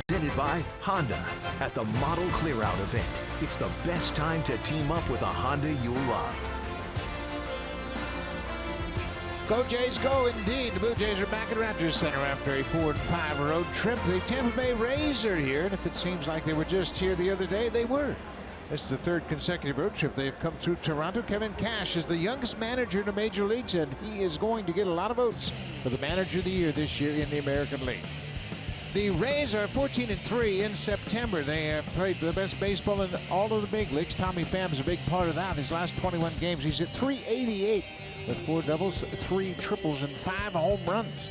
Presented by Honda. At the Model Clearout event, it's the best time to team up with a Honda you'll love. Go Jays, go indeed. The Blue Jays are back at Rogers Center after a 4-5 road trip. The Tampa Bay Rays are here, and if it seems like they were just here the other day, they were. This is the third consecutive road trip they've come through Toronto. Kevin Cash is the youngest manager in the major leagues, and he is going to get a lot of votes for the manager of the year this year in the American League. The Rays are 14-3 in September. They have played the best baseball in all of the big leagues. Tommy Pham's a big part of that. His last 21 games, he's at .388 with 4 doubles, 3 triples, and 5 home runs.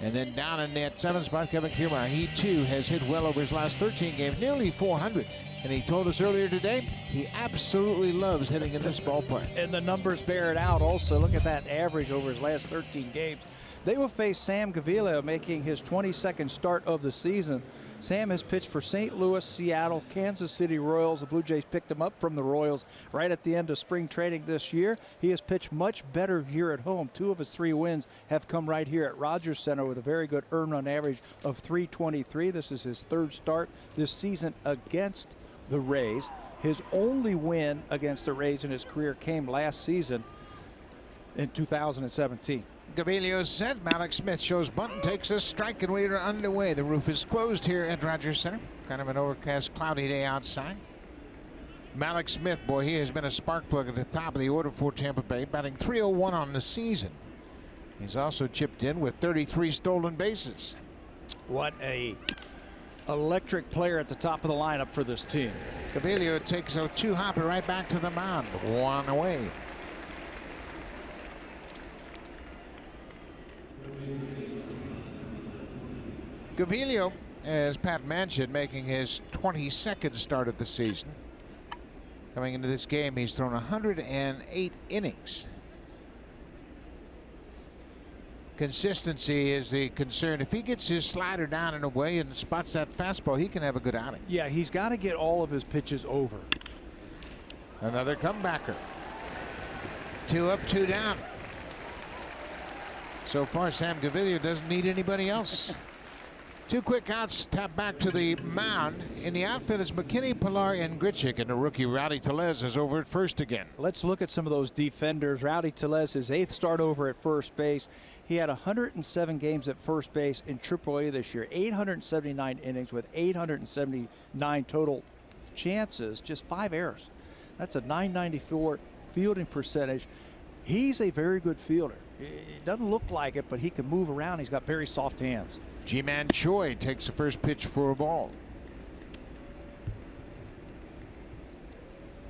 And then down in that 7th spot, Kevin Kiermaier. He too has hit well over his last 13 games, nearly 400. And he told us earlier today he absolutely loves hitting in this ballpark. And the numbers bear it out also. Look at that average over his last 13 games. They will face Sam Gaviglio, making his 22nd start of the season. Sam has pitched for St. Louis, Seattle, Kansas City Royals. The Blue Jays picked him up from the Royals right at the end of spring training this year. He has pitched much better here at home. 2 of his 3 wins have come right here at Rogers Center with a very good earned run average of .323. This is his 3rd start this season against the Rays. His only win against the Rays in his career came last season in 2017. Gaviglio set. Malik Smith shows bunt and takes a strike, and we are underway. The roof is closed here at Rogers Center. Kind of an overcast, cloudy day outside. Malik Smith, boy, he has been a spark plug at the top of the order for Tampa Bay, batting .301 on the season. He's also chipped in with 33 stolen bases. What a electric player at the top of the lineup for this team. Gaviglio takes a 2-hopper right back to the mound. 1 away. Gaviglio, as Pat mentioned, making his 22nd start of the season. Coming into this game, he's thrown 108 innings. Consistency is the concern. If he gets his slider down and away and spots that fastball, he can have a good outing. Yeah, he's got to get all of his pitches over. Another comebacker. 2 up, 2 down. So far, Sam Gaviglio doesn't need anybody else. 2 quick outs, tap back to the mound. In the outfield is McKinney, Pilar, and Grichuk, and the rookie Rowdy Tellez is over at first again. Let's look at some of those defenders. Rowdy Tellez, his 8th start over at first base. He had 107 games at first base in AAA this year, 879 innings with 879 total chances, just 5 errors. That's a .994 fielding percentage. He's a very good fielder. It doesn't look like it, but he can move around. He's got very soft hands. Ji-Man Choi takes the first pitch for a ball.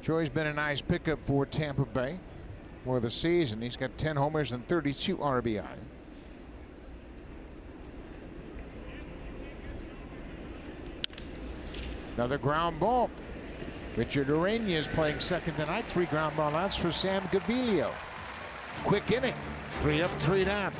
Choi's been a nice pickup for Tampa Bay for the season. He's got 10 homers and 32 RBI. Another ground ball. Richard Urania is playing second tonight. 3 ground ball outs for Sam Gaviglio. Quick inning. 3 up, 3 down.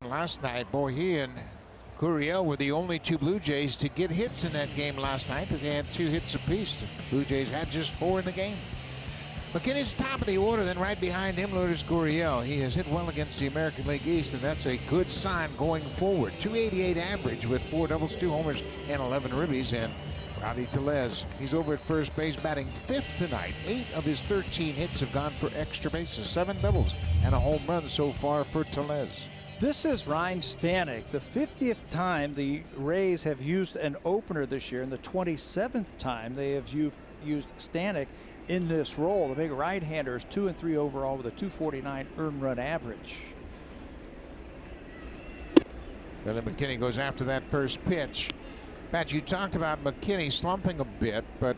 Last night, boy, he and Gurriel were the only two Blue Jays to get hits in that game last night. They had 2 hits apiece. The Blue Jays had just 4 in the game. McKinney's top of the order, then right behind him, Lourdes Gurriel. He has hit well against the American League East, and that's a good sign going forward. .288 average with 4 doubles, 2 homers, and 11 ribbies. And Rowdy Tellez, he's over at first base, batting 5th tonight. 8 of his 13 hits have gone for extra bases, 7 doubles, and a home run so far for Tellez. This is Ryan Stanek, the 50th time the Rays have used an opener this year, and the 27th time they have used Stanek in this role. The big right-hander is 2-3 overall with a .249 earned run average. Billy McKinney goes after that first pitch. Pat, you talked about McKinney slumping a bit, but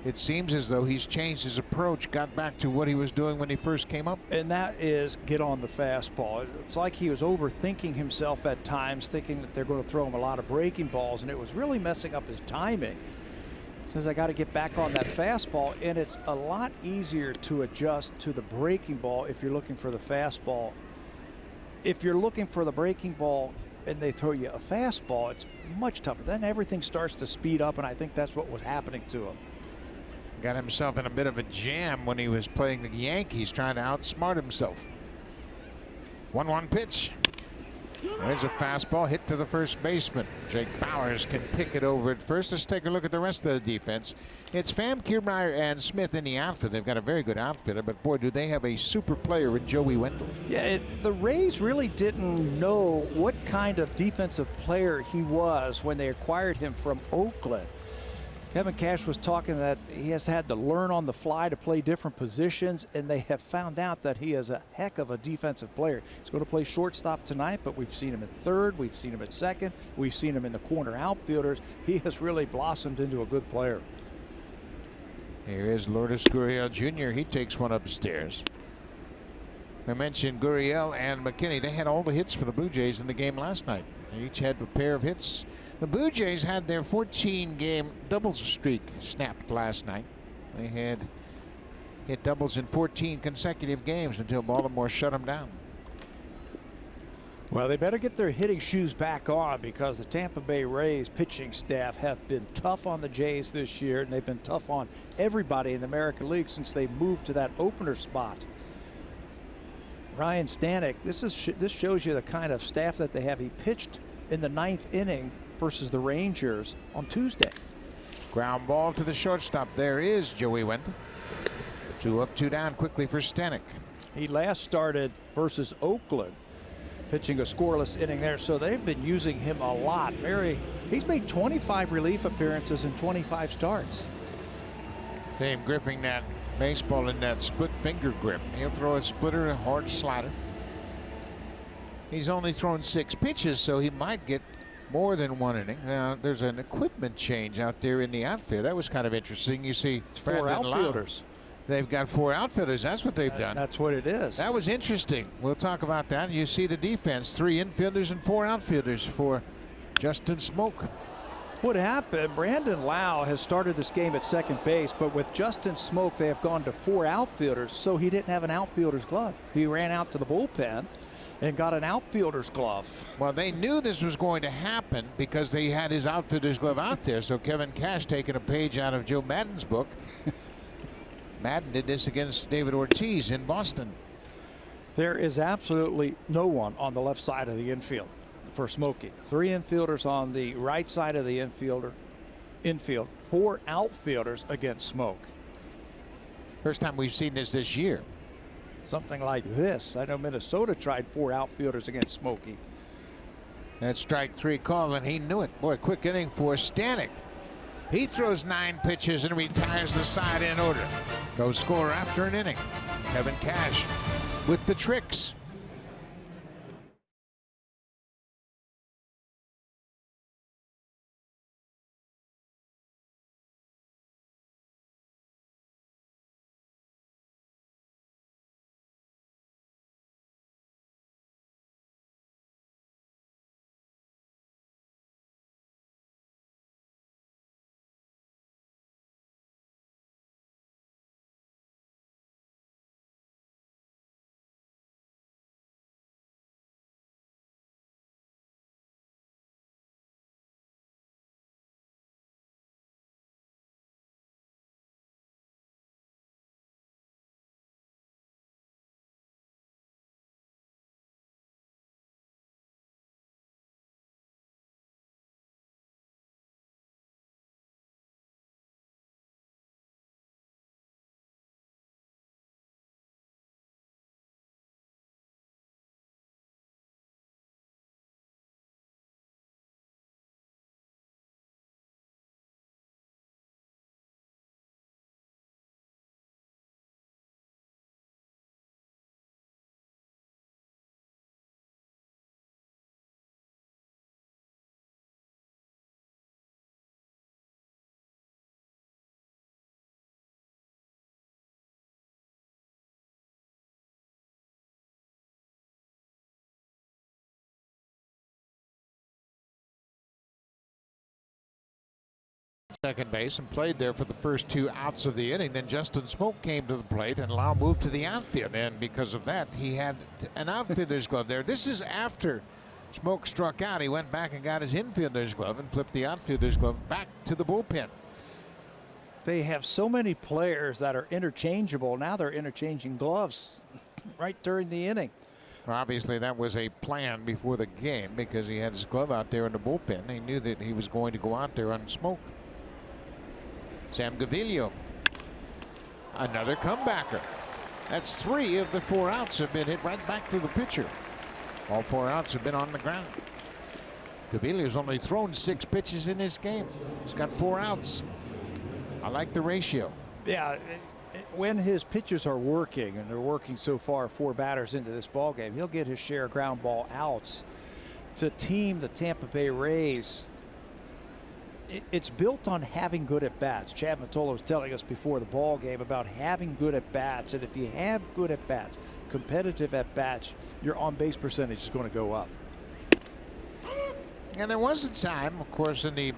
it seems as though he's changed his approach, got back to what he was doing when he first came up. And that is get on the fastball. It's like he was overthinking himself at times, thinking that they're going to throw him a lot of breaking balls, and it was really messing up his timing. Says, I got to get back on that fastball, and it's a lot easier to adjust to the breaking ball if you're looking for the fastball. If you're looking for the breaking ball and they throw you a fastball, it's much tougher. Then everything starts to speed up, and I think that's what was happening to him. Got himself in a bit of a jam when he was playing the Yankees, trying to outsmart himself. 1-1 pitch. There's a fastball hit to the first baseman. Jake Bauers can pick it over at first. Let's take a look at the rest of the defense. It's Pham, Kiermaier, and Smith in the outfield. They've got a very good outfielder, but boy, do they have a super player in Joey Wendle. Yeah, the Rays really didn't know what kind of defensive player he was when they acquired him from Oakland. Kevin Cash was talking that he has had to learn on the fly to play different positions, and they have found out that he is a heck of a defensive player. He's going to play shortstop tonight, but we've seen him at third, we've seen him at second, we've seen him in the corner outfielders. He has really blossomed into a good player. Here is Lourdes Gurriel Jr. He takes one upstairs. I mentioned Gurriel and McKinney. They had all the hits for the Blue Jays in the game last night. They each had a pair of hits. The Blue Jays had their 14-game doubles streak snapped last night. They had hit doubles in 14 consecutive games until Baltimore shut them down. Well, they better get their hitting shoes back on, because the Tampa Bay Rays pitching staff have been tough on the Jays this year, and they've been tough on everybody in the American League since they moved to that opener spot. Ryan Stanek, this shows you the kind of staff that they have. He pitched in the 9th inning versus the Rangers on Tuesday. Ground ball to the shortstop. There is Joey Wendle. 2 up, 2 down quickly for Stanek. He last started versus Oakland, pitching a scoreless inning there, so they've been using him a lot. He's made 25 relief appearances in 25 starts. Dave gripping that baseball in that split finger grip. He'll throw a splitter, a hard slider. He's only thrown 6 pitches, so he might get more than 1 inning. Now, there's an equipment change out there in the outfield. That was kind of interesting. You see, it's 4 outfielders. They've got 4 outfielders. That's what they've done. That's what it is. That was interesting. We'll talk about that. You see the defense, 3 infielders and 4 outfielders for Justin Smoak. What happened, Brandon Lau has started this game at second base, but with Justin Smoak, they have gone to 4 outfielders, so he didn't have an outfielder's glove. He ran out to the bullpen and got an outfielder's glove. Well, they knew this was going to happen because they had his outfielder's glove out there. So Kevin Cash taking a page out of Joe Madden's book. Madden did this against David Ortiz in Boston. There is absolutely no one on the left side of the infield for Smokey. 3 infielders on the right side of the infield, 4 outfielders against Smoak. First time we've seen this year. Something like this. I know Minnesota tried 4 outfielders against Smokey. That strike 3 call, and he knew it. Boy, quick inning for Stanek. He throws 9 pitches and retires the side in order. Go score after an inning. Kevin Cash with the tricks. second base and played there for the first 2 outs of the inning. Then Justin Smoke came to the plate and Lau moved to the outfield, and because of that he had an outfielder's glove there. This is after Smoke struck out. He went back and got his infielder's glove and flipped the outfielder's glove back to the bullpen. They have so many players that are interchangeable. Now they're interchanging gloves right during the inning. Obviously that was a plan before the game because he had his glove out there in the bullpen. He knew that he was going to go out there on Smoke. Sam Gaviglio, another comebacker. That's 3 of the 4 outs have been hit right back to the pitcher. All 4 outs have been on the ground. Gaviglio's only thrown 6 pitches in this game. He's got 4 outs. I like the ratio. Yeah, when his pitches are working, and they're working so far 4 batters into this ball game, he'll get his share of ground ball outs. It's a team, the Tampa Bay Rays, it's built on having good at bats. Chad Mottola was telling us before the ball game about having good at bats, and if you have good at bats, competitive at bats, your on base percentage is going to go up. And there was a time, of course, in the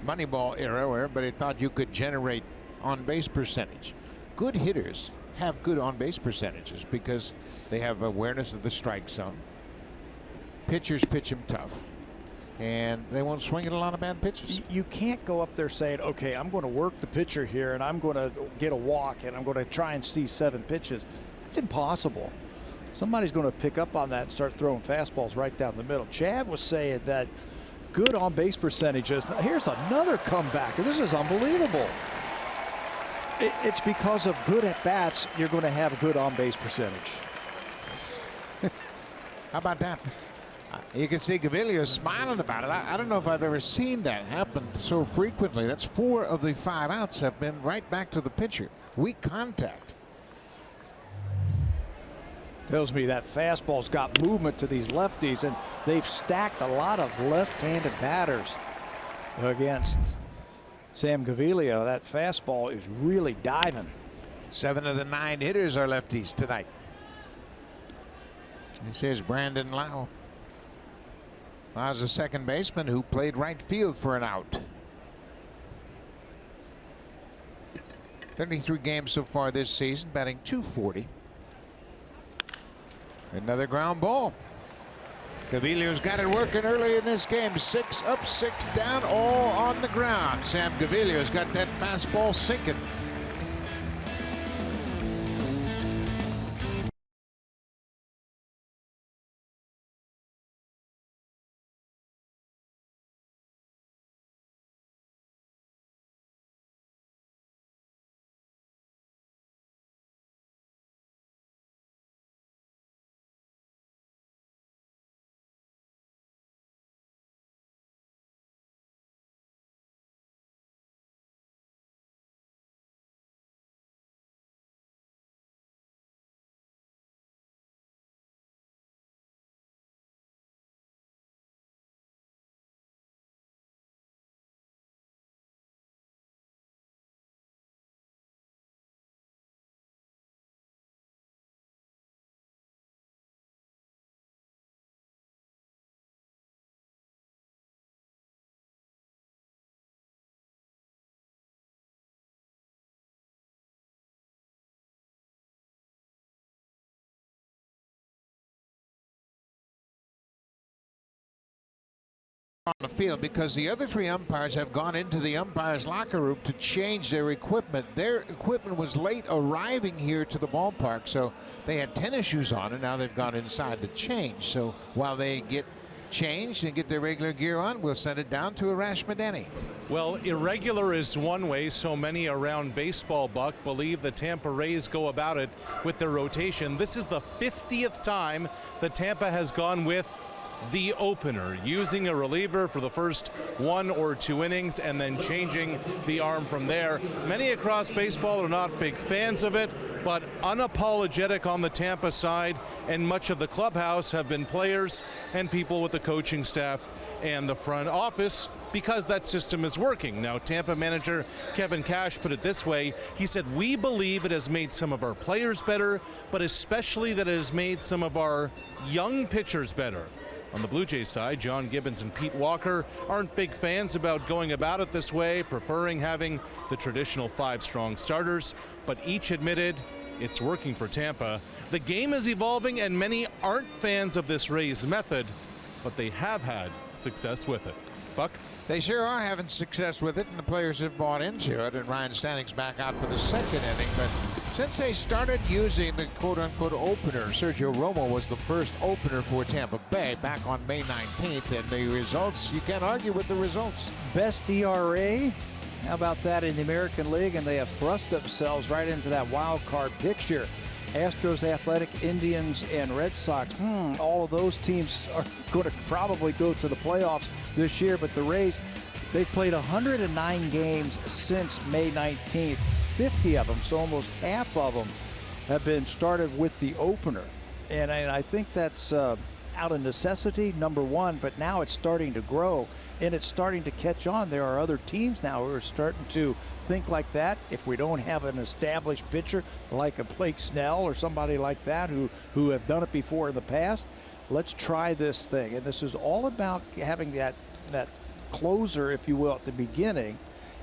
Moneyball era where everybody thought you could generate on base percentage. Good hitters have good on base percentages because they have awareness of the strike zone. Pitchers pitch them tough, and they won't swing at a lot of bad pitches. You can't go up there saying, okay, I'm going to work the pitcher here and I'm going to get a walk and I'm going to try and see 7 pitches. That's impossible. Somebody's going to pick up on that and start throwing fastballs right down the middle. Chad was saying that good on base percentages. Now, here's another comeback. This is unbelievable. It's because of good at bats, you're going to have a good on base percentage. How about that? You can see Gaviglio smiling about it. I don't know if I've ever seen that happen so frequently. That's 4 of the 5 outs have been right back to the pitcher. Weak contact. Tells me that fastball's got movement to these lefties, and they've stacked a lot of left-handed batters against Sam Gaviglio. That fastball is really diving. 7 of the 9 hitters are lefties tonight. This is Brandon Lau. Lau's a second baseman who played right field for an out. 33 games so far this season, batting .240. Another ground ball. Gaviglio's got it working early in this game. 6 up, 6 down, all on the ground. Sam Gaviglio's got that fastball sinking. On the field because the other 3 umpires have gone into the umpires locker room to change their equipment. Their equipment was late arriving here to the ballpark, so they had tennis shoes on, and now they've gone inside to change. So while they get changed and get their regular gear on, we'll send it down to Arash Madani. Well, irregular is one way. So many around baseball, Buck, believe the Tampa Rays go about it with their rotation. This is the 50th time that Tampa has gone with the opener, using a reliever for the first 1 or 2 innings and then changing the arm from there. Many across baseball are not big fans of it, but unapologetic on the Tampa side, and much of the clubhouse have been players and people with the coaching staff and the front office because that system is working. Now, Tampa manager Kevin Cash put it this way. He said, "We believe it has made some of our players better, but especially that it has made some of our young pitchers better." On the Blue Jays side, John Gibbons and Pete Walker aren't big fans about going about it this way, preferring having the traditional 5 strong starters, but each admitted it's working for Tampa. The game is evolving and many aren't fans of this Rays method, but they have had success with it. Buck? They sure are having success with it, and the players have bought into it. And Ryan Stanek's back out for the 2nd inning. But since they started using the quote-unquote opener, Sergio Romo was the first opener for Tampa Bay back on May 19th. And the results, you can't argue with the results. Best ERA. How about that in the American League? And they have thrust themselves right into that wild card picture. Astros, Athletic, Indians, and Red Sox. All of those teams are going to probably go to the playoffs this year, but the Rays, they've played 109 games since May 19th. 50 of them, so almost half of them, have been started with the opener. And I think that's out of necessity, number one, but now it's starting to grow, and it's starting to catch on. There are other teams now who are starting to think like that. If we don't have an established pitcher like a Blake Snell or somebody like that who have done it before in the past, let's try this thing. And this is all about having that closer, if you will, at the beginning,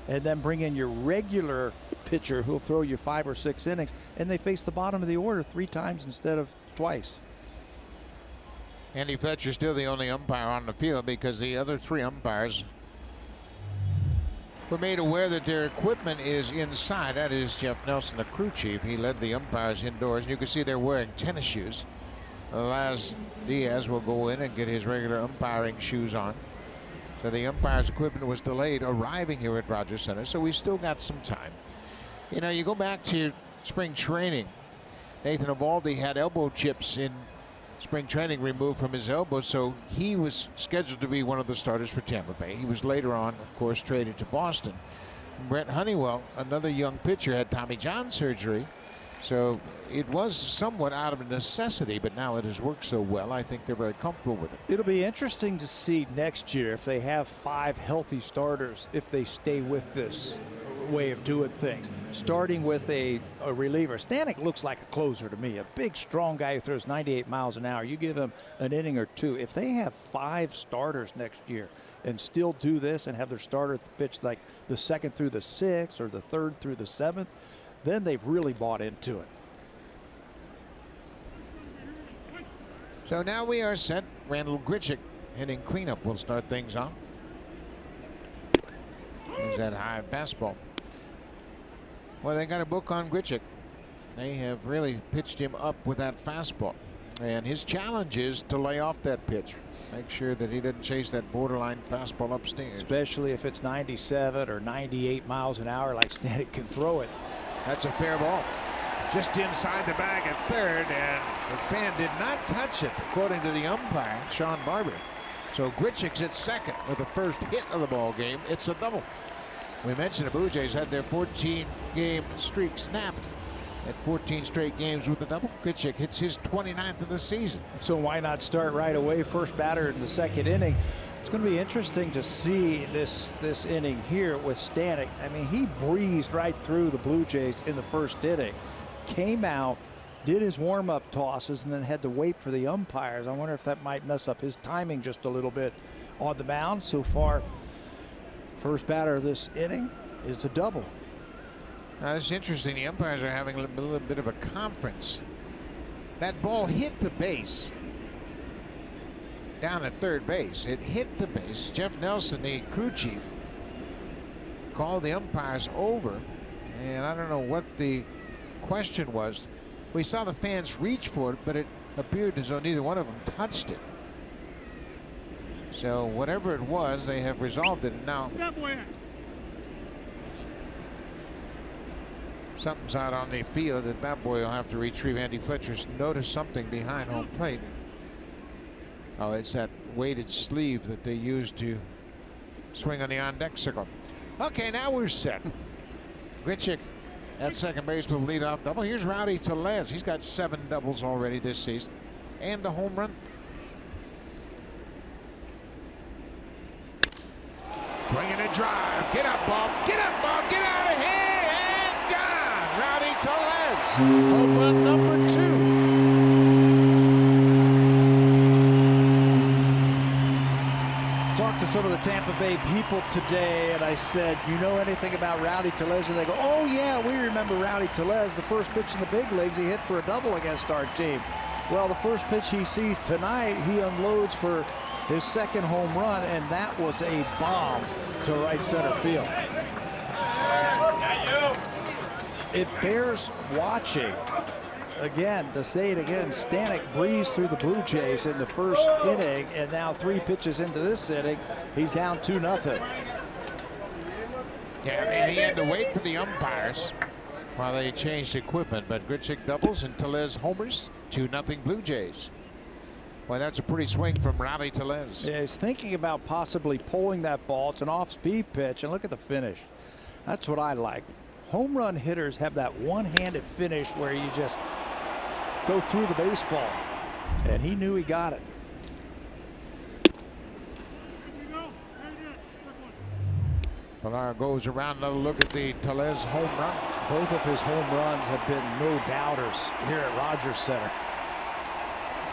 and then bring in your regular pitcher who'll throw you 5 or 6 innings, and they face the bottom of the order 3 times instead of twice. Andy Fletcher's still the only umpire on the field because the other 3 umpires were made aware that their equipment is inside. That is Jeff Nelson, the crew chief. He led the umpires indoors, and you can see they're wearing tennis shoes. Laz Diaz will go in and get his regular umpiring shoes on. So the umpire's equipment was delayed arriving here at Rogers Center, so we still got some time. You know, you go back to spring training. Nathan Eovaldi had elbow chips in spring training removed from his elbow, so he was scheduled to be one of the starters for Tampa Bay. He was later on, of course, traded to Boston. Brett Honeywell, another young pitcher, had Tommy John surgery, so it was somewhat out of necessity, but now it has worked so well, I think they're very comfortable with it. It'll be interesting to see next year if they have 5 healthy starters, if they stay with this way of doing things, starting with a reliever. Stanek looks like a closer to me, a big, strong guy who throws 98 miles an hour. You give him an inning or 2. If they have 5 starters next year and still do this and have their starter pitch like the 2nd through the 6th or the 3rd through the 7th, then they've really bought into it. So now we are set. Randall Grichuk hitting cleanup will start things off. There's that high fastball. Well, they got a book on Grichuk. They have really pitched him up with that fastball. And his challenge is to lay off that pitch. Make sure that he doesn't chase that borderline fastball upstairs. Especially if it's 97 or 98 miles an hour like Stanek can throw it. That's a fair ball. Just inside the bag at 3rd, and the fan did not touch it, according to the umpire, Sean Barber. So Grichuk's at 2nd with the first hit of the ball game. It's a double. We mentioned the Blue Jays had their 14-game streak snapped at 14 straight games with a double. Grichuk hits his 29th of the season. So why not start right away, first batter in the 2nd inning? It's going to be interesting to see this inning here with Stanek. I mean, he breezed right through the Blue Jays in the 1st inning, came out, did his warm-up tosses, and then had to wait for the umpires. I wonder if that might mess up his timing just a little bit on the mound. So far, first batter of this inning is a double. Now, it's interesting. The umpires are having a little bit of a conference. That ball hit the base down at 3rd base. It hit the base. Jeff Nelson, the crew chief, called the umpires over, and I don't know what the question was. We saw the fans reach for it, but it appeared as though neither one of them touched it. So whatever it was, they have resolved it. Now something's out on the field that Bat Boy will have to retrieve. Andy Fletcher's noticed something behind home plate. Oh, it's that weighted sleeve that they use to swing on the on-deck circle. Okay, now we're set. Grichuk at 2nd base with a leadoff double. Here's Rowdy Tellez. He's got 7 doubles already this season and a home run. Bringing a drive. Get up, ball. Get up, ball. Get out of here. And gone. Rowdy Tellez. Home run number 2. some of the Tampa Bay people today, and I said, you know anything about Rowdy Tellez? And they go, oh yeah, we remember Rowdy Tellez. The first pitch in the big leagues, he hit for a double against our team. Well, the first pitch he sees tonight, he unloads for his second home run, and that was a bomb to right center field. It bears watching. Again, to say it again, Stanek breezed through the Blue Jays in the first inning, and now 3 pitches into this inning, he's down 2-0. Yeah, he had to wait for the umpires while they changed equipment, but Grichuk doubles and Tellez homers. 2-0 Blue Jays. Well, that's a pretty swing from Rowdy Tellez. Yeah, he's thinking about possibly pulling that ball. It's an off-speed pitch, and look at the finish. That's what I like. Home run hitters have that one-handed finish where you just go through the baseball, and he knew he got it. Pilar goes around, another look at the Tellez home run. Both of his home runs have been no doubters here at Rogers Center.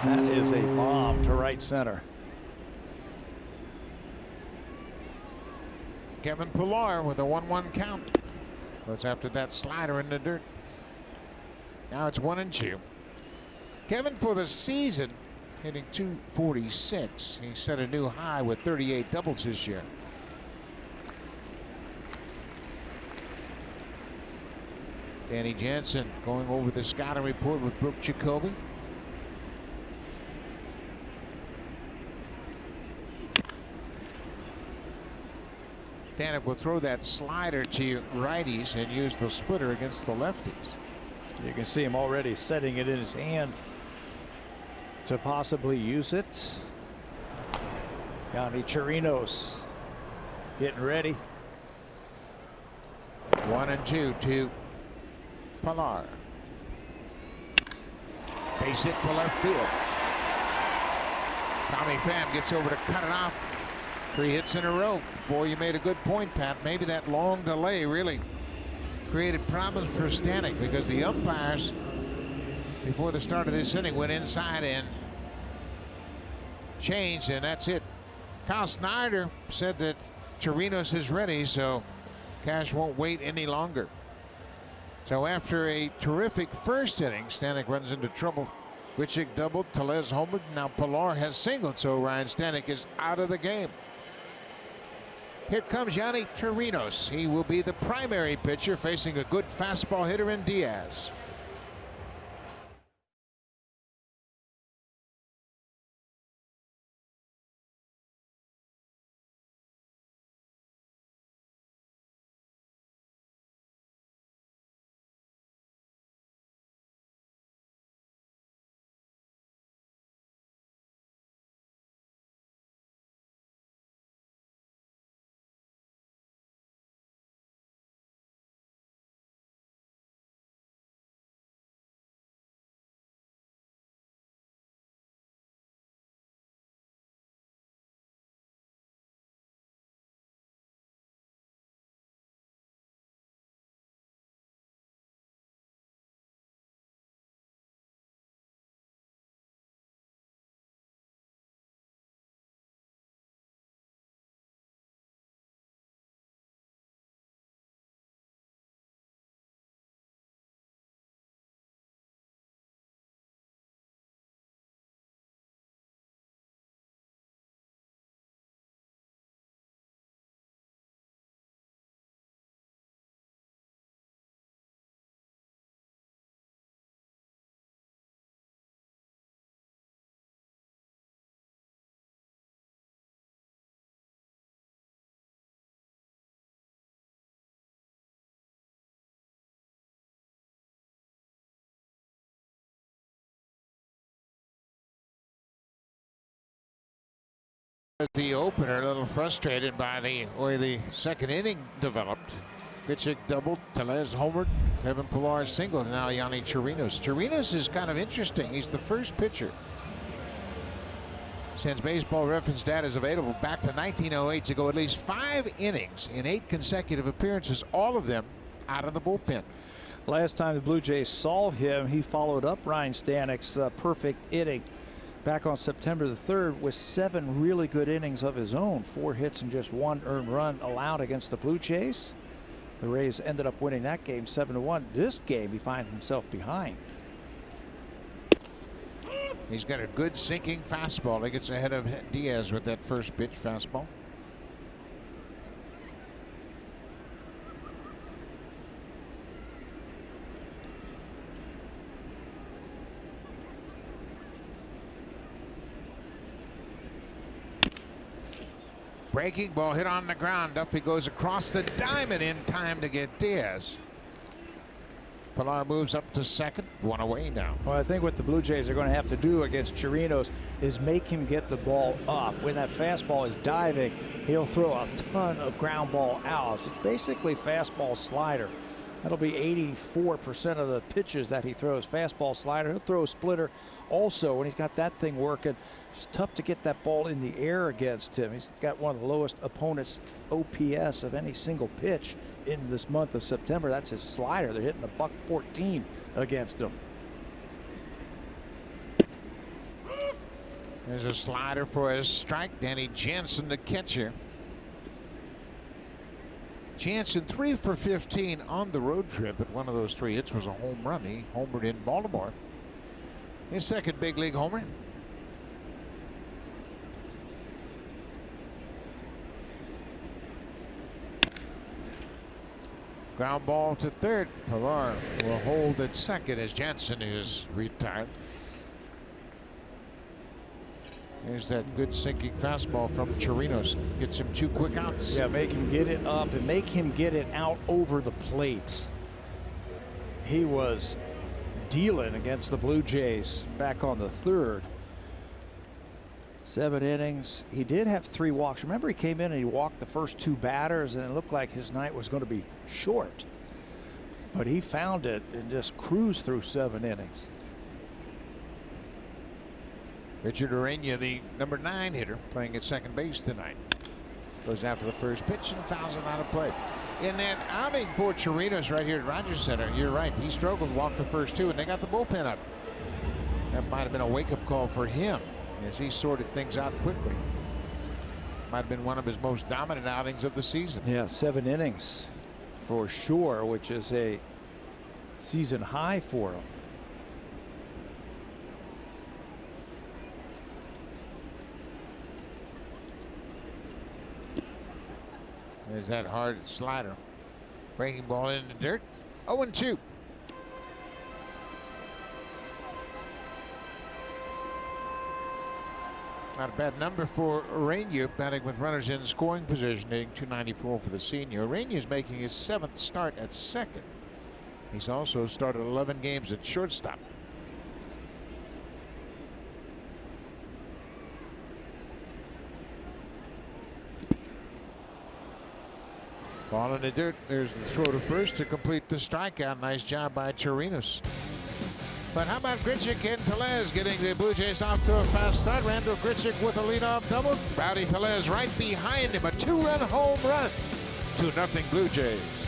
That is a bomb to right center. Kevin Pilar with a 1-1 count. Goes after that slider in the dirt. Now it's 1-2. Kevin, for the season, hitting .246. He set a new high with 38 doubles this year. Danny Jansen going over the scouting report with Brooke Jacoby. Stanek will throw that slider to righties and use the splitter against the lefties. You can see him already setting it in his hand to possibly use it. Yani Chirinos getting ready. 1-2 to Pilar. Base hit to left field. Tommy Pham gets over to cut it off. 3 hits in a row. Boy, you made a good point, Pat. Maybe that long delay really created problems for Stanek, because the umpires before the start of this inning went inside and changed, and that's it. Kyle Snyder said that Chirinos is ready, so Cash won't wait any longer. So after a terrific first inning, Stanek runs into trouble. Grichuk doubled, Tellez homered, now Pilar has singled, so Ryan Stanek is out of the game. Here comes Yani Chirinos. He will be the primary pitcher, facing a good fastball hitter in Diaz. The opener, a little frustrated by the way the second inning developed. Grichuk doubled, Tellez homered, Kevin Pilar singled, and now Yani Chirinos. Chirinos is kind of interesting. He's the first pitcher since Baseball Reference data is available back to 1908 to go at least 5 innings in 8 consecutive appearances, all of them out of the bullpen. Last time the Blue Jays saw him, he followed up Ryan Stanek's perfect inning back on September the 3rd with 7 really good innings of his own. 4 hits and just 1 earned run allowed against the Blue Jays. The Rays ended up winning that game 7-1. This game, he finds himself behind. He's got a good sinking fastball. He gets ahead of Diaz with that first pitch fastball. Breaking ball hit on the ground. Duffy goes across the diamond in time to get Diaz. Pilar moves up to second. 1 away now. Well, I think what the Blue Jays are going to have to do against Chirinos is make him get the ball up. When that fastball is diving, he'll throw a ton of ground ball outs. It's basically fastball slider. That'll be 84% of the pitches that he throws. Fastball slider. He'll throw a splitter also when he's got that thing working. It's tough to get that ball in the air against him. He's got one of the lowest opponent's OPS of any single pitch in this month of September. That's his slider. They're hitting $114 against him. There's a slider for a strike. Danny Jansen, the catcher. Jansen 3 for 15 on the road trip, but one of those 3 hits was a home run. He homered in Baltimore. His second big league homer. Ground ball to third. Pilar will hold at second as Jansen is retired. There's that good sinking fastball from Chirinos. Gets him 2 quick outs. Yeah, make him get it up and make him get it out over the plate. He was dealing against the Blue Jays back on the 3rd. 7 innings. He did have 3 walks. Remember, he came in and he walked the first 2 batters, and it looked like his night was going to be short. But he found it and just cruised through 7 innings. Richard Urania, the number 9 hitter, playing at second base tonight. Goes after the first pitch and fouls it out of play. In that outing for Chirinos right here at Rogers Center, you're right. He struggled to walk the first 2, and they got the bullpen up. That might have been a wake-up call for him as he sorted things out quickly. Might have been one of his most dominant outings of the season. Yeah, 7 innings for sure, which is a season high for him. There's that hard slider. Breaking ball in the dirt. 0-2. Not a bad number for Urania, batting with runners in scoring position, hitting .294 for the senior. Urania is making his 7th start at second. He's also started 11 games at shortstop. Ball in the dirt. There's the throw to first to complete the strikeout. Nice job by Chirinos. But how about Grichuk and Tellez getting the Blue Jays off to a fast start? Randall Grichuk with a leadoff double. Rowdy Tellez right behind him. A 2-run home run. 2-0 Blue Jays.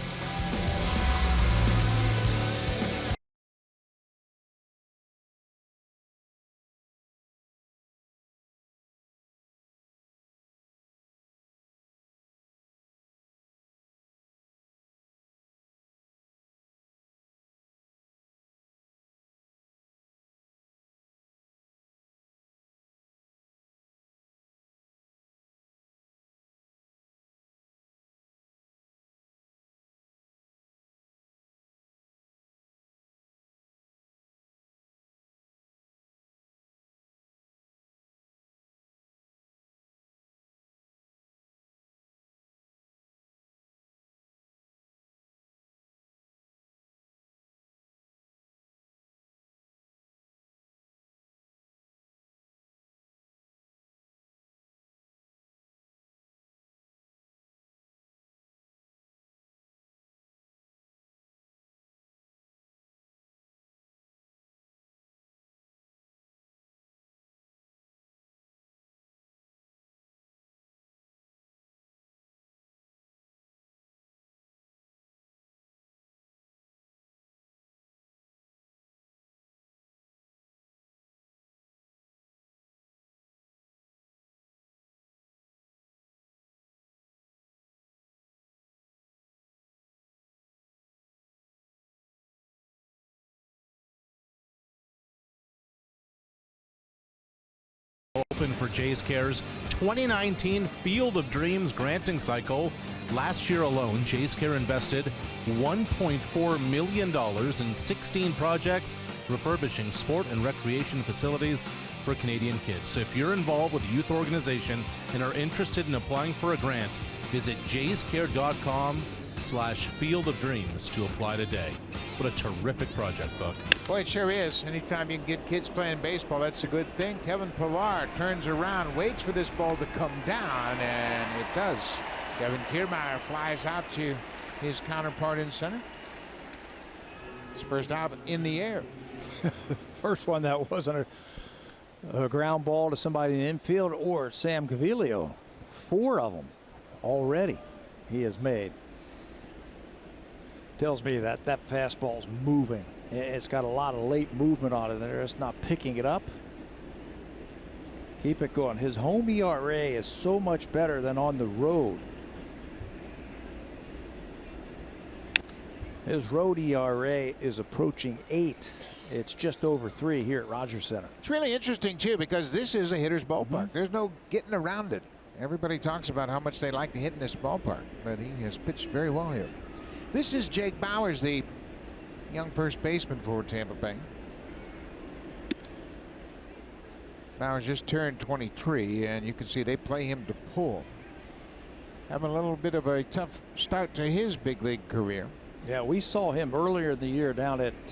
open for Jays Care's 2019 Field of Dreams granting cycle. Last year alone, Jays Care invested $1.4 million in 16 projects refurbishing sport and recreation facilities for Canadian kids. So if you're involved with a youth organization and are interested in applying for a grant, visit jayscare.com/Field of Dreams to apply today. What a terrific project, Buck. Boy, it sure is. Anytime you can get kids playing baseball, that's a good thing. Kevin Pillar turns around, waits for this ball to come down, and it does. Kevin Kiermaier flies out to his counterpart in center. His first out in the air. First one that wasn't a ground ball to somebody in the infield or Sam Gaviglio. 4 of them already he has made. Tells me that that fastball's moving. It's got a lot of late movement on it. They're just not picking it up. Keep it going. His home ERA is so much better than on the road. His road ERA is approaching 8. It's just over 3 here at Rogers Center. It's really interesting, too, because this is a hitter's ballpark. There's no getting around it. Everybody talks about how much they like to hit in this ballpark, but he has pitched very well here. This is Jake Bauers, the young first baseman for Tampa Bay. Bauers just turned 23, and you can see they play him to pull. Having a little bit of a tough start to his big league career. Yeah, we saw him earlier in the year down at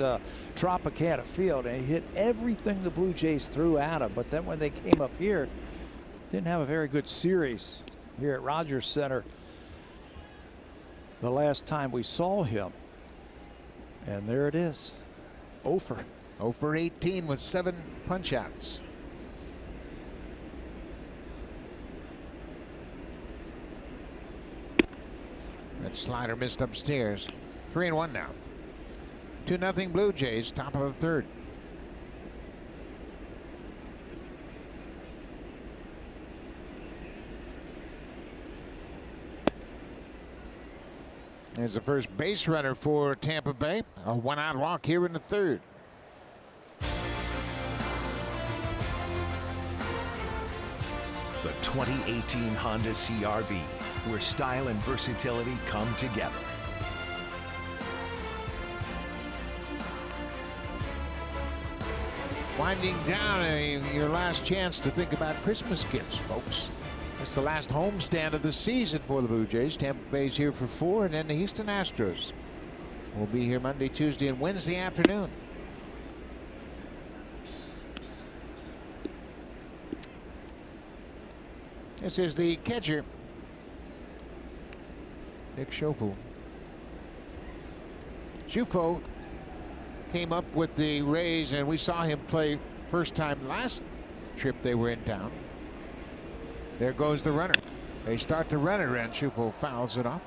Tropicana Field, and he hit everything the Blue Jays threw at him. But then when they came up here, didn't have a very good series here at Rogers Center the last time we saw him. And there it is. 0 for 18 with 7 punch outs. That slider missed upstairs. 3-1 now. 2-0 Blue Jays, top of the third. There's the first base runner for Tampa Bay. A 1-out walk here in the third. The 2018 Honda CR-V, where style and versatility come together. Winding down your last chance to think about Christmas gifts, folks. It's the last homestand of the season for the Blue Jays. Tampa Bay's here for 4, and then the Houston Astros will be here Monday, Tuesday, and Wednesday afternoon. This is the catcher, Nick Schofel. Schofel came up with the Rays, and we saw him play first time last trip they were in town. There goes the runner. They start the runner, and Schofel fouls it off.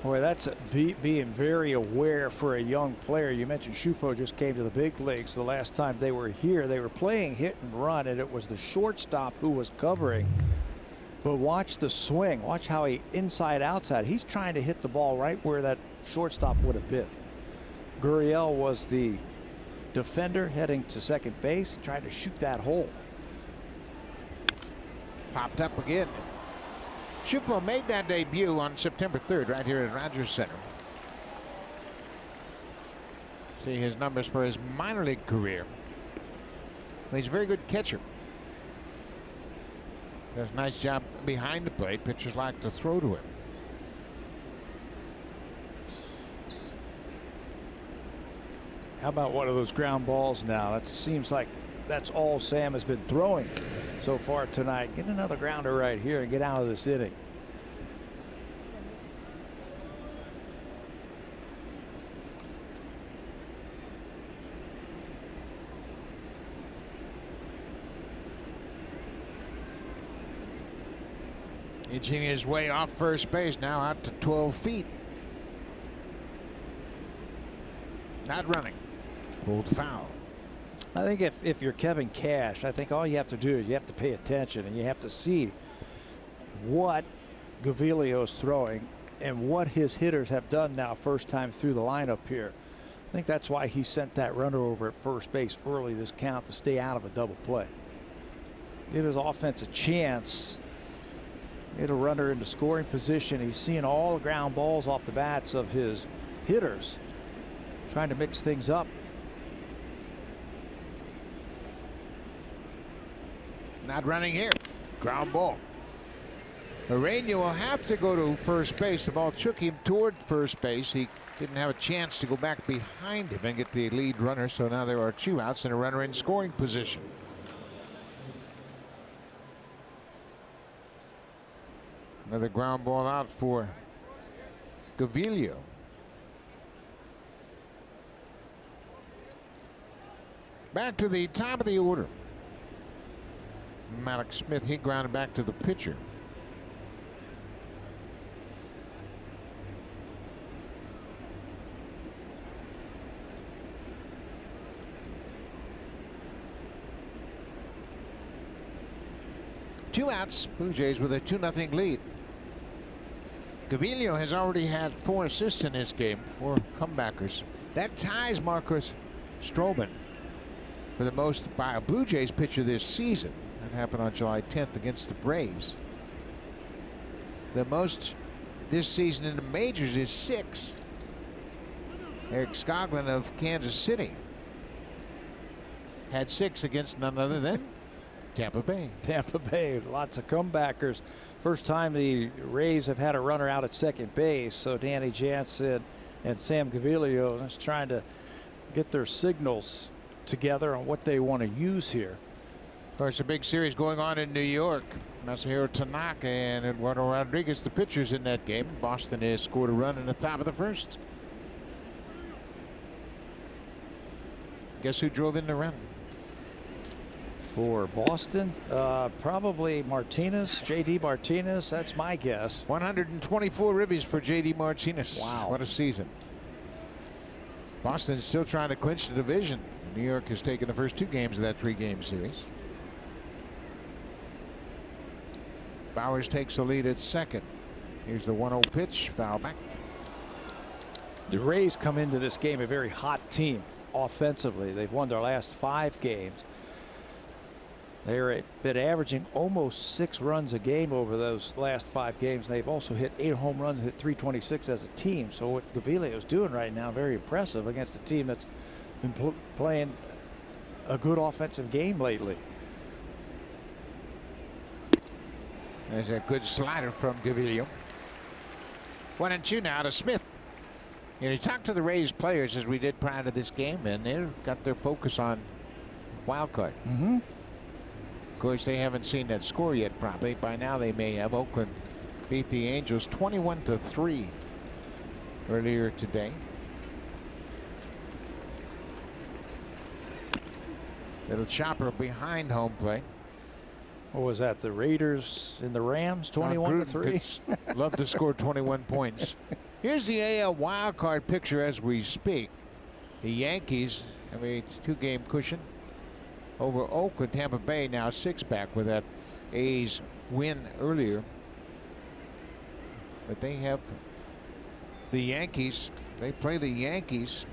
Boy, that's being very aware for a young player. You mentioned Schofel just came to the big leagues. The last time they were here, they were playing hit and run, and it was the shortstop who was covering. But watch the swing. Watch how he inside outside. He's trying to hit the ball right where that shortstop would have been. Gurriel was the defender heading to second base, trying to shoot that hole. Popped up again. Schofel made that debut on September 3rd right here at Rogers Center. See his numbers for his minor league career. He's a very good catcher. Does a nice job behind the plate. Pitchers like to throw to him. How about one of those ground balls now? That seems like that's all Sam has been throwing so far tonight. Get another grounder right here and get out of this inning. Inching his way off first base, now out to 12 feet. Not running. Pulled foul. I think if you're Kevin Cash, I think all you have to do is you have to pay attention and you have to see what Gaviglio's throwing and what his hitters have done now first time through the lineup here. I think that's why he sent that runner over at first base early this count to stay out of a double play. give his offense a chance. Get a runner into scoring position. He's seeing all the ground balls off the bats of his hitters, trying to mix things up. Not running here. Ground ball. Urania will have to go to first base. The ball took him toward first base. He didn't have a chance to go back behind him and get the lead runner, so now there are 2 outs and a runner in scoring position. Another ground ball out for Gaviglio. Back to the top of the order. Malak Smith, he grounded back to the pitcher. Two outs, Blue Jays with a 2-0 lead. Gaviglio has already had 4 assists in this game, 4 comebackers. That ties Marcus Stroman for the most by a Blue Jays pitcher this season. That happened on July 10th against the Braves. The most this season in the majors is 6. Eric Skoglund of Kansas City had 6 against none other than Tampa Bay. Tampa Bay, lots of comebackers. First time the Rays have had a runner out at second base, so Danny Jansen and Sam Gaviglio is trying to get their signals together on what they want to use here. Of course, a big series going on in New York. Masahiro Tanaka and Eduardo Rodriguez, the pitchers in that game. Boston has scored a run in the top of the first. Guess who drove in the run? For Boston, probably Martinez, J.D. Martinez. That's my guess. 124 ribbies for J.D. Martinez. Wow. What a season. Boston is still trying to clinch the division. New York has taken the first 2 games of that 3-game series. Bowers takes the lead at second. Here's the 1-0 pitch, foul back. The Rays come into this game a very hot team offensively. They've won their last 5 games. They've been averaging almost 6 runs a game over those last 5 games. They've also hit 8 home runs, hit 326 as a team. So what Gaviglio is doing right now, very impressive against a team that's been playing a good offensive game lately. There's a good slider from Gaviglio. 1-2 now to Smith. And he talked to the Rays players as we did prior to this game, and they've got their focus on wild card. Of course, they haven't seen that score yet, probably. By now they may have. Oakland beat the Angels 21-3 earlier today. Little chopper behind home plate. What was that? The Raiders and the Rams, 21-3. Love to score 21 points. Here's the AL wild card picture as we speak. The Yankees have a 2-game cushion over Oakland. Tampa Bay now 6-back with that A's win earlier. But they have the Yankees. They play the Yankees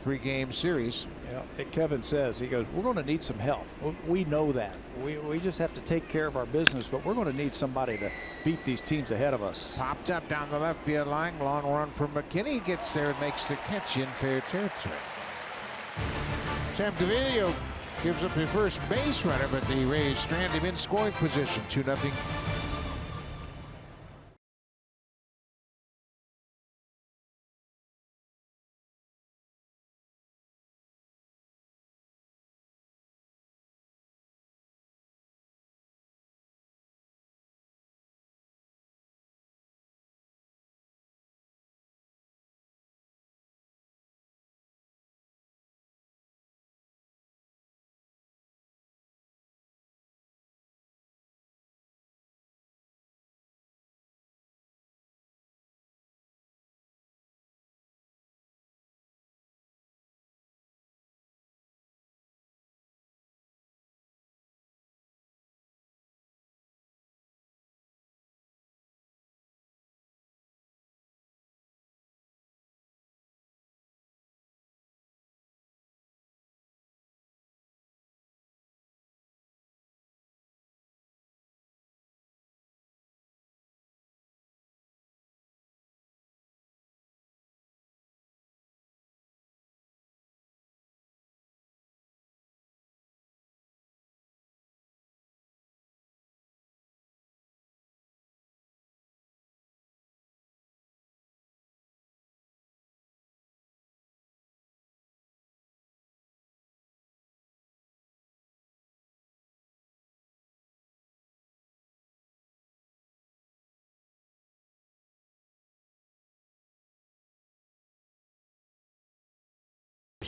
3-game series. Yeah, Kevin says, he goes, we're going to need some help. We know that. We just have to take care of our business, but we're going to need somebody to beat these teams ahead of us. Popped up down the left field line. Long run from McKinney. Gets there and makes the catch in fair territory. Sam Gaviglio gives up the first base runner, but the Rays strand him in scoring position. 2-0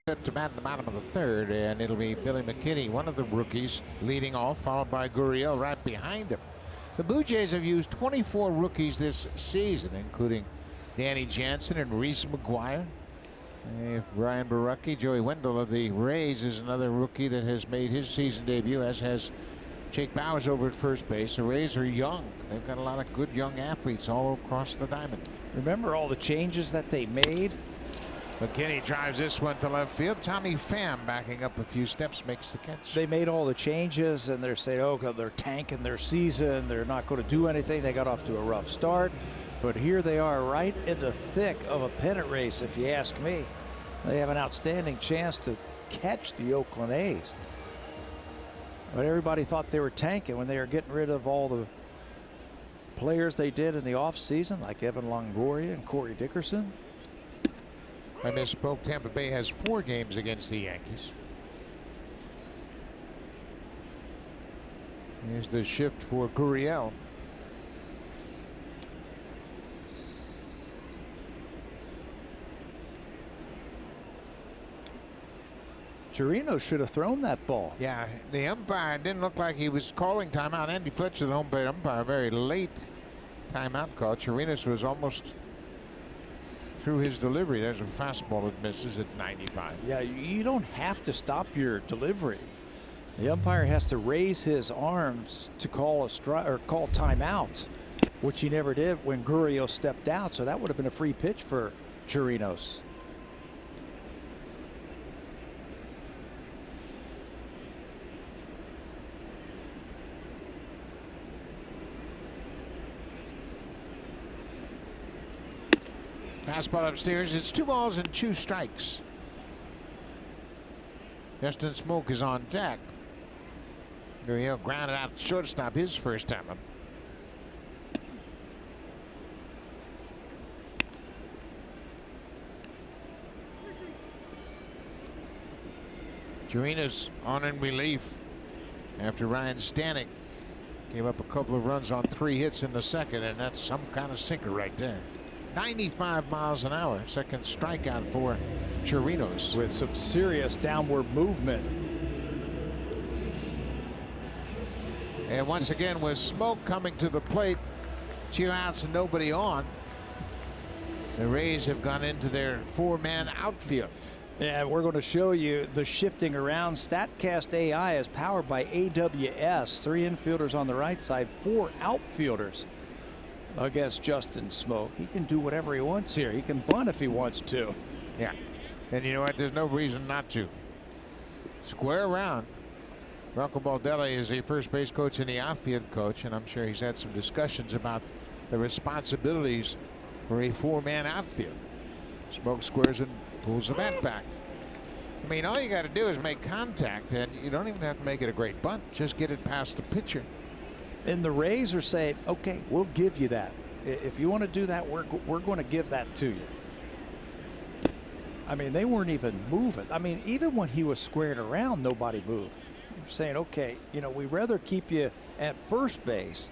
Set to bat in the bottom of the third, and it'll be Billy McKinney, one of the rookies, leading off, followed by Gurriel right behind him. The Blue Jays have used 24 rookies this season, including Danny Jansen and Reese McGuire. If Brian Borucki, Joey Wendell of the Rays is another rookie that has made his season debut, as has Jake Bauers over at first base. The Rays are young. They've got a lot of good young athletes all across the diamond. Remember all the changes that they made? McKinney drives this one to left field. Tommy Pham backing up a few steps makes the catch. They made all the changes, and they're saying, oh, they're tanking their season. They're not going to do anything. They got off to a rough start. But here they are right in the thick of a pennant race, if you ask me. They have an outstanding chance to catch the Oakland A's. But everybody thought they were tanking when they were getting rid of all the players they did in the offseason, like Evan Longoria and Corey Dickerson. I misspoke. Tampa Bay has 4 games against the Yankees. Here's the shift for Gurriel. Chirinos should have thrown that ball. Yeah, the umpire didn't look like he was calling timeout. Andy Fletcher, the home plate umpire, very late timeout call. Chirinos was almost through his delivery. There's a fastball that misses at 95. Yeah, you don't have to stop your delivery. The umpire has to raise his arms to call a strike or call timeout, which he never did when Gurriel stepped out. So that would have been a free pitch for Chirinos. Fastball upstairs. It's 2 balls and 2 strikes. Justin Smoke is on deck. Gurriel grounded out to shortstop his first time up. Chirinos on in relief after Ryan Stanek gave up a couple of runs on 3 hits in the second, and that's some kind of sinker right there. 95 miles an hour. Second strikeout for Chirinos. With some serious downward movement. And once again, with Smoke coming to the plate, 2 outs and nobody on, the Rays have gone into their 4-man outfield. Yeah, we're going to show you the shifting around. StatCast AI is powered by AWS. 3 infielders on the right side, 4 outfielders against Justin Smoke. He can do whatever he wants here. He can bunt if he wants to. Yeah. And you know what? There's no reason not to. Square around. Rocco Baldelli is a first base coach and the outfield coach, and I'm sure he's had some discussions about the responsibilities for a 4-man outfield. Smoke squares and pulls the bat back. I mean, all you got to do is make contact, and you don't even have to make it a great bunt. Just get it past the pitcher. And the Rays are saying, okay, we'll give you that. If you want to do that, we're going to give that to you. I mean, they weren't even moving. I mean, even when he was squared around, nobody moved. They're saying, okay, you know, we'd rather keep you at first base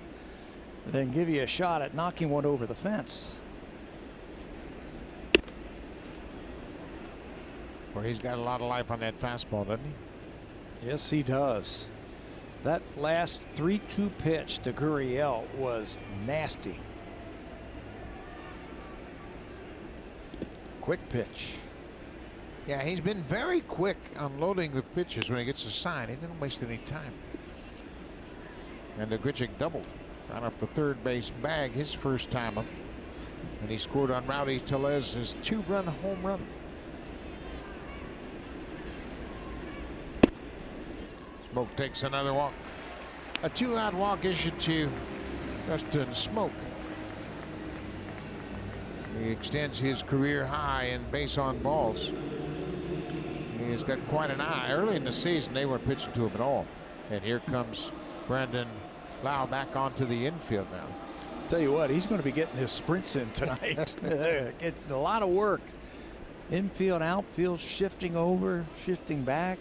than give you a shot at knocking one over the fence. Well, he's got a lot of life on that fastball, doesn't he? Yes, he does. That last 3-2 pitch to Gurriel was nasty. Quick pitch. Yeah, he's been very quick unloading the pitches when he gets a sign. He didn't waste any time. And the Grichuk doubled right off the third base bag his first time up. And he scored on Rowdy Tellez's 2-run home run. Smoke takes another walk. A 2-out walk issued to Justin Smoke. He extends his career high in base on balls. He's got quite an eye. Early in the season, they weren't pitching to him at all. And here comes Brandon Lau back onto the infield now. Tell you what, he's going to be getting his sprints in tonight. Getting a lot of work. Infield, outfield, shifting over, shifting back.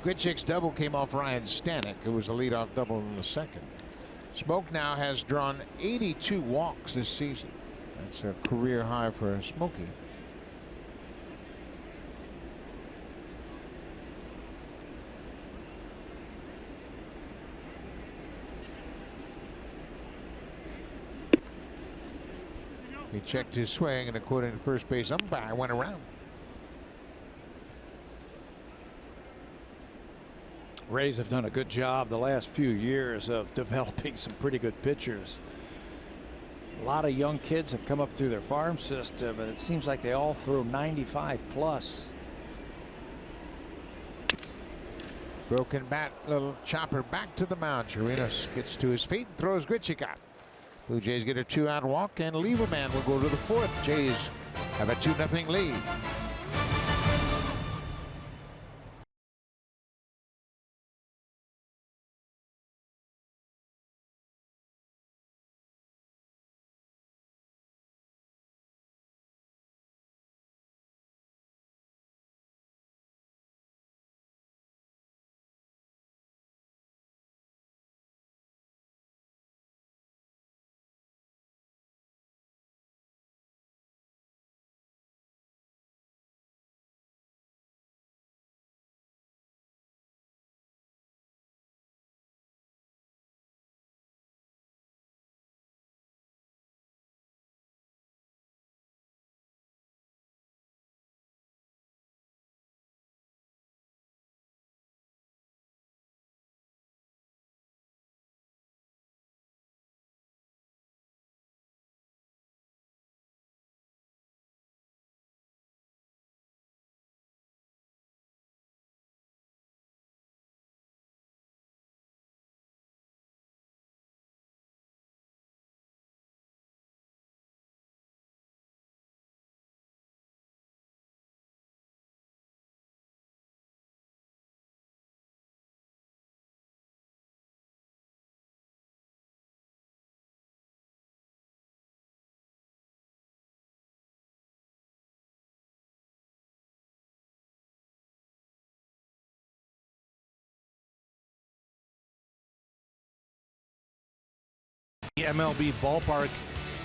Grichuk's double came off Ryan Stanek, who was a leadoff double in the second. Smoke now has drawn 82 walks this season. That's a career high for Smokey. He checked his swing, and according to first base umpire, went around. Rays have done a good job the last few years of developing some pretty good pitchers. A lot of young kids have come up through their farm system, and it seems like they all throw 95 plus. Broken bat, little chopper back to the mound. Chirinos gets to his feet, throws Grichuk. Blue Jays get a 2-out walk, and Lieberman will go to the 4th. Jays have a 2-0 lead. The MLB Ballpark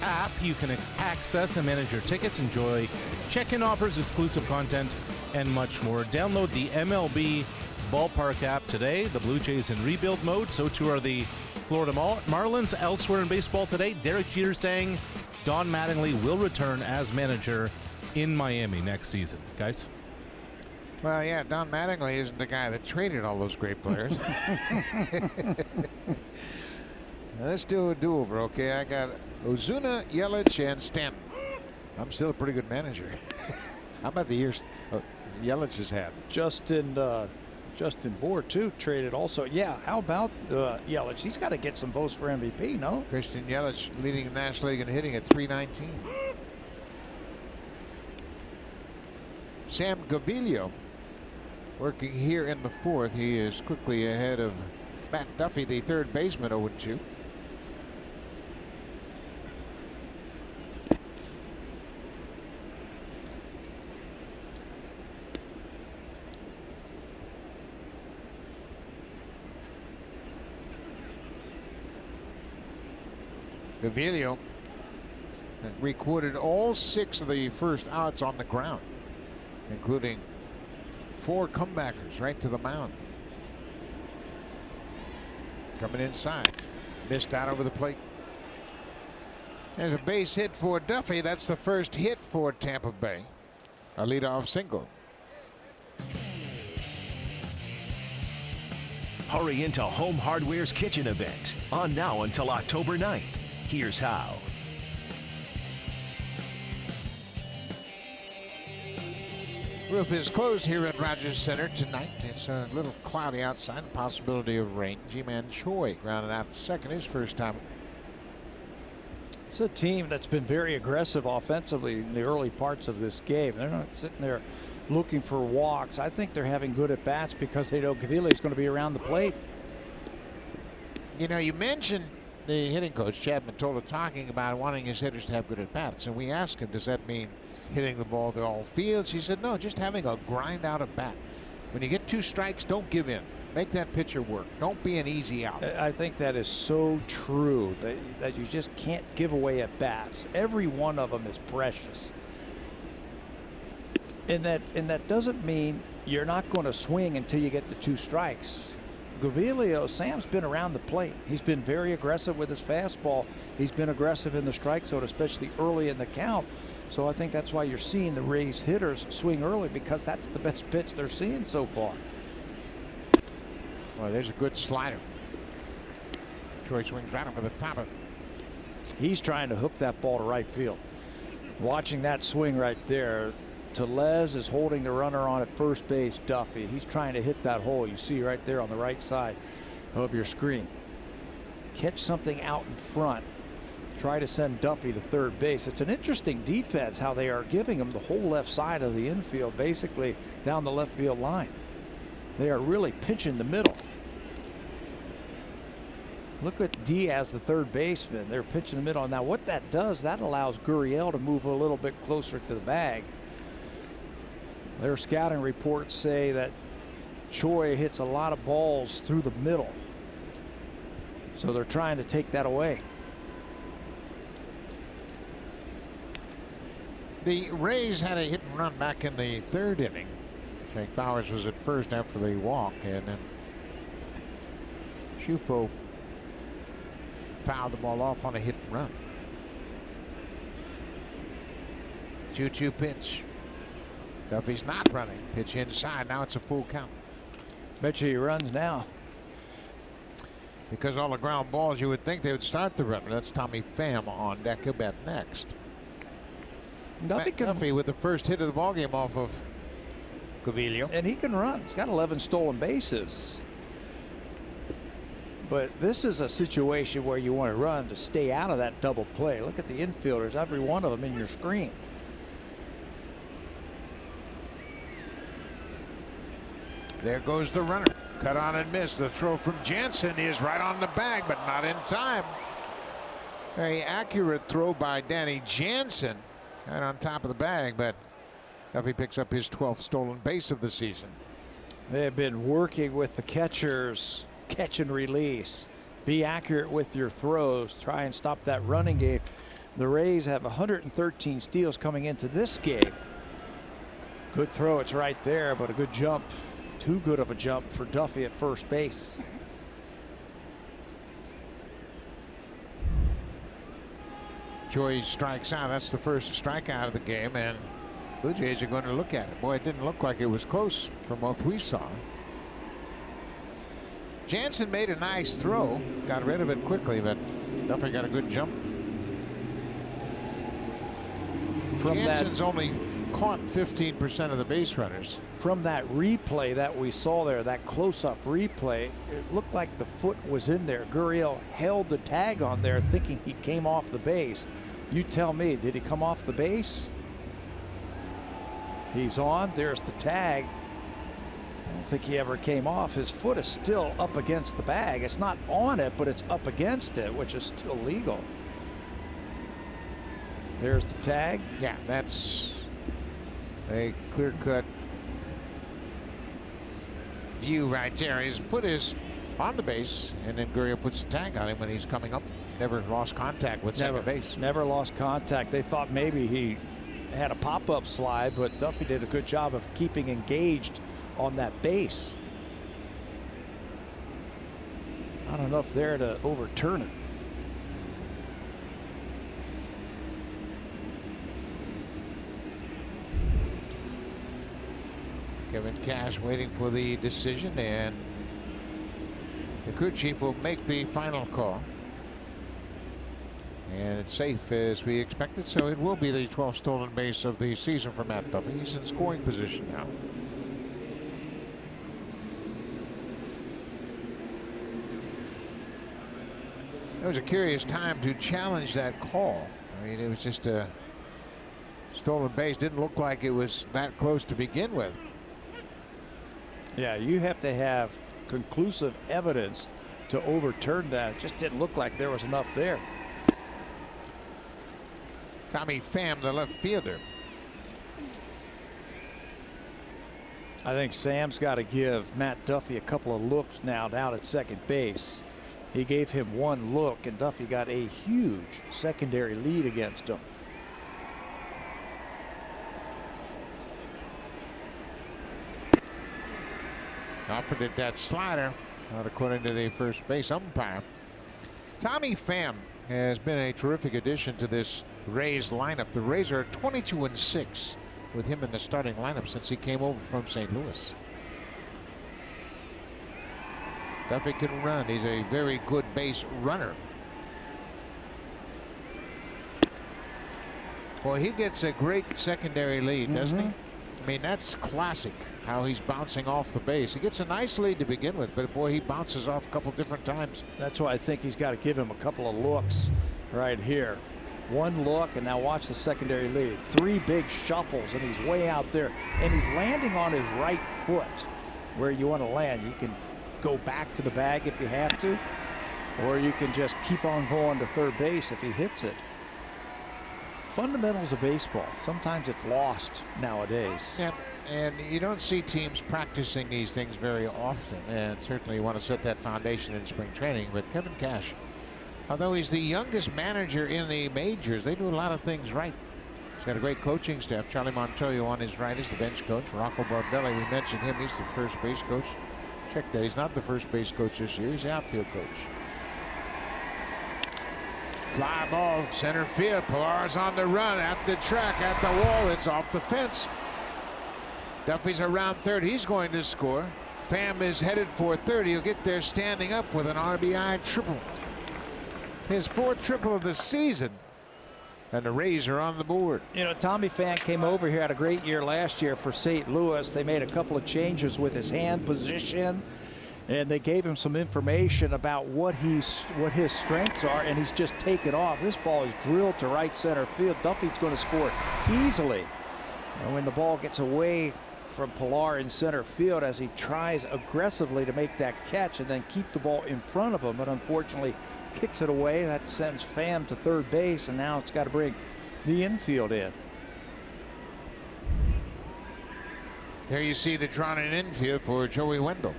app, you can access and manage your tickets, enjoy check-in offers, exclusive content, and much more. Download the MLB Ballpark app today. The Blue Jays in rebuild mode, so too are the Florida Marlins. Elsewhere in baseball today, Derek Jeter saying Don Mattingly will return as manager in Miami next season. Guys? Well, yeah, Don Mattingly isn't the guy that traded all those great players. Now, let's do a do-over, okay? I got Ozuna, Yelich, and Stanton. I'm still a pretty good manager. How about the years Yelich has had? Justin Bour too traded also. Yeah, how about Yelich? He's got to get some votes for MVP, no? Christian Yelich leading the National League in hitting at .319. Sam Gaviglio working here in the 4th. He is quickly ahead of Matt Duffy, the third baseman, 0-2. Gaviglio recorded all 6 of the first outs on the ground, including 4 comebackers right to the mound. Coming inside, missed out over the plate. There's a base hit for Duffy. That's the first hit for Tampa Bay. A leadoff single. Hurry into Home Hardware's kitchen event, on now until October 9th. Here's how. Roof is closed here at Rogers Center tonight. It's a little cloudy outside, possibility of rain. G-Man Choi grounded out second, his first time. It's a team that's been very aggressive offensively in the early parts of this game. They're not sitting there looking for walks. I think they're having good at bats because they know Gaviglio is going to be around the plate. You know, you mentioned the hitting coach, Chad Mottola, talking about wanting his hitters to have good at bats. And we asked him, does that mean hitting the ball to all fields? He said, no, just having a grind out at bat. When you get 2 strikes, don't give in. Make that pitcher work. Don't be an easy out. I think that is so true, that you just can't give away at bats. Every one of them is precious. And that doesn't mean you're not going to swing until you get the 2 strikes. Gaviglio, Sam's been around the plate. He's been very aggressive with his fastball. He's been aggressive in the strike zone, especially early in the count. So I think that's why you're seeing the Rays hitters swing early, because that's the best pitch they're seeing so far. Well, there's a good slider. Troy swings right over the top of it. He's trying to hook that ball to right field. Watching that swing right there, Tellez is holding the runner on at first base, Duffy. He's trying to hit that hole you see right there on the right side of your screen. Catch something out in front. Try to send Duffy to third base. It's an interesting defense how they are giving him the whole left side of the infield, basically down the left field line. They are really pinching the middle. Look at Diaz, the third baseman. They're pitching the middle. Now what that does, that allows Gurriel to move a little bit closer to the bag. Their scouting reports say that Choi hits a lot of balls through the middle. So they're trying to take that away. The Rays had a hit and run back in the 3rd inning. Jake Bowers was at first after the walk, and then Schufo fouled the ball off on a hit and run. 2-2 pitch. Duffy's not running. Pitch inside. Now it's a full count. Bet you he runs now. Because all the ground balls, you would think they would start the run. That's Tommy Pham on deck of bat next. Duffy with the first hit of the ballgame off of Gaviglio. And he can run. He's got 11 stolen bases. But this is a situation where you want to run to stay out of that double play. Look at the infielders, every one of them in your screen. There goes the runner. Cut on and miss. The throw from Jansen is right on the bag, but not in time. Very accurate throw by Danny Jansen. Right on top of the bag, but Duffy picks up his 12th stolen base of the season. They have been working with the catchers, catch and release. Be accurate with your throws. Try and stop that running game. The Rays have 113 steals coming into this game. Good throw. It's right there, but a good jump. Too good of a jump for Duffy at first base. Choi strikes out. That's the first strikeout of the game, and Blue Jays are going to look at it. Boy, it didn't look like it was close from what we saw. Jansen made a nice throw, got rid of it quickly, but Duffy got a good jump. Jansen's only caught 15% of the base runners. From that replay that we saw there, that close-up replay, it looked like the foot was in there. Gurriel held the tag on there thinking he came off the base. You tell me, did he come off the base? He's on. There's the tag. I don't think he ever came off. His foot is still up against the bag. It's not on it, but it's up against it, which is still legal. There's the tag. Yeah, that's a clear-cut view right there. His foot is on the base, and then Gurriel puts the tag on him when he's coming up. Never lost contact with second base. Never lost contact. They thought maybe he had a pop-up slide, but Duffy did a good job of keeping engaged on that base. Not enough there to overturn it. Kevin Cash waiting for the decision, and the crew chief will make the final call. And it's safe as we expected, so it will be the 12th stolen base of the season for Matt Duffy. He's in scoring position now. It was a curious time to challenge that call. I mean, it was just a stolen base. Didn't look like it was that close to begin with. Yeah, you have to have conclusive evidence to overturn that. It just didn't look like there was enough there. Tommy Pham, the left fielder. I think Sam's got to give Matt Duffy a couple of looks now down at second base. He gave him one look, and Duffy got a huge secondary lead against him. Offered it that slider, not according to the first base umpire. Tommy Pham has been a terrific addition to this Rays lineup. The Rays are 22-6 with him in the starting lineup since he came over from St. Louis. Duffy can run. He's a very good base runner. Boy, he gets a great secondary lead, doesn't he? I mean, that's classic, how he's bouncing off the base. He gets a nice lead to begin with, but boy, he bounces off a couple different times. That's why I think he's got to give him a couple of looks right here. One look, and now watch the secondary lead. 3 big shuffles, and he's way out there. And he's landing on his right foot where you want to land. You can go back to the bag if you have to, or you can just keep on going to third base if he hits it. Fundamentals of baseball, sometimes it's lost nowadays. Yeah, and you don't see teams practicing these things very often, and certainly you want to set that foundation in spring training. But Kevin Cash, although he's the youngest manager in the majors, they do a lot of things right. He's got a great coaching staff. Charlie Montoyo on his right is the bench coach. Rocco Bardelli, we mentioned him, he's the first base coach. Check that, he's not the first base coach this year, he's the outfield coach. Fly ball, center field. Pilar's on the run at the track, at the wall. It's off the fence. Duffy's around third. He's going to score. Pham is headed for third. He'll get there standing up with an RBI triple. His 4th triple of the season. And the Rays are on the board. You know, Tommy Pham came over here, had a great year last year for St. Louis. They made a couple of changes with his hand position, and they gave him some information about what his strengths are, and he's just taken off. This ball is drilled to right center field. Duffy's going to score easily. And when the ball gets away from Pilar in center field as he tries aggressively to make that catch and then keep the ball in front of him, but unfortunately kicks it away. That sends Pham to third base, and now it's got to bring the infield in. There you see the drawn in infield for Joey Wendell.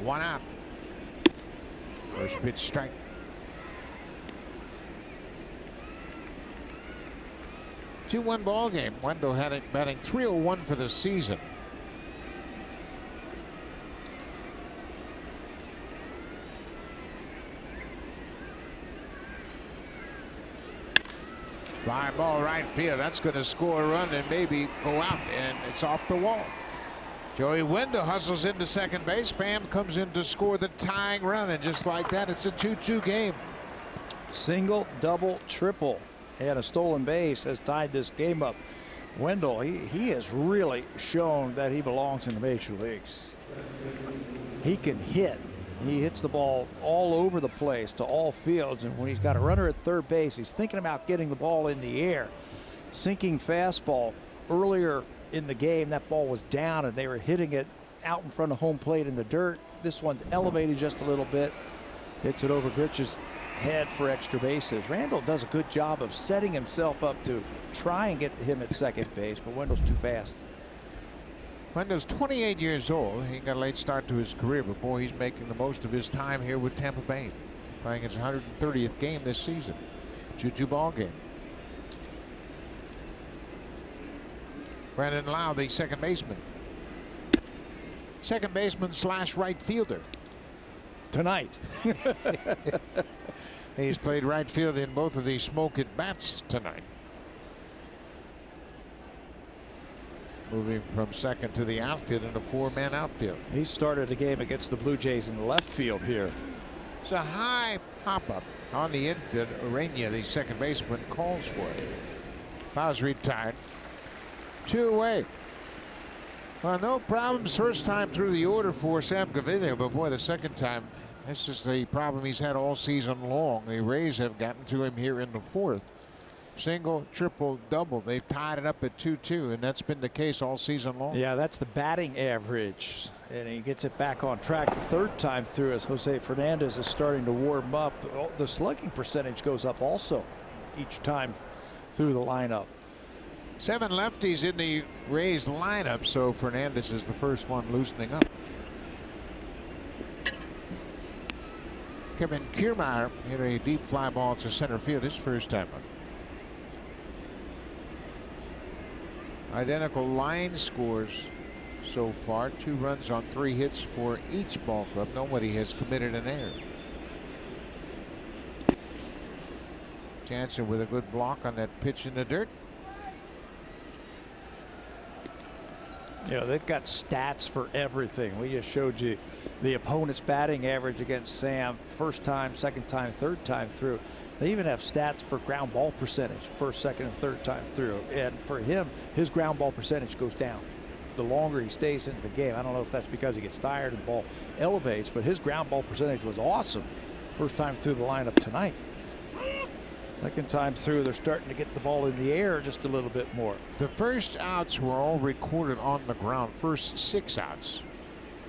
1 out. First pitch strike. 2-1 ball game. Wendell had it batting .301 for the season. Fly ball right field. That's going to score a run and maybe go out, and it's off the wall. Joey Wendell hustles into second base. Pham comes in to score the tying run, and just like that, it's a 2-2 game. Single, double, triple, and a stolen base has tied this game up. Wendell, he has really shown that he belongs in the major leagues. He can hit. He hits the ball all over the place to all fields, and when he's got a runner at third base, he's thinking about getting the ball in the air. Sinking fastball earlier in the game, that ball was down and they were hitting it out in front of home plate in the dirt. This one's elevated just a little bit, hits it over Gritch's head for extra bases. Randall does a good job of setting himself up to try and get him at second base, but Wendell's too fast. Wendell's 28 years old. He got a late start to his career, but boy, he's making the most of his time here with Tampa Bay, playing his 130th game this season. 2-2 ball game. Brandon Lau, the second baseman. Second baseman / right fielder. Tonight. He's played right field in both of these smoke at bats tonight. Moving from second to the outfield in a 4-man outfield. He started the game against the Blue Jays in left field here. It's a high pop-up on the infield. Urania, the second baseman, calls for it. Lau's retired. 2 away. Well, no problems first time through the order for Sam Gaviglio, but boy, the second time, this is the problem he's had all season long. The Rays have gotten to him here in the 4th. Single, triple, double. They've tied it up at 2-2, and that's been the case all season long. Yeah, that's the batting average, and he gets it back on track the third time through as Jose Fernandez is starting to warm up. The slugging percentage goes up also each time through the lineup. 7 lefties in the Rays lineup, so Fernandez is the first one loosening up. Kevin Kiermaier hit a deep fly ball to center field his first time up. Identical line scores so far. 2 runs on 3 hits for each ball club. Nobody has committed an error. Jansen with a good block on that pitch in the dirt. You know, they've got stats for everything. We just showed you the opponent's batting average against Sam first time, second time, third time through. They even have stats for ground ball percentage first, second, and third time through. And for him, his ground ball percentage goes down the longer he stays into the game. I don't know if that's because he gets tired and the ball elevates, but his ground ball percentage was awesome first time through the lineup tonight. Second time through, they're starting to get the ball in the air just a little bit more. The first outs were all recorded on the ground. First 6 outs.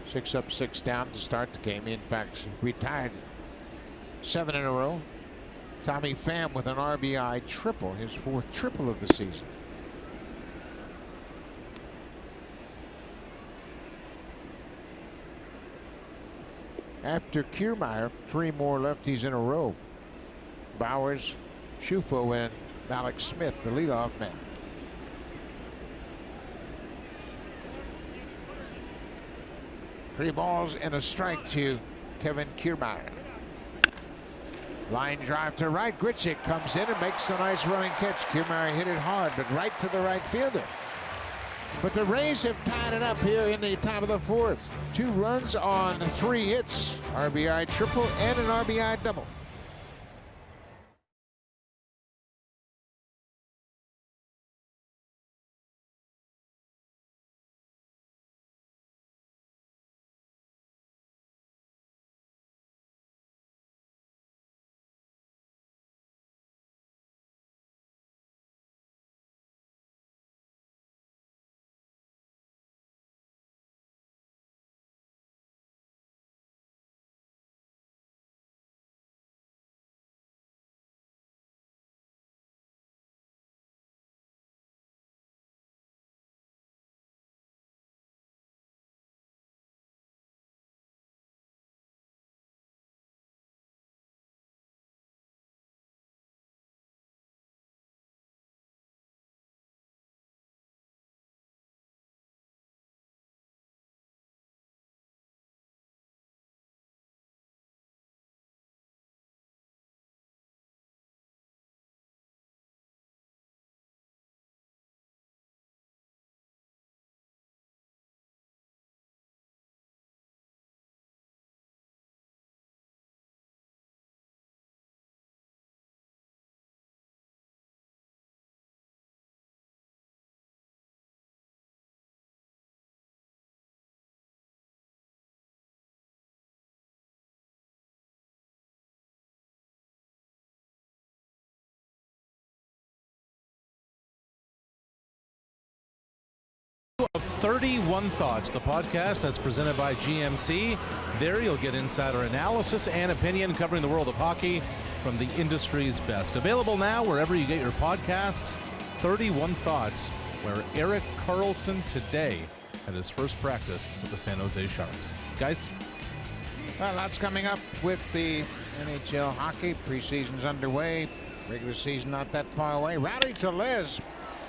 6 up, 6 down to start the game. He, in fact, retired 7 in a row. Tommy Pham with an RBI triple, his 4th triple of the season. After Kiermaier, 3 more lefties in a row. Bowers, Schufo, and Alex Smith, the leadoff man. Three balls and a strike to Kevin Kiermaier. Line drive to right. Grichuk comes in and makes a nice running catch. Kiermaier hit it hard, but right to the right fielder. But the Rays have tied it up here in the top of the 4th. 2 runs on 3 hits. RBI triple and an RBI double. Of 31 Thoughts, the podcast that's presented by GMC. There you'll get insider analysis and opinion covering the world of hockey from the industry's best. Available now wherever you get your podcasts. 31 Thoughts, where Erik Karlsson today had his first practice with the San Jose Sharks. Guys? Well, lots coming up with the NHL hockey. Preseason's underway. Regular season not that far away. Rowdy Tellez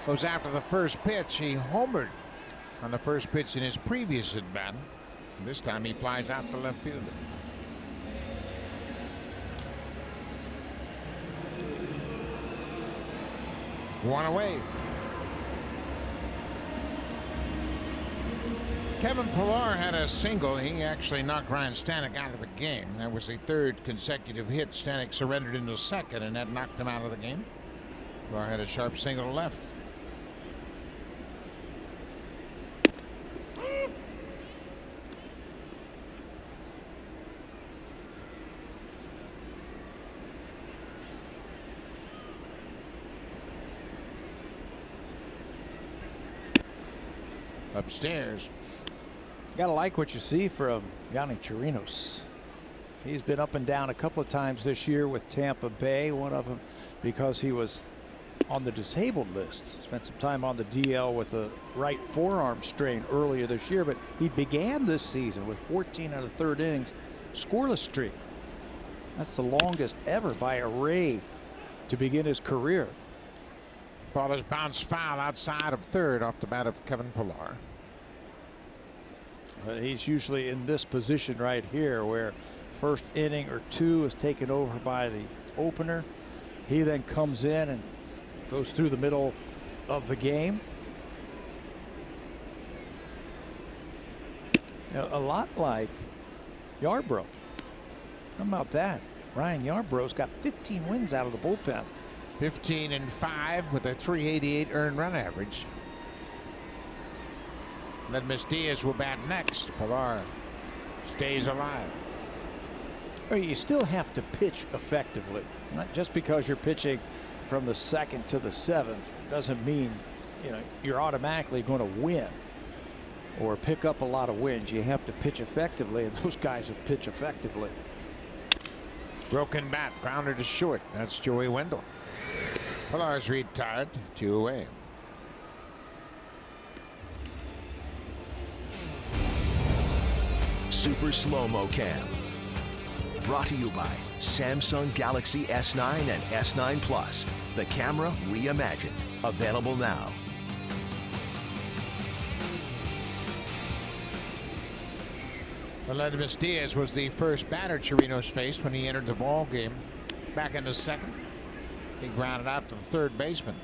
goes after the first pitch. He homered on the first pitch in his previous at-bat. This time he flies out to left field. One away. Kevin Pillar had a single. He actually knocked Ryan Stanek out of the game. That was a 3rd consecutive hit. Stanek surrendered into 2nd, and that knocked him out of the game. Pillar had a sharp single to left. Upstairs. Gotta like what you see from Yani Chirinos. He's been up and down a couple of times this year with Tampa Bay. One of them because he was on the disabled list. Spent some time on the DL with a right forearm strain earlier this year, but he began this season with 14 out of third innings scoreless streak. That's the longest ever by a Ray to begin his career. Ball is bounced foul outside of third off the bat of Kevin Pillar. But he's usually in this position right here where first inning or two is taken over by the opener. He then comes in and goes through the middle of the game. You know, a lot like Yarbrough. How about that? Ryan Yarbrough's got 15 wins out of the bullpen. 15-5 with a 388 earned run average. Ledmus Diaz will bat next. Pillar stays alive. You still have to pitch effectively. Not just because you're pitching from the second to the seventh doesn't mean you're automatically going to win or pick up a lot of wins. You have to pitch effectively, and those guys have pitched effectively. Broken bat, grounder to short. That's Joey Wendell. Pillar's retired, 2 away. Super Slow-Mo Cam. Brought to you by Samsung Galaxy S9 and S9 Plus. The camera reimagined. Available now. Ledmus Diaz was the first batter Chirinos faced when he entered the ball game. Back in the second, he grounded out to the third baseman.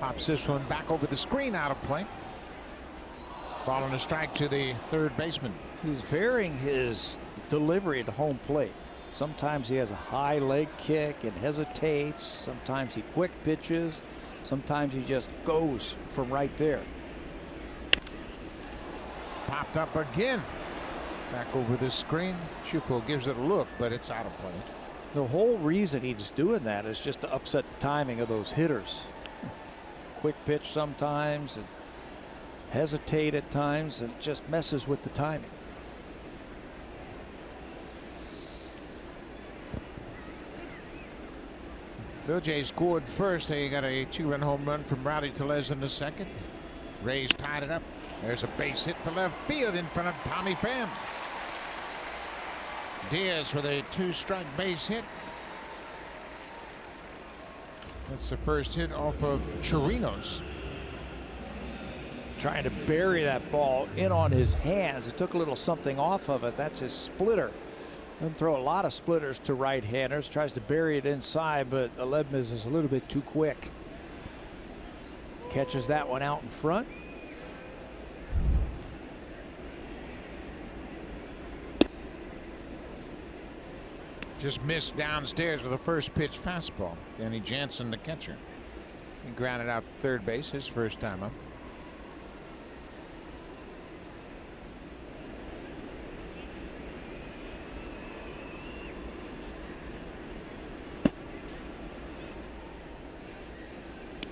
Pops this one back over the screen, out of play. Ball and a strike to the third baseman. He's varying his delivery to home plate. Sometimes he has a high leg kick and hesitates. Sometimes he quick pitches. Sometimes he just goes from right there. Popped up again. Back over the screen. Schufel gives it a look, but it's out of play. The whole reason he's doing that is just to upset the timing of those hitters. Quick pitch sometimes and hesitate at times, and it just messes with the timing. Blue Jays scored first. They got a 2-run home run from Rowdy Tellez in the second. Rays tied it up. There's a base hit to left field in front of Tommy Pham. Diaz with a 2-strike base hit. That's the first hit off of Chirinos. Trying to bury that ball in on his hands. It took a little something off of it. That's his splitter. Doesn't throw a lot of splitters to right-handers. Tries to bury it inside, but Ledmus is a little bit too quick. Catches that one out in front. Just missed downstairs with a first pitch fastball. Danny Jansen, the catcher. He grounded out third base his first time up.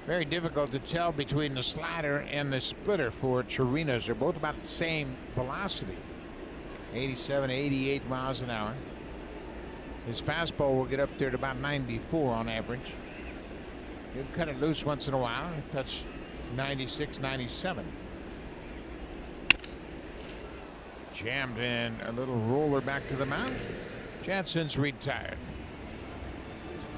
Very difficult to tell between the slider and the splitter for Chirinos. They're both about the same velocity. 87, 88 miles an hour. His fastball will get up there to about 94 on average. He'll cut it loose once in a while and touch 96, 97. Jammed in a little roller back to the mound. Jansen's retired.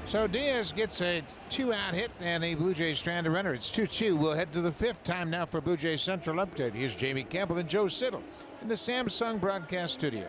So Diaz gets a 2-out hit and the Blue Jays strand a runner. It's 2-2. We'll head to the fifth. Time now for Blue Jays Central Update. Here's Jamie Campbell and Joe Siddall in the Samsung broadcast studio.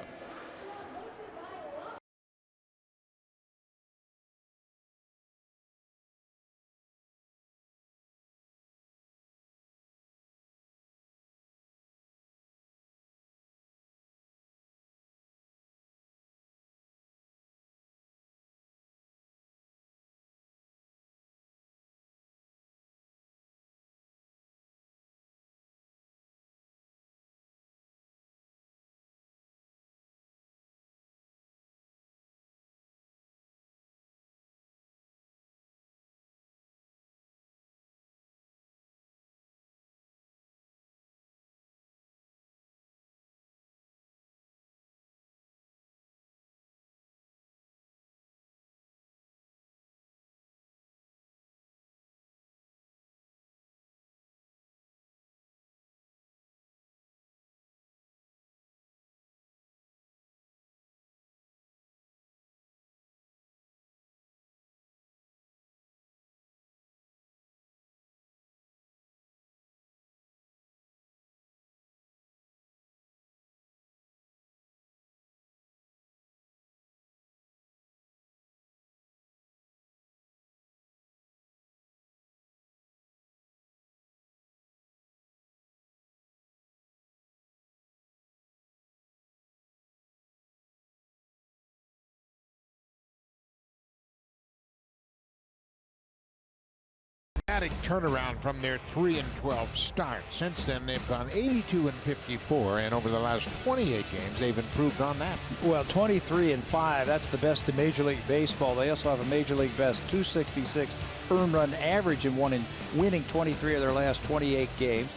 Turnaround from their 3-12 start. Since then, they've gone 82-54, and over the last 28 games, they've improved on that. Well, 23-5, that's the best in Major League Baseball. They also have a Major League best 266 earned run average and winning 23 of their last 28 games.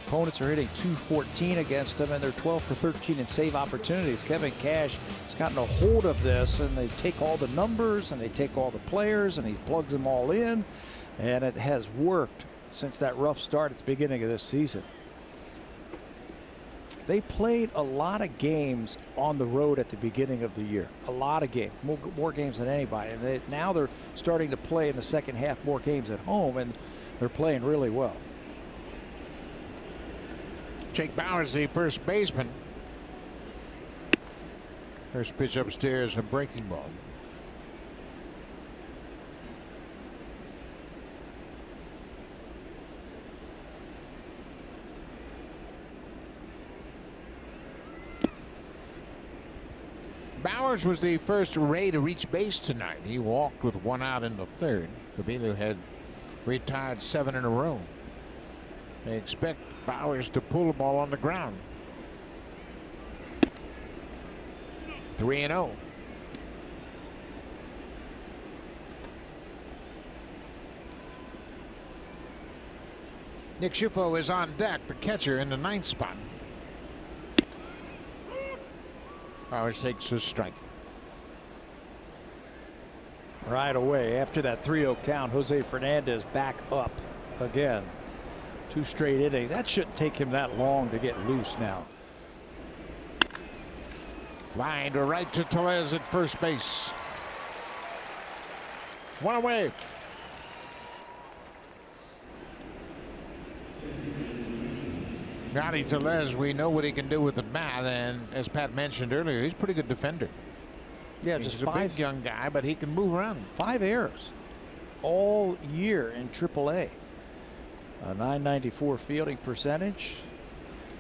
Opponents are hitting .214 against them, and they're 12 for 13 in save opportunities. Kevin Cash has gotten a hold of this, and they take all the numbers and they take all the players and he plugs them all in. And it has worked since that rough start at the beginning of this season. They played a lot of games on the road at the beginning of the year. A lot of games, more games than anybody. And now they're starting to play in the second half more games at home, and they're playing really well. Jake Bauers, the first baseman. First pitch upstairs, a breaking ball. Bauers was the first Ray to reach base tonight. He walked with one out in the third. Gaviglio had retired 7 in a row. They expect Bauers to pull the ball on the ground. 3-0. Nick Schufo is on deck, the catcher in the 9th spot. Bauers takes a strike. Right away, after that 3-0 count, Jose Fernandez back up again. 2 straight innings. That shouldn't take him that long to get loose now. Line to right to Tellez at first base. 1 away. Yani Tellez, we know what he can do with the bat, and as Pat mentioned earlier, he's a pretty good defender. Yeah, he's just a big young guy, but he can move around. 5 errors all year in AAA. A .994 fielding percentage.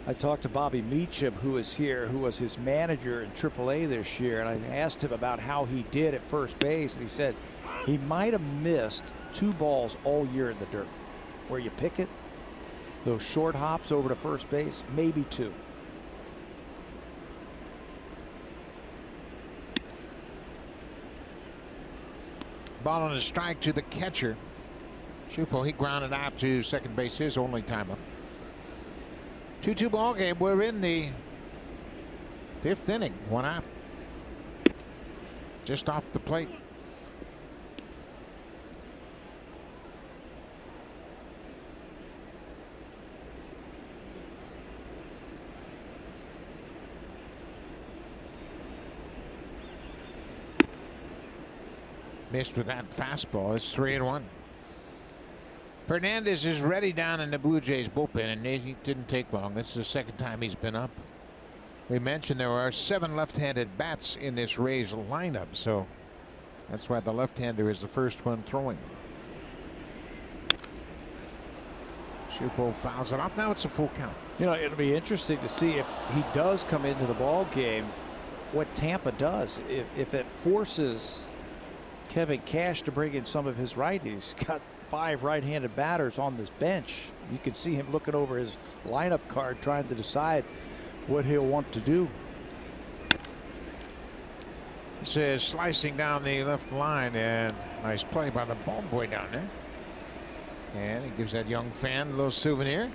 I talked to Bobby Meacham, who is here, who was his manager in AAA this year, and I asked him about how he did at first base, and he said he might have missed 2 balls all year in the dirt. Where you pick it, those short hops over to first base, maybe 2. Ball on a strike to the catcher. Schufo, he grounded out to second base, his only time up. 2-2 ball game. We're in the 5th inning. 1 out. Just off the plate. Missed with that fastball. It's 3-1. Fernandez is ready down in the Blue Jays bullpen, and it didn't take long. This is the second time he's been up. We mentioned there are 7 left-handed bats in this Rays lineup, so that's why the left-hander is the first one throwing. Schufo fouls it off. Now it's a full count. You know, it'll be interesting to see if he does come into the ball game, what Tampa does. If it forces Kevin Cash to bring in some of his righties. Got 5 right-handed batters on this bench. You can see him looking over his lineup card, trying to decide what he'll want to do. This is slicing down the left line, and nice play by the ball boy down there. And he gives that young fan a little souvenir.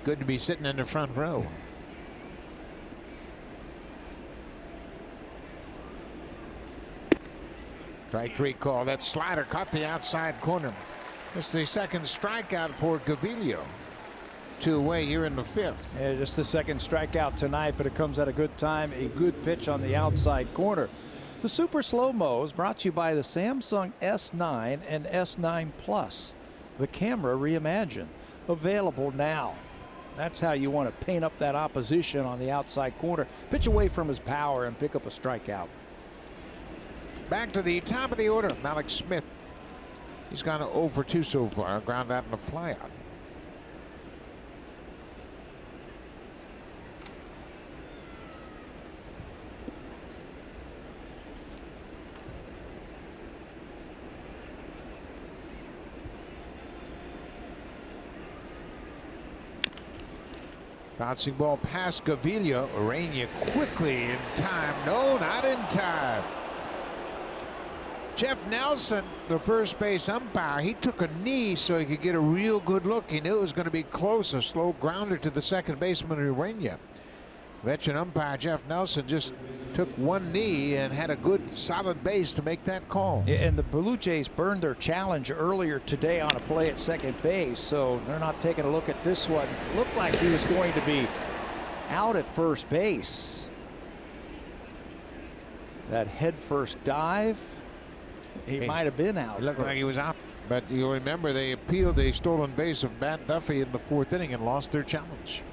Good to be sitting in the front row. Strike 3 call. That slider caught the outside corner. It's the second strikeout for Gaviglio. 2 away here in the 5th. Yeah, just the second strikeout tonight, but it comes at a good time. A good pitch on the outside corner. The Super Slow-Mo is brought to you by the Samsung S9 and S9 Plus. The camera reimagined. Available now. That's how you want to paint up that opposition on the outside corner. Pitch away from his power and pick up a strikeout. Back to the top of the order. Alex Smith. He's gone 0 for 2 so far. Ground out and a fly out. Bouncing ball past Gaviglio. Urania quickly in time. No, not in time. Jeff Nelson, the first base umpire, he took a knee so he could get a real good look. He knew it was going to be close, a slow grounder to the second baseman, Urania. Veteran umpire Jeff Nelson just took one knee and had a good solid base to make that call. Yeah, and the Blue Jays burned their challenge earlier today on a play at second base, so they're not taking a look at this one. Looked like he was going to be out at first base. That head first dive, he might have been out. It looked like he was out, but you'll remember they appealed a stolen base of Matt Duffy in the fourth inning and lost their challenge.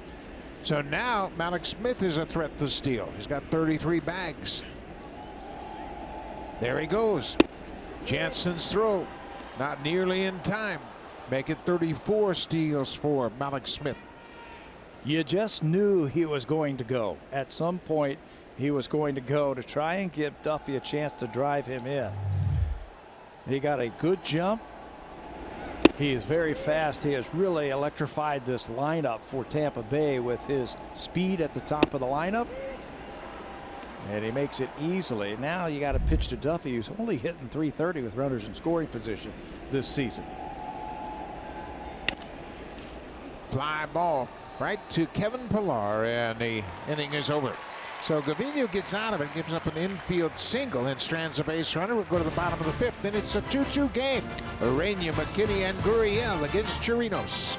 So now Mallex Smith is a threat to steal. He's got 33 bags. There he goes. Jansen's throw, not nearly in time. Make it 34 steals for Mallex Smith. You just knew he was going to go. At some point, he was going to go to try and give Duffy a chance to drive him in. He got a good jump. He is very fast. He has really electrified this lineup for Tampa Bay with his speed at the top of the lineup. And he makes it easily. Now you got to pitch to Duffy, who's only hitting .330 with runners in scoring position this season. Fly ball right to Kevin Pillar, and the inning is over. So Gaviglio gets out of it, gives up an infield single, and strands a base runner. We'll go to the bottom of the fifth, and it's a 2-2 game. Urania, McKinney, and Gurriel against Chirinos.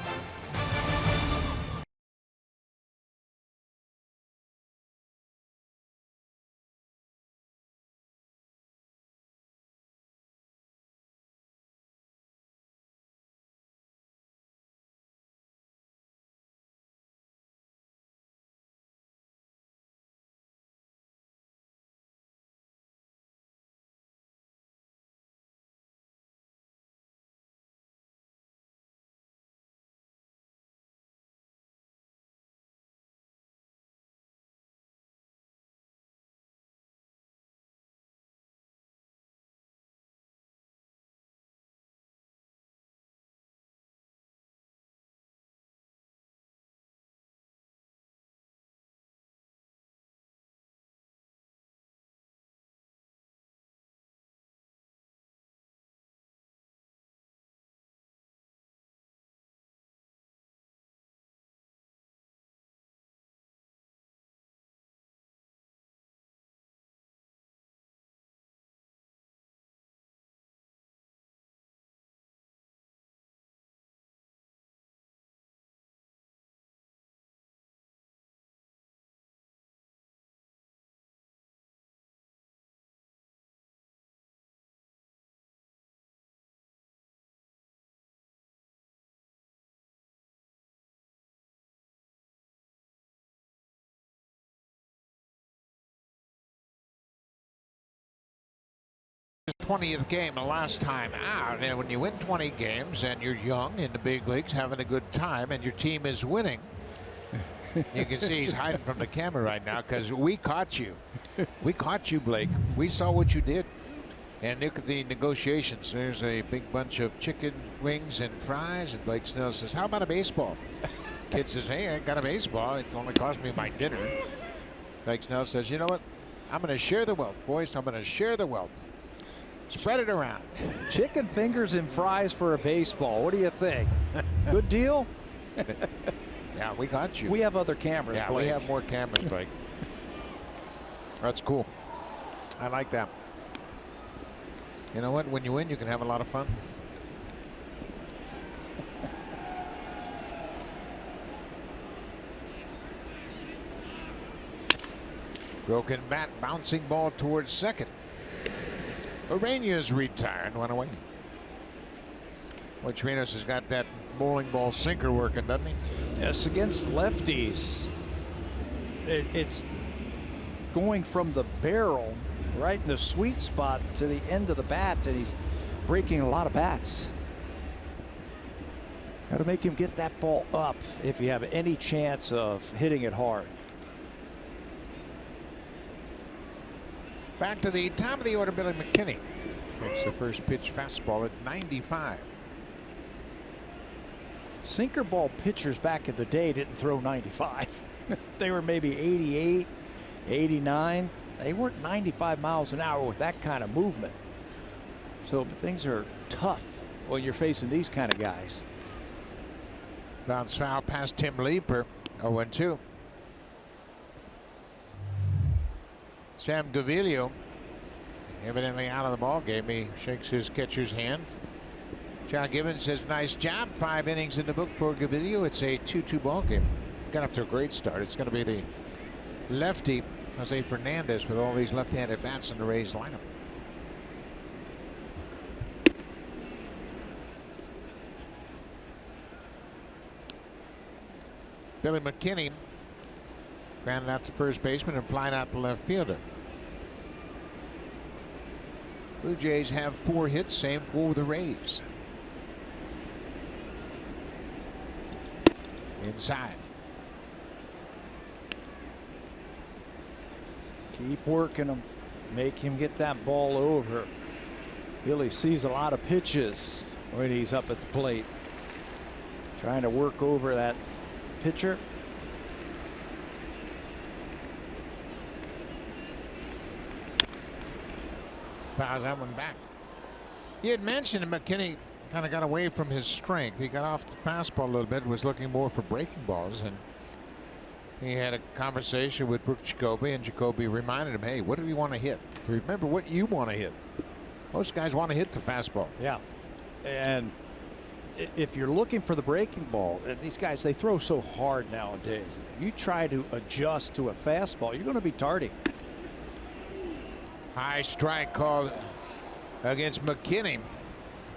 His 20th game the last time out, and when you win 20 games and you're young in the big leagues having a good time and your team is winning, you can see he's hiding from the camera right now because we caught you. We caught you, Blake. We saw what you did. And look at the negotiations. There's a big bunch of chicken wings and fries, and Blake Snell says, how about a baseball? Kid says, hey, I got a baseball. It only cost me my dinner. Blake Snell says, you know what? I'm going to share the wealth, boys. I'm going to share the wealth. Spread it around. Chicken fingers and fries for a baseball. What do you think? Good deal? Yeah, we got you. We have other cameras, Yeah, Blake. we have more cameras, Blake. That's cool. I like that. You know what? When you win, you can have a lot of fun. Broken bat, bouncing ball towards second. Urania's retired, went away. Boy, Chirinos has got that bowling ball sinker working, doesn't he? Yes, against lefties. It's going from the barrel right in the sweet spot to the end of the bat, and he's breaking a lot of bats. Got to make him get that ball up if you have any chance of hitting it hard. Back to the top of the order, Billy McKinney. Makes the first pitch fastball at 95. Sinker ball pitchers back in the day didn't throw 95. They were maybe 88, 89. They weren't 95 miles an hour with that kind of movement. So things are tough when you're facing these kind of guys. Bounce foul past Tim Leeper. 0-2. Sam Gaviglio evidently out of the ball game. He shakes his catcher's hand. John Gibbons says nice job. 5 innings in the book for Gaviglio. It's a 2-2 ball game. Got off to a great start. It's going to be the lefty Jose Fernandez with all these left-handed bats in the Rays lineup. Billy McKinney grounded out to first baseman and flying out the left fielder. Blue Jays have 4 hits, same for the Rays. Inside. Keep working him. Make him get that ball over. Billy sees a lot of pitches when he's up at the plate. Trying to work over that pitcher. Fouls that one back. You had mentioned that McKinney kind of got away from his strength. He got off the fastball a little bit, was looking more for breaking balls, and he had a conversation with Brooke Jacoby, and Jacoby reminded him, hey, what do you want to hit? Remember what you want to hit. Most guys want to hit the fastball. Yeah. And if you're looking for the breaking ball, and these guys, they throw so hard nowadays. You try to adjust to a fastball, you're going to be tardy. High strike called against McKinney.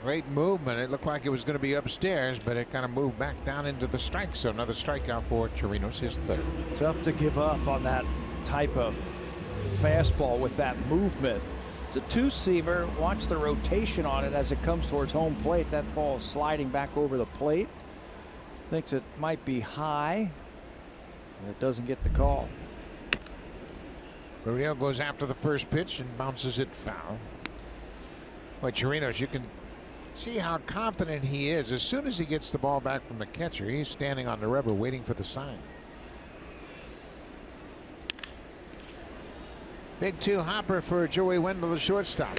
Great movement. It looked like it was going to be upstairs, but it kind of moved back down into the strike zone. Another strikeout for Chirinos, his 3rd. Tough to give up on that type of fastball with that movement. It's a 2-seamer. Watch the rotation on it as it comes towards home plate. That ball is sliding back over the plate. Thinks it might be high, and it doesn't get the call. Barriel goes after the first pitch and bounces it foul. Boy, Chirinos, you can see how confident he is. As soon as he gets the ball back from the catcher, he's standing on the rubber waiting for the sign. Big 2 hopper for Joey Wendell, the shortstop.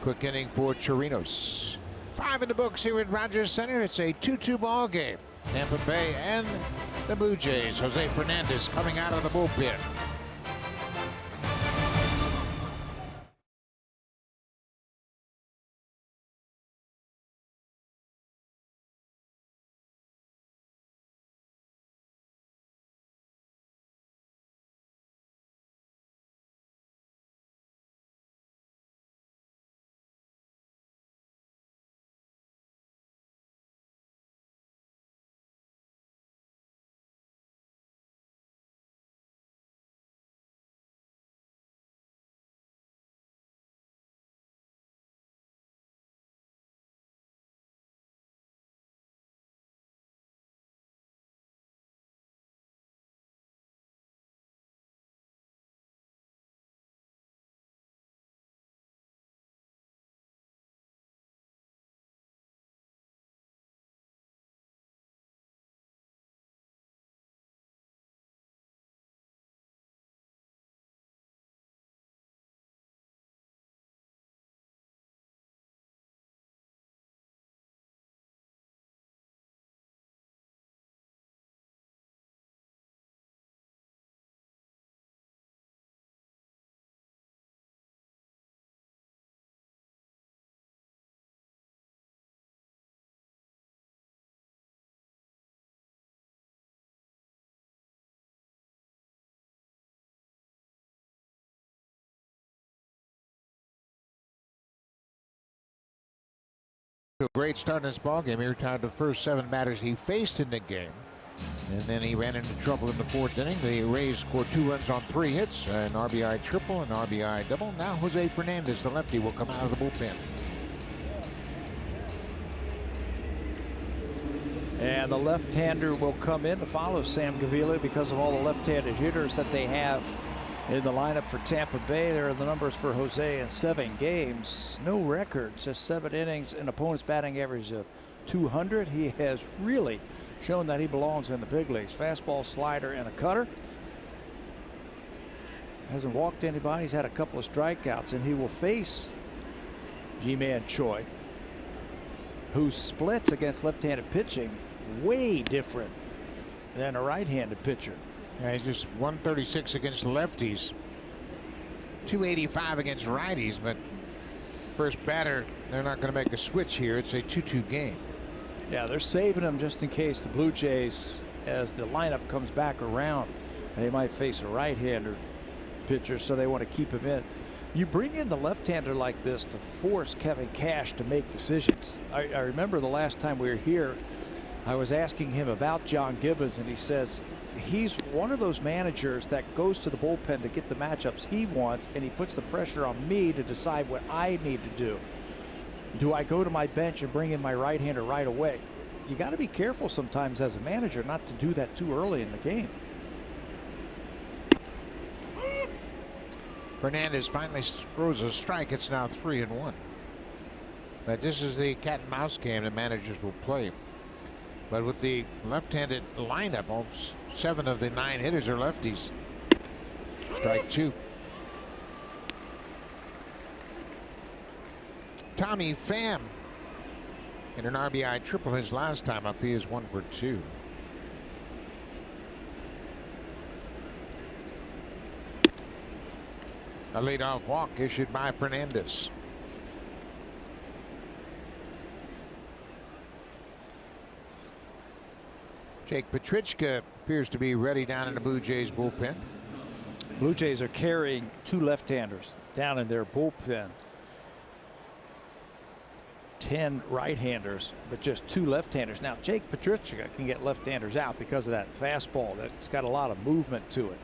Quick inning for Chirinos. 5 in the books here at Rogers Center. It's a 2-2 ball game. Tampa Bay and the Blue Jays. Jose Fernandez coming out of the bullpen. A great start in this ball game. He retired the first 7 batters he faced in the game, and then he ran into trouble in the 4th inning. The Rays scored 2 runs on 3 hits, an RBI triple, an RBI double. Now Jose Fernandez, the lefty, will come out of the bullpen. And the left-hander will come in to follow Sam Gaviglio because of all the left-handed hitters that they have in the lineup for Tampa Bay. There are the numbers for Jose in 7 games. No records, just 7 innings, an opponent's batting average of 200. He has really shown that he belongs in the big leagues. Fastball, slider, and a cutter. Hasn't walked anybody. He's had a couple of strikeouts, and he will face Ji-Man Choi, who splits against left-handed pitching way different than a right-handed pitcher. Yeah, he's just 136 against lefties, 285 against righties, but first batter, they're not going to make a switch here. It's a 2-2 game. Yeah, they're saving him just in case the Blue Jays, as the lineup comes back around, they might face a right-hander pitcher, so they want to keep him in. You bring in the left-hander like this to force Kevin Cash to make decisions. I remember the last time we were here, I was asking him about John Gibbons, and he says he's one of those managers that goes to the bullpen to get the matchups he wants, and he puts the pressure on me to decide what I need to do. Do I go to my bench and bring in my right-hander right away? You got to be careful sometimes as a manager not to do that too early in the game. Fernandez finally throws a strike. It's now 3-1. But this is the cat and mouse game the managers will play. But with the left-handed lineup, all 7 of the 9 hitters are lefties. Strike 2. Tommy Pham in an RBI triple his last time up. He is 1 for 2. A leadoff walk issued by Fernandez. Jake Petrichka appears to be ready down in the Blue Jays bullpen. Blue Jays are carrying 2 left-handers down in their bullpen. 10 right-handers, but just 2 left-handers. Now, Jake Petrichka can get left-handers out because of that fastball that's got a lot of movement to it.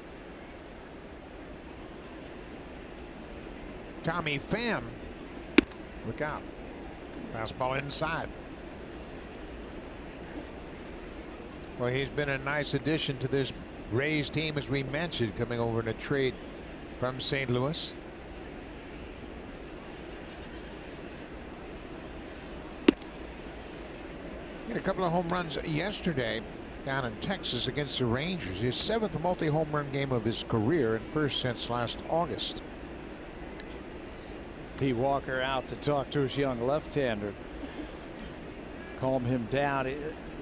Tommy Pham, look out. Fastball inside. Well, he's been a nice addition to this Rays team, as we mentioned, coming over in a trade from St. Louis. He had a couple of home runs yesterday down in Texas against the Rangers. His 7th multi-home run game of his career, and first since last August. Pete Walker out to talk to his young left-hander. Calm him down.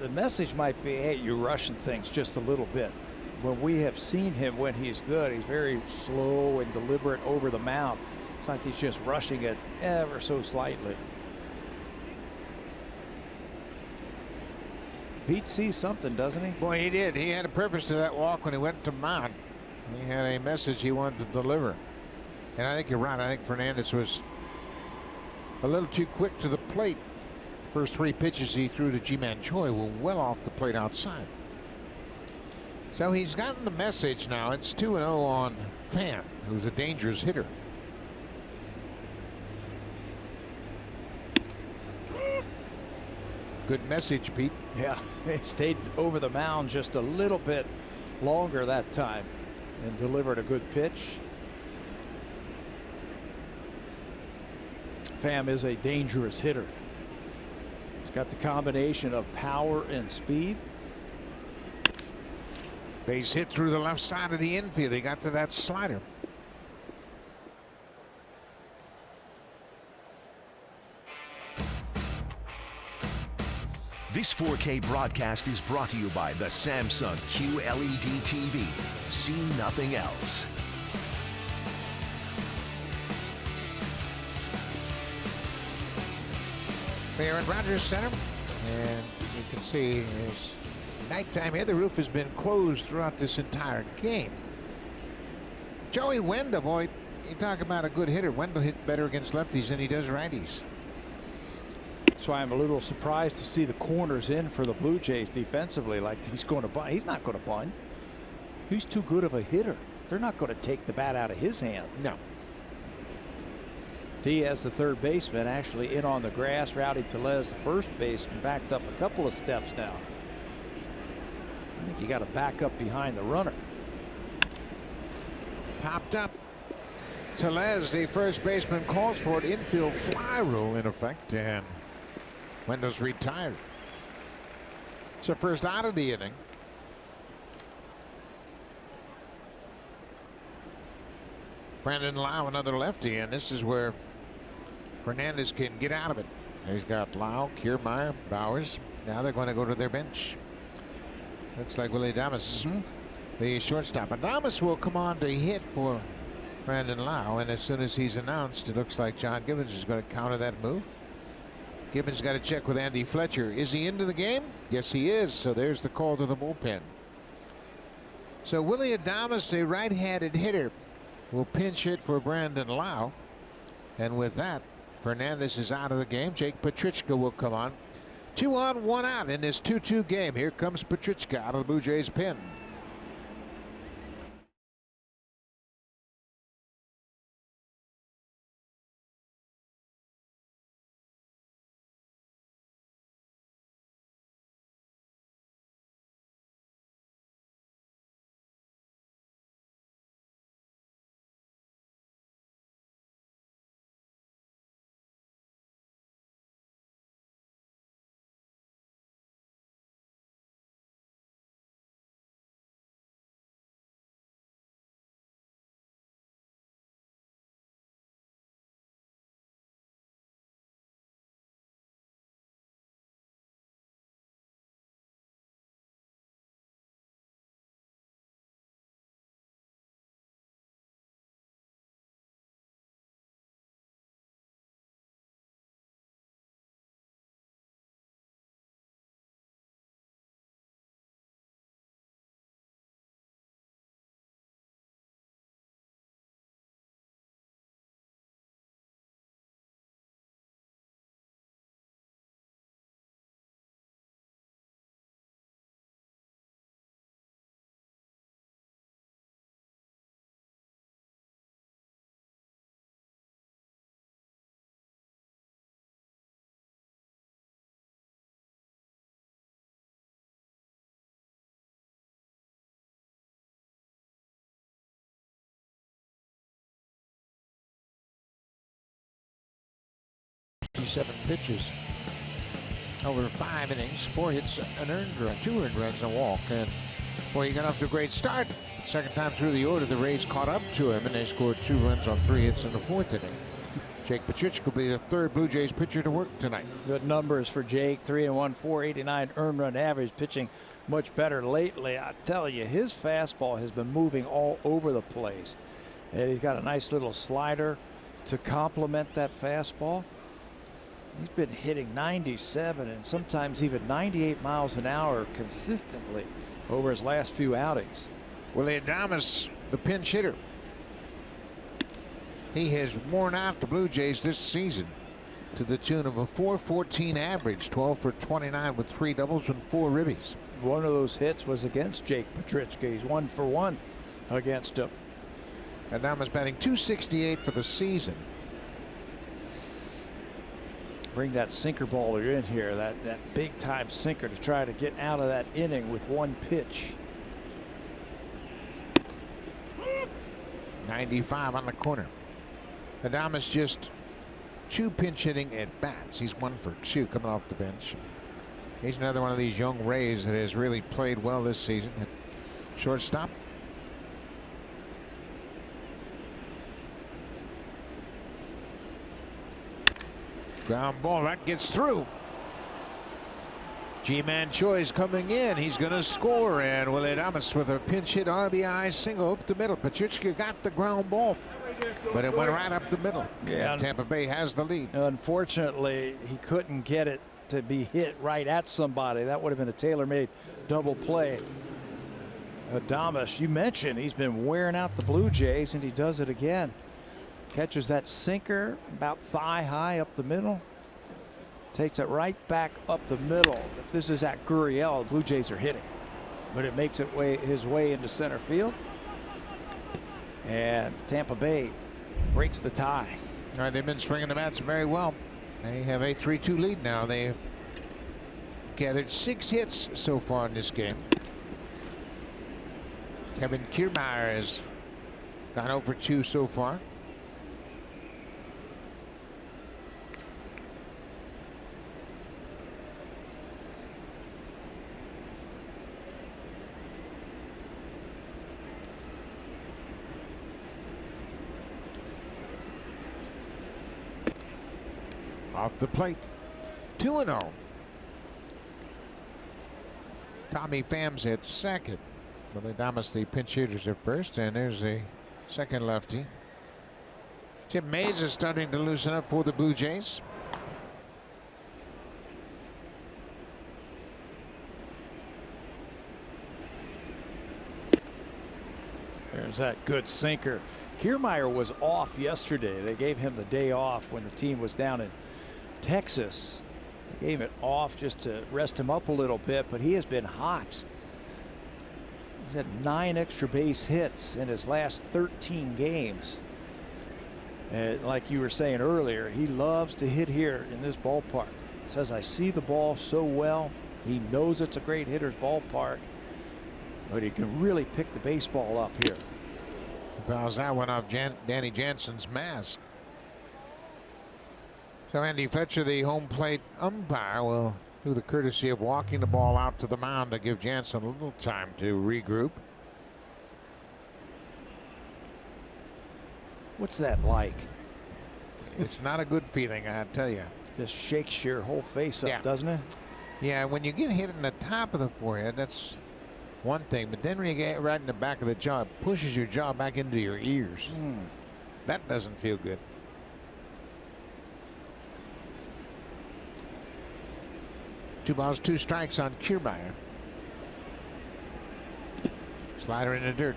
The message might be, hey, you're rushing things just a little bit. When we have seen him when he's good, he's very slow and deliberate over the mound. It's like he's just rushing it ever so slightly. Pete sees something, doesn't he? Boy, he did. He had a purpose to that walk when he went to mound. He had a message he wanted to deliver. And I think you're right. I think Fernandez was a little too quick to the plate. First 3 pitches he threw to Ji-Man Choi were well off the plate outside. So he's gotten the message now. It's 2-0 on Pham, who's a dangerous hitter. Good message, Pete. Yeah, he stayed over the mound just a little bit longer that time and delivered a good pitch. Pham is a dangerous hitter. He's got the combination of power and speed. Base hit through the left side of the infield. He got to that slider. This 4K broadcast is brought to you by the Samsung QLED TV. See nothing else. We are at Rogers Center, and you can see it's nighttime here. The roof has been closed throughout this entire game. Joey Wendell, boy, you talk about a good hitter. Wendell hit better against lefties than he does righties. That's why I'm a little surprised to see the corners in for the Blue Jays defensively. Like he's going to bunt. He's not going to bunt. He's too good of a hitter. They're not going to take the bat out of his hand. No. Diaz, the third baseman, actually in on the grass. Rowdy Tellez, the first baseman, backed up a couple of steps now. I think you got to back up behind the runner. Popped up. Tellez, the first baseman, calls for an infield fly rule in effect, and Wendell's retired. It's the first out of the inning. Brandon Lau, another lefty, and this is where Fernandez can get out of it. He's got Lau, Kiermaier, Bowers. Now they're going to go to their bench. Looks like Willie Adames, the shortstop. Adames will come on to hit for Brandon Lau, and as soon as he's announced, it looks like John Gibbons is going to counter that move. Gibbons got to check with Andy Fletcher. Is he into the game? Yes, he is. So there's the call to the bullpen. So Willie Adames, a right-handed hitter, will pinch hit for Brandon Lau. And with that, Fernandez is out of the game. Jake Petrichka will come on. 2 on, 1 out in this 2-2 game. Here comes Petrichka out of the Blue Jays pen. Seven pitches over 5 innings, 4 hits, an earned run, 2 earned runs, and a walk. And boy, he got off to a great start. Second time through the order, the Rays caught up to him, and they scored 2 runs on 3 hits in the 4th inning. Jake Petrichka will be the 3rd Blue Jays pitcher to work tonight. Good numbers for Jake. 3-1, 489 earned run average. Pitching much better lately. I tell you, his fastball has been moving all over the place, and he's got a nice little slider to complement that fastball. He's been hitting 97 and sometimes even 98 miles an hour consistently over his last few outings. Willie Adames, the pinch hitter. He has worn out the Blue Jays this season to the tune of a .414 average, 12 for 29 with 3 doubles and 4 ribbies. One of those hits was against Jake Petrichka. He's 1 for 1 against him. Adames batting .268 for the season. Bring that sinker baller in here, that big time sinker, to try to get out of that inning with 1 pitch. 95 on the corner. Adames just 2 pinch hitting at bats. He's 1 for 2 coming off the bench. He's another one of these young Rays that has really played well this season at shortstop. Ground ball, that gets through. G-Man Choi's coming in. He's going to score, and Willie Adames with a pinch hit RBI single up the middle. Petrichka got the ground ball, but it went right up the middle. Yeah, and Tampa Bay has the lead. Unfortunately, he couldn't get it to be hit right at somebody. That would have been a tailor-made double play. Adames, you mentioned he's been wearing out the Blue Jays, and he does it again. Catches that sinker about thigh high up the middle. Takes it right back up the middle. If this is at Gurriel, the Blue Jays are hitting. But it makes it his way into center field. And Tampa Bay breaks the tie. All right, they've been swinging the bats very well. They have a 3-2 lead now. They've gathered 6 hits so far in this game. Kevin Kiermaier has gone over 2 so far. off the plate. 2-0. Tommy Phams at second. Willie Adames, the pinch hitters at first, and there's a second lefty. Jim Mays is starting to loosen up for the Blue Jays. There's that good sinker. Kiermaier was off yesterday. They gave him the day off when the team was down in Texas. They gave it off just to rest him up a little bit, but he has been hot. He's had 9 extra base hits in his last 13 games. And like you were saying earlier, he loves to hit here in this ballpark. Says, I see the ball so well. He knows it's a great hitter's ballpark, but he can really pick the baseball up here. Fouls that one off Danny Jansen's mask. So Andy Fletcher, the home plate umpire, will do the courtesy of walking the ball out to the mound to give Jansen a little time to regroup. What's that like? It's not a good feeling, I tell you. Just shakes your whole face up, doesn't it? Yeah, when you get hit in the top of the forehead, that's one thing, but then when you get right in the back of the jaw, it pushes your jaw back into your ears. That doesn't feel good. Two balls, 2 strikes on Kiermaier. Slider in the dirt.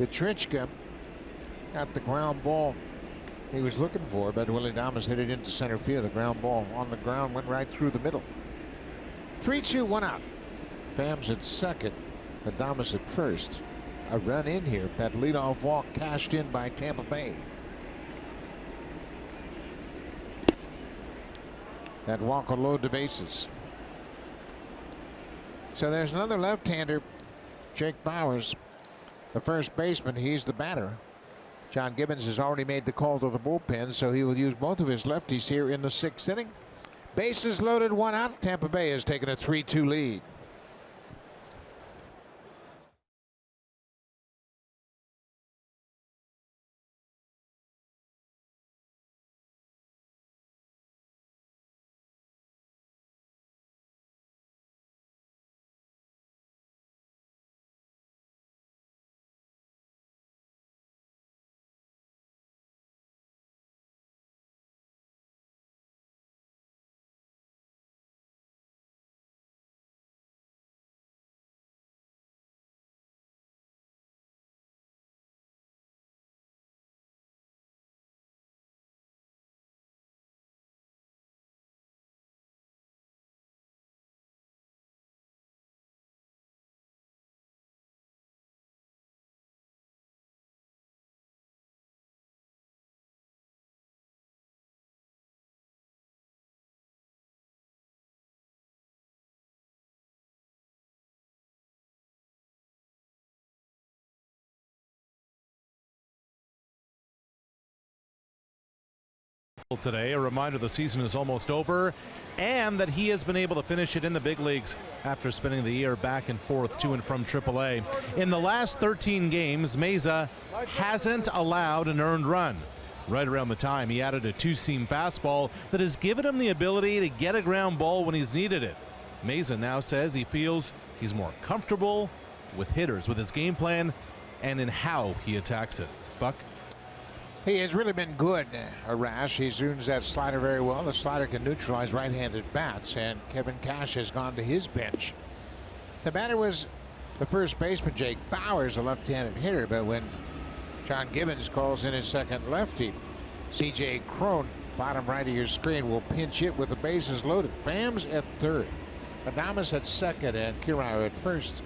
Petrichka got the ground ball he was looking for, but Willie Adames hit it into center field. The ground ball on the ground went right through the middle. 3-2, 1 out. Phams at second, Adames at first. A run in here. That leadoff walk cashed in by Tampa Bay. That walk will load the bases. So there's another left-hander, Jake Bauers, the first baseman. He's the batter. John Gibbons has already made the call to the bullpen, so he will use both of his lefties here in the 6th inning. Bases loaded, 1 out. Tampa Bay has taken a 3-2 lead. Today, a reminder the season is almost over and that he has been able to finish it in the big leagues after spending the year back and forth to and from AAA. In the last 13 games, Meza hasn't allowed an earned run. Right around the time he added a 2-seam fastball that has given him the ability to get a ground ball when he's needed it. Meza now says he feels he's more comfortable with hitters, with his game plan, and in how he attacks it. Buck? He has really been good, Arash. He uses that slider very well. The slider can neutralize right-handed bats, and Kevin Cash has gone to his bench. The batter was the first baseman, Jake Bauers, a left-handed hitter, but when John Gibbons calls in his second lefty, C.J. Cron, bottom right of your screen, will pinch hit with the bases loaded. Phams at third, Adames at second, and Kiermaier at first.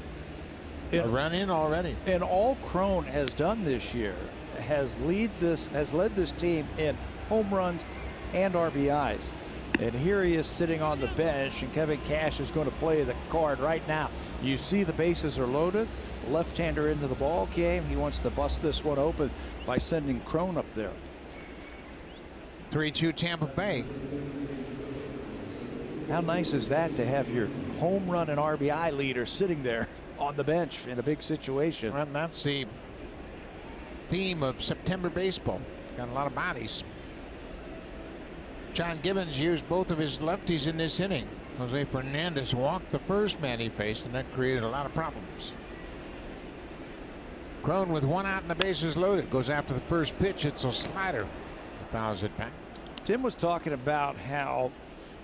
A run in already. And all Cron has done this year has led this team in home runs and RBIs. And here he is sitting on the bench, and Kevin Cash is going to play the card right now. You see the bases are loaded. Left-hander into the ball game. He wants to bust this one open by sending Cron up there. 3-2 Tampa Bay. How nice is that to have your home run and RBI leader sitting there? on the bench in a big situation. And that's the theme of September baseball. Got a lot of bodies. John Gibbons used both of his lefties in this inning. Jose Fernandez walked the first man he faced, and that created a lot of problems. Cron with one out and the bases loaded goes after the first pitch. It's a slider. He fouls it back. Tim was talking about how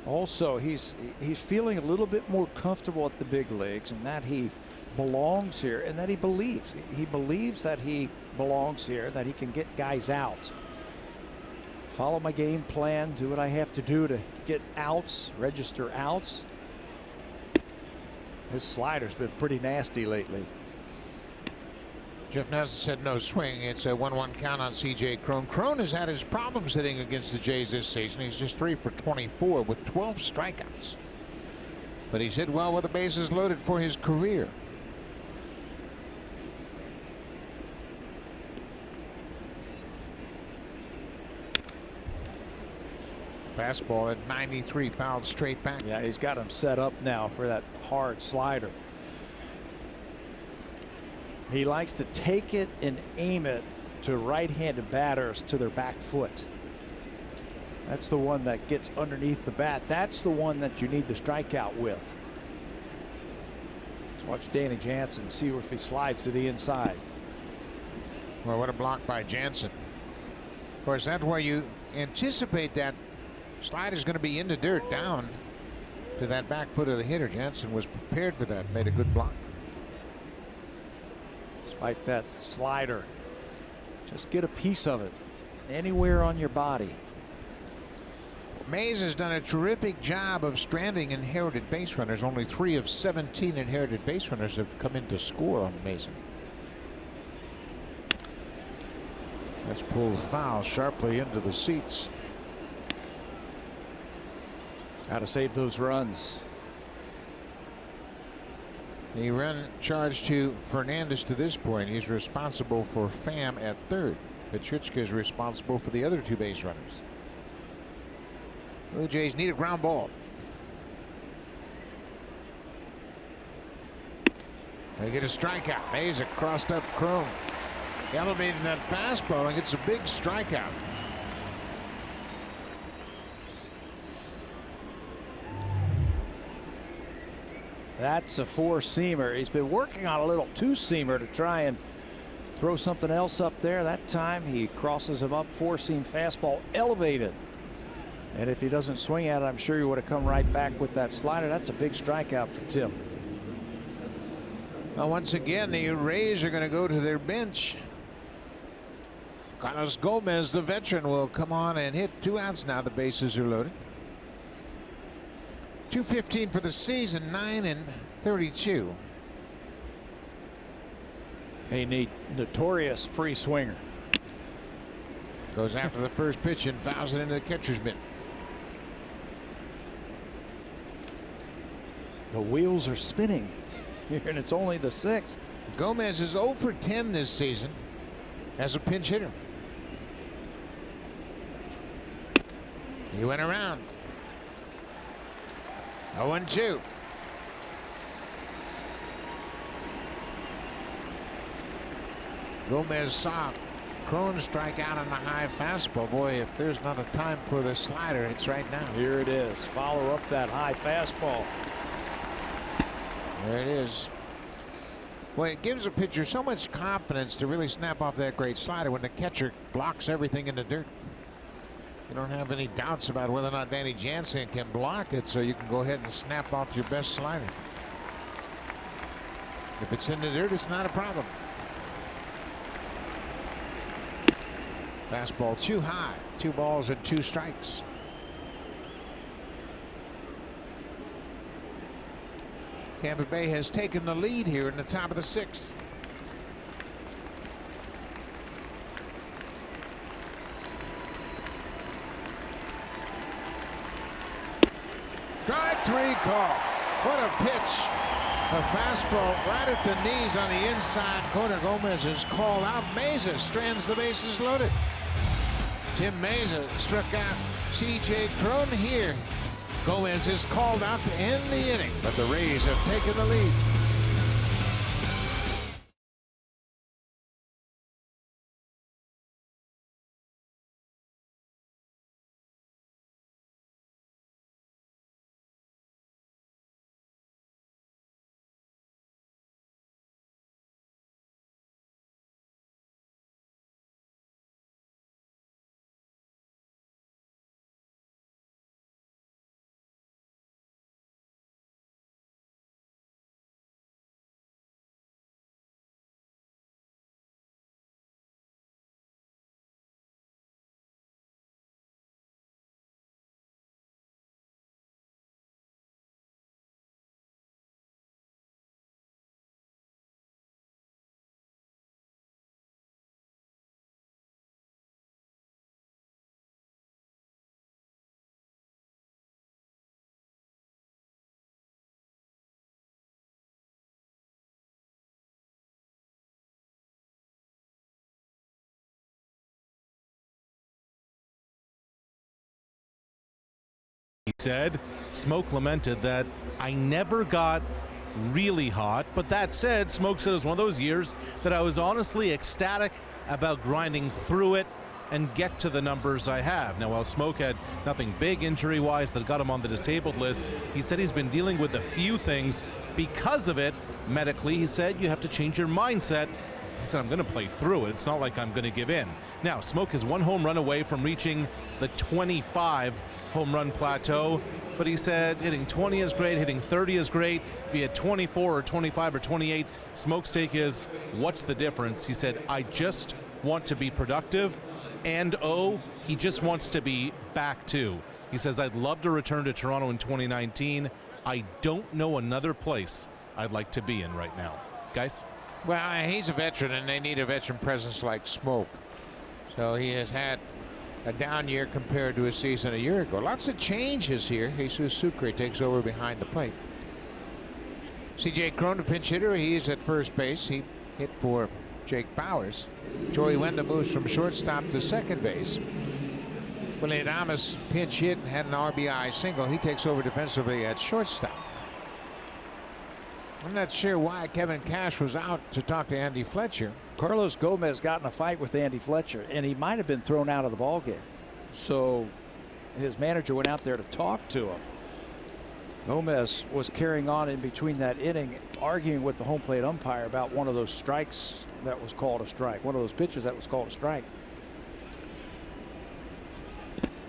also he's feeling a little bit more comfortable at the big leagues, and that he belongs here, and that he believes that he belongs here, that he can get guys out. Follow my game plan, do what I have to do to get outs, register outs. His slider's been pretty nasty lately. Jeff Nelson said no swing. It's a 1-1 count on C.J. Cron. Cron has had his problems hitting against the Jays this season. He's just 3 for 24 with 12 strikeouts. But he's hit well with the bases loaded for his career. Fastball at 93, fouled straight back. Yeah, he's got him set up now for that hard slider. He likes to take it and aim it to right-handed batters to their back foot. That's the one that gets underneath the bat. That's the one that you need the strikeout with. Let's watch Danny Jansen, see if he slides to the inside. Well, what a block by Jansen. Of course, that's where you anticipate that slide is going to be in the dirt down to that back foot of the hitter. Jansen was prepared for that, made a good block. Despite that slider, just get a piece of it anywhere on your body. Mays has done a terrific job of stranding inherited base runners. Only 3 of 17 inherited base runners have come in to score on Mason. That's pulled foul sharply into the seats. Got to save those runs. The run charged to Fernandez to this point. He's responsible for Pham at third. Petrichka is responsible for the other 2 base runners. Blue Jays need a ground ball. They get a strikeout. Mays crossed up Cron. Elevating that fastball and gets a big strikeout. That's a 4-seamer. He's been working on a little 2-seamer to try and throw something else up there. That time he crosses him up, 4-seam fastball elevated. And if he doesn't swing at it, I'm sure he would have come right back with that slider. That's a big strikeout for Tim. Well, once again, the Rays are going to go to their bench. Carlos Gomez, the veteran, will come on and hit 2 outs now. The bases are loaded. 215 for the season, 9-32. A notorious free swinger. Goes after the first pitch and fouls it into the catcher's mitt. The wheels are spinning here, and it's only the 6th. Gomez is 0 for 10 this season as a pinch hitter. He went around. 0-2. Gomez saw Cron strike out on the high fastball. Boy, if there's not a time for the slider, it's right now. Here it is. Follow up that high fastball. There it is. Well, it gives a pitcher so much confidence to really snap off that great slider when the catcher blocks everything in the dirt. You don't have any doubts about whether or not Danny Jansen can block it, so you can go ahead and snap off your best slider. If it's in the dirt, it's not a problem. Fastball too high. 2 balls and 2 strikes. Tampa Bay has taken the lead here in the top of the 6th. Strike 3 call. What a pitch. A fastball right at the knees on the inside corner. Gomez is called out. Meza strands the bases loaded. Tim Meza struck out C.J. Cron here. Gomez is called out to end the inning, but the Rays have taken the lead. Said, Smoke lamented that I never got really hot, but that said, Smoke said it was one of those years that I was honestly ecstatic about grinding through it and get to the numbers I have. Now, while Smoke had nothing big injury-wise that got him on the disabled list, he said he's been dealing with a few things because of it. Medically, he said, you have to change your mindset. He said, I'm going to play through it. It's not like I'm going to give in. Now, Smoke is 1 home run away from reaching the 25 home run plateau, but he said hitting 20 is great, hitting 30 is great. If he had 24 or 25 or 28, Smoke's take is, what's the difference? He said, I just want to be productive, and he just wants to be back too. He says, I'd love to return to Toronto in 2019. I don't know another place I'd like to be in right now. Guys? Well, he's a veteran, and they need a veteran presence like Smoke. So he has had a down year compared to his season a year ago. Lots of changes here. Jesus Sucre takes over behind the plate. C.J. Cron, the pinch hitter, he's at first base. He hit for Jake Bowers. Joey Wenda moves from shortstop to second base. Willie Adames pinch hit and had an RBI single. He takes over defensively at shortstop. I'm not sure why Kevin Cash was out to talk to Andy Fletcher. Carlos Gomez got in a fight with Andy Fletcher, and he might have been thrown out of the ballgame. So his manager went out there to talk to him. Gomez was carrying on in between that inning, arguing with the home plate umpire about one of those strikes that was called a strike, one of those pitches that was called a strike.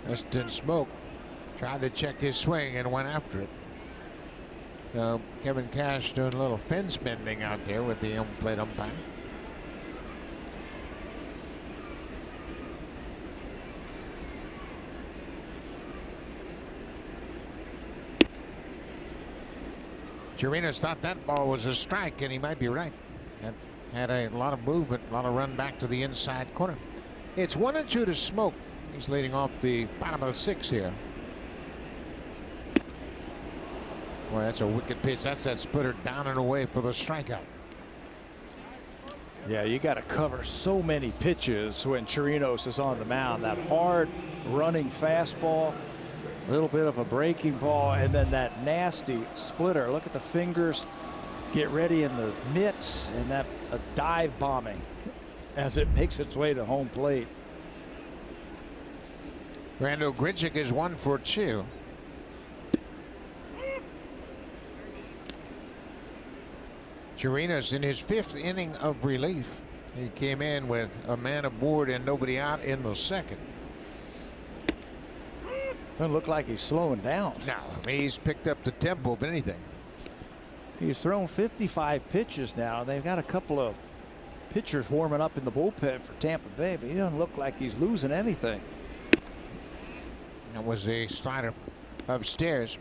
Justin Smoke tried to check his swing and went after it. Kevin Cash doing a little fence bending out there with the home plate umpire. Chirinos thought that ball was a strike, and he might be right. That had a lot of movement, a lot of run back to the inside corner. It's 1-2 to Smoke. He's leading off the bottom of the 6th here. Boy, that's a wicked pitch. That's that splitter down and away for the strikeout. Yeah, you got to cover so many pitches when Chirinos is on the mound. That hard running fastball, a little bit of a breaking ball, and then that nasty splitter. Look at the fingers get ready in the mitt, and that a dive bombing as it makes its way to home plate. Brando Grichuk is 1 for 2. Chirinos in his 5th inning of relief. He came in with a man aboard and nobody out in the 2nd. Doesn't look like he's slowing down. No, I mean, he's picked up the tempo of anything. He's thrown 55 pitches now. They've got a couple of pitchers warming up in the bullpen for Tampa Bay, but he doesn't look like he's losing anything. That was a slider upstairs.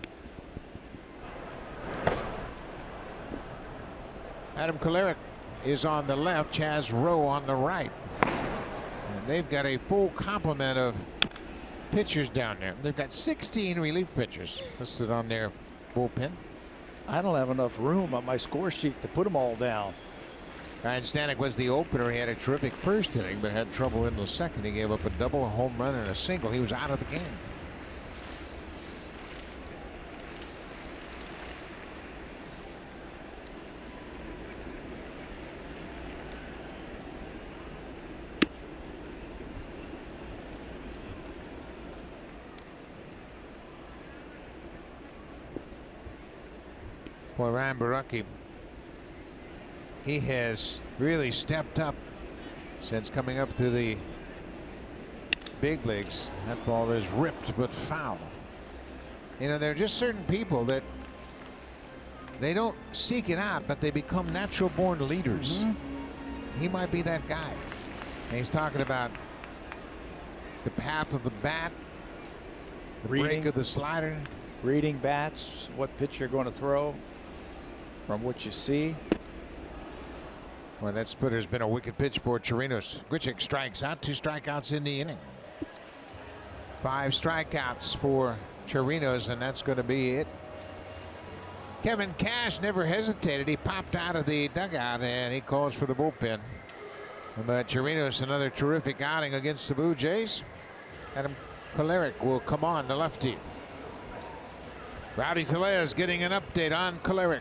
Adam Kolarek is on the left, Chaz Rowe on the right. And they've got a full complement of pitchers down there. They've got 16 relief pitchers listed on their bullpen. I don't have enough room on my score sheet to put them all down. Ryan Stanek was the opener. He had a terrific 1st inning, but had trouble in the 2nd. He gave up a double, a home run, and a single. He was out of the game. Boy, Ryan Baraki, he has really stepped up since coming up to the big leagues. That ball is ripped but foul. You know, there are just certain people that they don't seek it out, but they become natural born leaders. He might be that guy. And he's talking about the path of the bat, the break of the slider. Reading bats, what pitch you're going to throw from what you see. Well, that splitter's been a wicked pitch for Chirinos. Grichuk strikes out, 2 strikeouts in the inning. 5 strikeouts for Chirinos, and that's going to be it. Kevin Cash never hesitated. He popped out of the dugout and he calls for the bullpen. But Chirinos, another terrific outing against the Blue Jays. Adam Kolarek will come on, the lefty. Rowdy Tellez getting an update on Kolarek.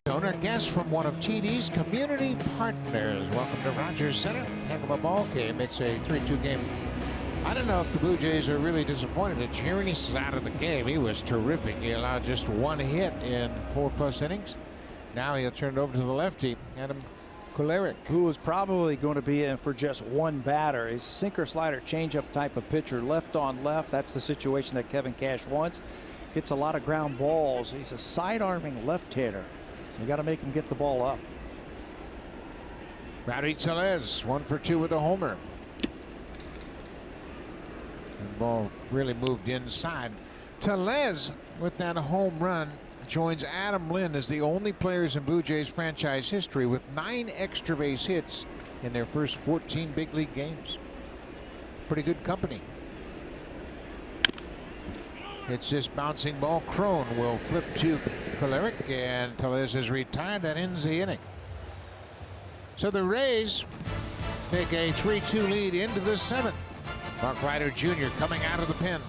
Owner guest from one of TD's community partners. Welcome to Rogers Center. Heck of a ball game. It's a 3-2 game. I don't know if the Blue Jays are really disappointed that Chirinos is out of the game. He was terrific. He allowed just one hit in 4+ innings. Now he'll turn it over to the lefty, Adam Kolarek, who is probably going to be in for just one batter. He's a sinker, slider, changeup type of pitcher, left on left. That's the situation that Kevin Cash wants. Gets a lot of ground balls. He's a side-arming left-hander. You got to make him get the ball up. Rowdy Tellez 1 for 2 with a homer. The ball really moved inside. Tellez with that home run joins Adam Lind as the only players in Blue Jays franchise history with 9 extra base hits in their first 14 big league games. Pretty good company. It's this bouncing ball. Crone will flip to Kolarek, and Tellez is retired. That ends the inning. So the Rays take a 3-2 lead into the 7th. Mark Leiter Jr. coming out of the pen.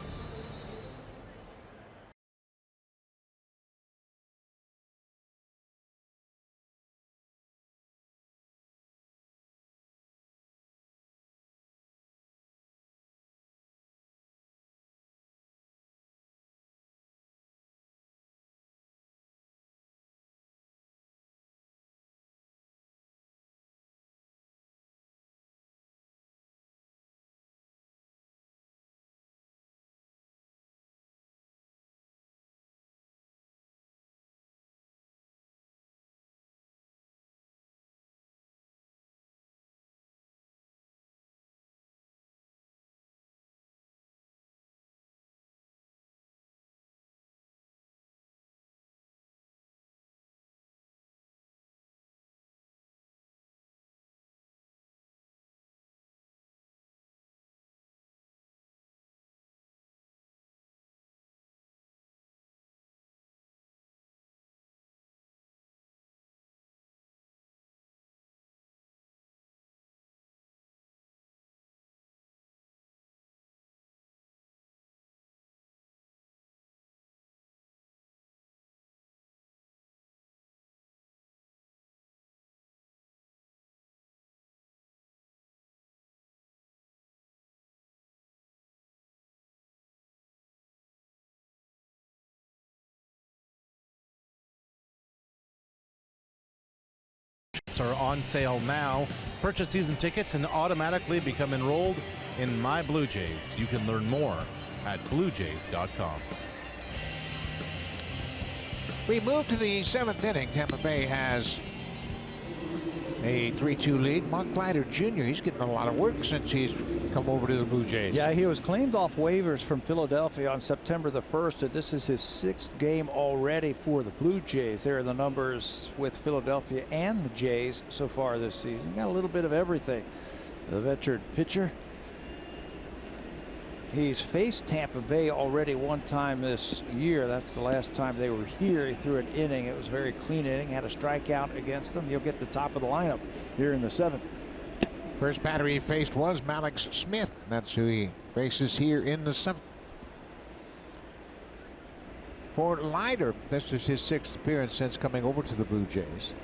Are on sale now. Purchase season tickets and automatically become enrolled in My Blue Jays. You can learn more at bluejays.com. We move to the 7th inning. Tampa Bay has a 3-2 lead. Mark Leiter Jr. He's getting a lot of work since he's come over to the Blue Jays. Yeah, he was claimed off waivers from Philadelphia on September the 1st, and this is his 6th game already for the Blue Jays. There are the numbers with Philadelphia and the Jays so far this season. Got a little bit of everything. the veteran pitcher. He's faced Tampa Bay already one time this year. That's the last time they were here. He threw an inning. It was a very clean inning. Had a strikeout against them. He'll get the top of the lineup here in the 7th. First batter he faced was Mallex Smith. That's who he faces here in the 7th. For Leiter, this is his 6th appearance since coming over to the Blue Jays.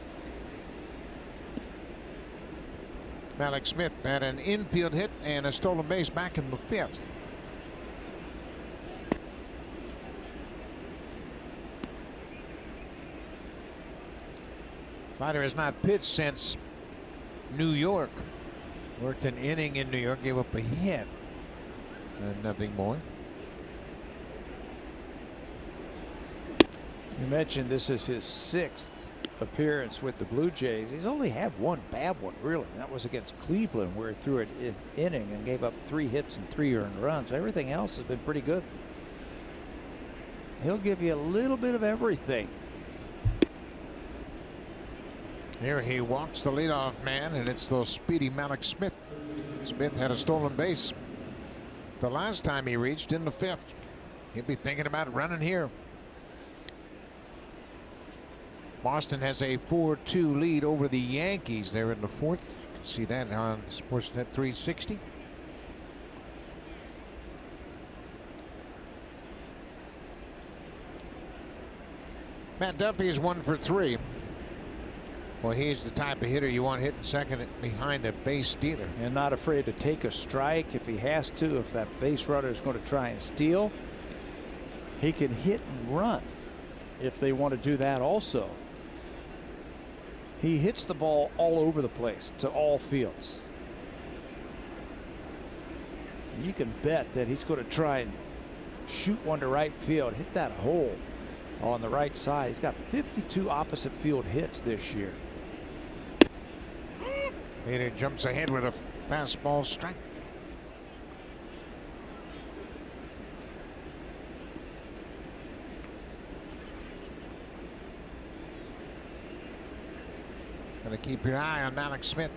Mallex Smith had an infield hit and a stolen base back in the 5th. Leiter has not pitched since New York. Worked an inning in New York, gave up a hit and nothing more. You mentioned this is his 6th appearance with the Blue Jays. He's only had one bad one, really. That was against Cleveland, where he threw an inning and gave up 3 hits and 3 earned runs. Everything else has been pretty good. He'll give you a little bit of everything. Here he walks the leadoff man, and it's the speedy Mallex Smith. Smith had a stolen base the last time he reached in the 5th. He'll be thinking about running here. Boston has a 4-2 lead over the Yankees there in the 4th. You can see that on Sportsnet 360. Matt Duffy is 1 for 3. Well, he's the type of hitter you want hitting second behind a base stealer. And not afraid to take a strike if he has to. If that base runner is going to try and steal, he can hit and run if they want to do that also. He hits the ball all over the place to all fields. You can bet that he's going to try and shoot one to right field, hit that hole on the right side. He's got 52 opposite field hits this year. Hader jumps ahead with a fastball strike. Gotta keep your eye on Mallex Smith.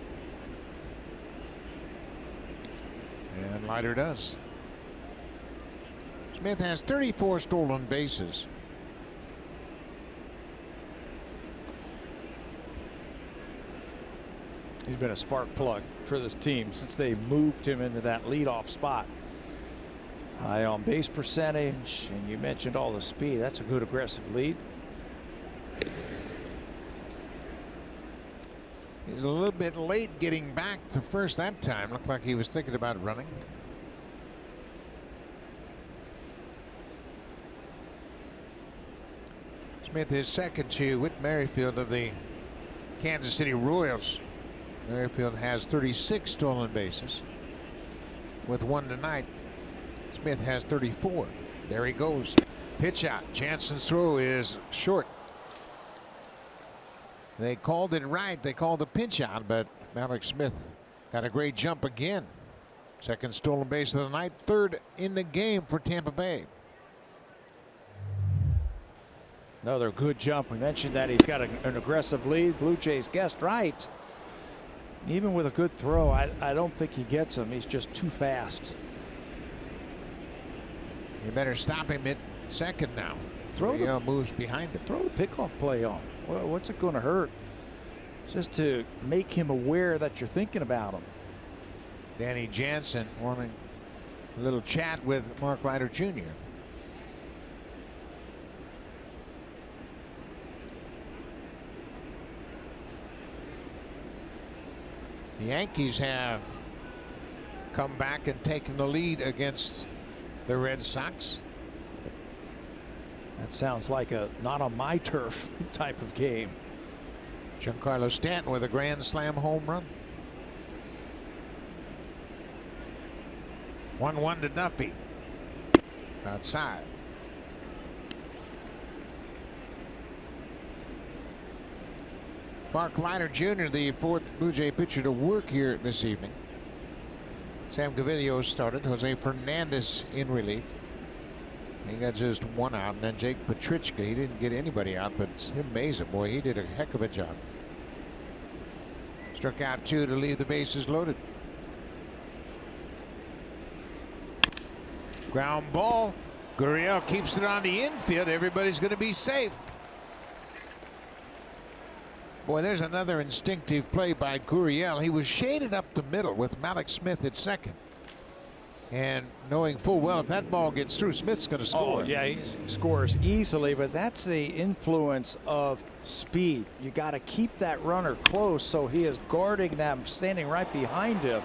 And Leiter does. Smith has 34 stolen bases. He's been a spark plug for this team since they moved him into that leadoff spot. High on base percentage, and you mentioned all the speed. That's a good aggressive lead. He's a little bit late getting back to first that time. Looked like he was thinking about running. Smith is second to Whit Merrifield of the Kansas City Royals. Merrifield has 36 stolen bases with 1 tonight. Smith has 34. There he goes. Pitch out. Jansen's throw is short. They called it right. They called the pitch out, but Mallex Smith got a great jump again. Second stolen base of the night, 3rd in the game for Tampa Bay. Another good jump. We mentioned that he's got an aggressive lead. Blue Jays guessed right. Even with a good throw, I don't think he gets him. He's just too fast. You better stop him at second now. Moves behind him. Throw the pickoff play on. Well, what's it going to hurt? Just to make him aware that you're thinking about him. Danny Jansen wanting a little chat with Mark Leiter Jr. The Yankees have come back and taken the lead against the Red Sox. That sounds like a not on my turf type of game. Giancarlo Stanton with a grand slam home run. 1-1 to Duffy. Outside. Mark Leiter Jr., the 4th Blue Jay pitcher to work here this evening. Sam Gaviglio started. Jose Fernandez in relief. He got just 1 out, and then Jake Petrichka. He didn't get anybody out, but Tim Mesa, boy, he did a heck of a job. Struck out 2 to leave the bases loaded. Ground ball. Gurriel keeps it on the infield. Everybody's going to be safe. Boy, there's another instinctive play by Gurriel. He was shaded up the middle with Mallex Smith at second. And knowing full well if that ball gets through, Smith's going to score. Oh, yeah, he scores easily, but that's the influence of speed. You got to keep that runner close so he is guarding them, standing right behind him,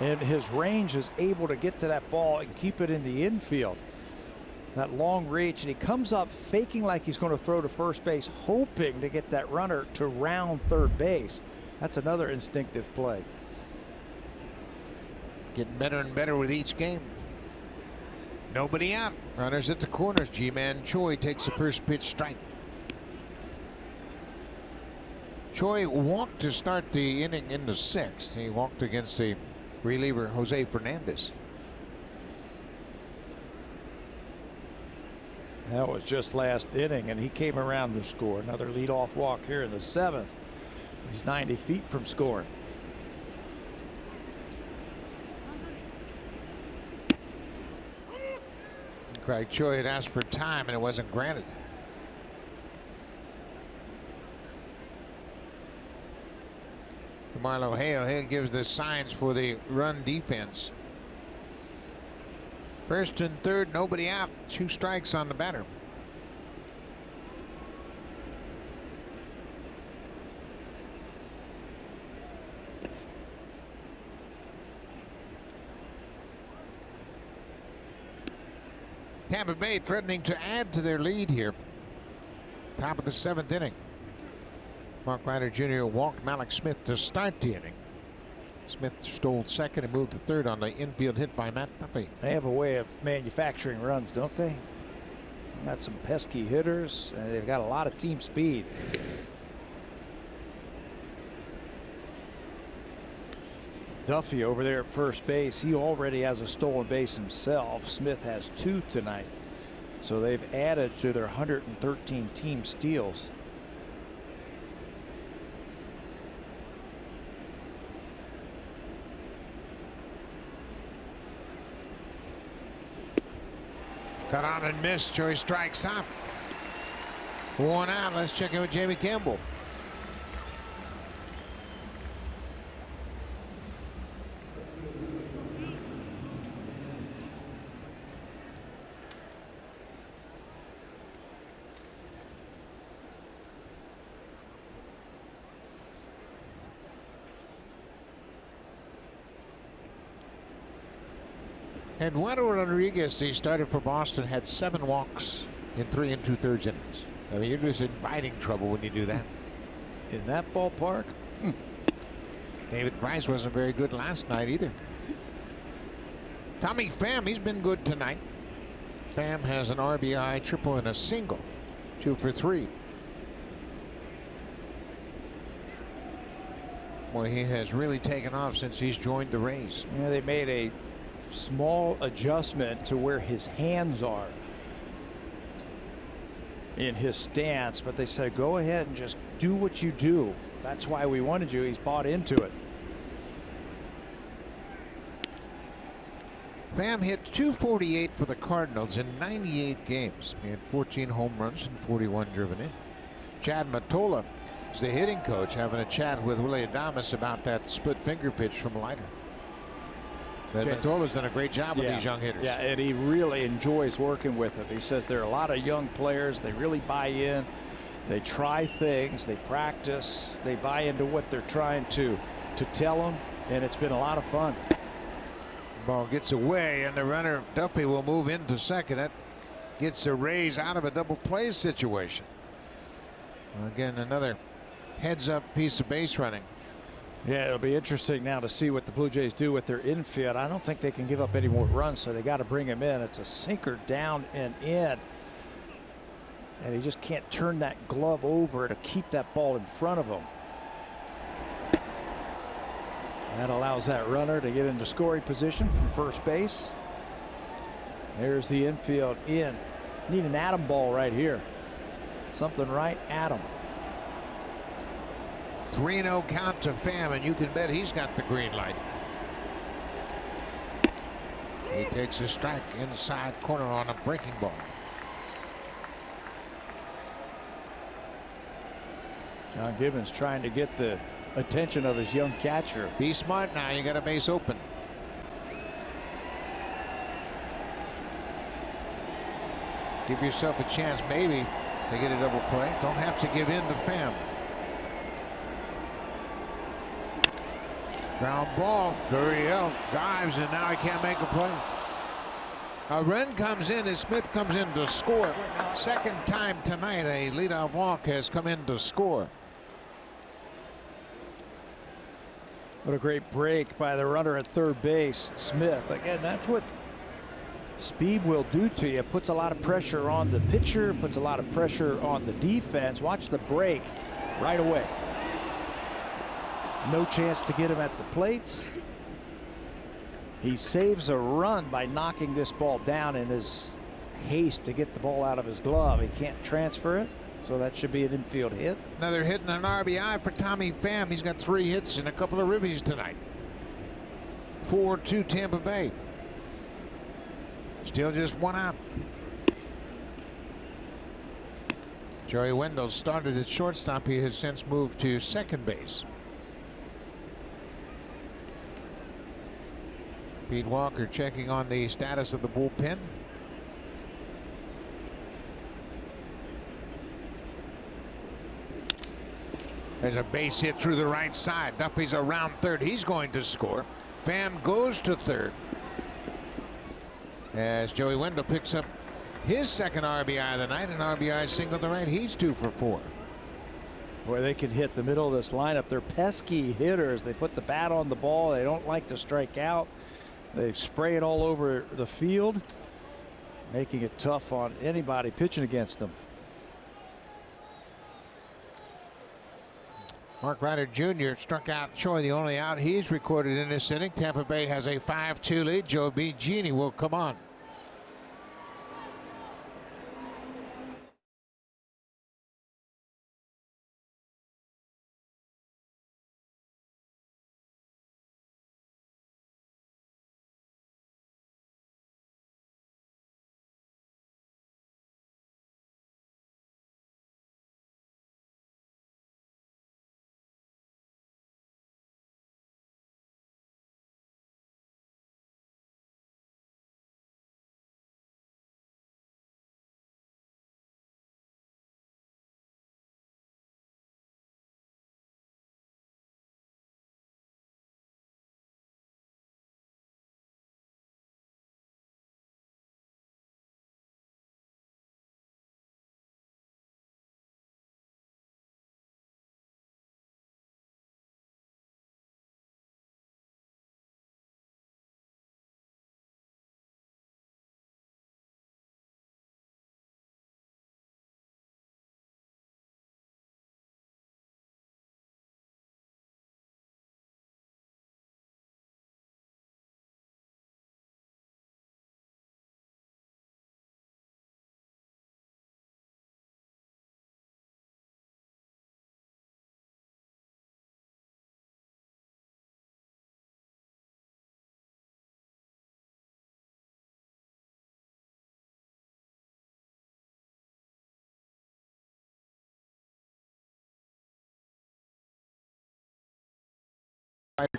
and his range is able to get to that ball and keep it in the infield. That long reach, and he comes up faking like he's going to throw to first base, hoping to get that runner to round third base. That's another instinctive play. Getting better and better with each game. Nobody out. Runners at the corners. Ji-Man Choi takes the first pitch strike. Choi walked to start the inning in the sixth. He walked against the reliever Jose Fernandez. That was just last inning, and he came around to score. Another leadoff walk here in the seventh. He's 90 feet from scoring. Craig Choi had asked for time and it wasn't granted. Marlo Hale gives the signs for the run defense. First and third, nobody out. 2 strikes on the batter. Tampa Bay threatening to add to their lead here. Top of the 7th inning. Mark Leiter Jr. walked Mallex Smith to start the inning. Smith stole second and moved to third on the infield hit by Matt Duffy. They have a way of manufacturing runs, don't they? Got some pesky hitters, and they've got a lot of team speed. Duffy over there at first base, he already has a stolen base himself. Smith has 2 tonight. So they've added to their 113 team steals. Cut on and missed. Choi strikes out. 1 out. Let's check in with Jamie Campbell. Eduardo Rodriguez, he started for Boston, had 7 walks in 3 2/3 innings. I mean, you're just inviting trouble when you do that. In that ballpark? David Price wasn't very good last night either. Tommy Pham, he's been good tonight. Pham has an RBI, triple, and a single. 2 for 3. Boy, he has really taken off since he's joined the Rays. Yeah, they made a small adjustment to where his hands are in his stance, but they said go ahead and just do what you do. That's why we wanted you. He's bought into it. Pham hit .248 for the Cardinals in 98 games. He had 14 home runs and 41 driven in. Chad Mottola is the hitting coach, having a chat with Willie Adames about that split finger pitch from Leiter. But Mottola's done a great job with these young hitters. Yeah, and he really enjoys working with them. He says there are a lot of young players. They really buy in. They try things. They practice. They buy into what they're trying to tell them, and it's been a lot of fun. Ball gets away, and the runner Duffy will move into second. That gets the Rays out of a double play situation. Again, another heads-up piece of base running. Yeah, it'll be interesting now to see what the Blue Jays do with their infield. I don't think they can give up any more runs, so they got to bring him in. It's a sinker down and in. And he just can't turn that glove over to keep that ball in front of him. That allows that runner to get into scoring position from first base. There's the infield in. Need an Adam ball right here. Something right at him. 3-0 count to Pham, and you can bet he's got the green light. He takes a strike inside corner on a breaking ball. John Gibbons trying to get the attention of his young catcher. Be smart now. You got a base open. Give yourself a chance maybe to get a double play. Don't have to give in to Pham. Ground ball. Gurriel dives and now he can't make a play. A run comes in as Smith comes in to score. Second time tonight a leadoff walk has come in to score. What a great break by the runner at third base, Smith. Again, that's what speed will do to you. Puts a lot of pressure on the pitcher, puts a lot of pressure on the defense. Watch the break right away. No chance to get him at the plate. He saves a run by knocking this ball down in his haste to get the ball out of his glove. He can't transfer it, so that should be an infield hit. Another hit and an RBI for Tommy Pham. He's got 3 hits and a couple of ribbies tonight. 4-2 Tampa Bay. Still just 1 out. Joey Wendell started at shortstop. He has since moved to second base. Pete Walker checking on the status of the bullpen. There's a base hit through the right side. Duffy's around third. He's going to score. Pham goes to third as Joey Wendell picks up his second RBI of the night, an RBI single to right. He's 2 for 4. Where they can hit the middle of this lineup. They're pesky hitters. They put the bat on the ball. They don't like to strike out. They spray it all over the field, making it tough on anybody pitching against them. Mark Leiter Jr. struck out Choi, the only out he's recorded in this inning. Tampa Bay has a 5-2 lead. Joe Biggini will come on.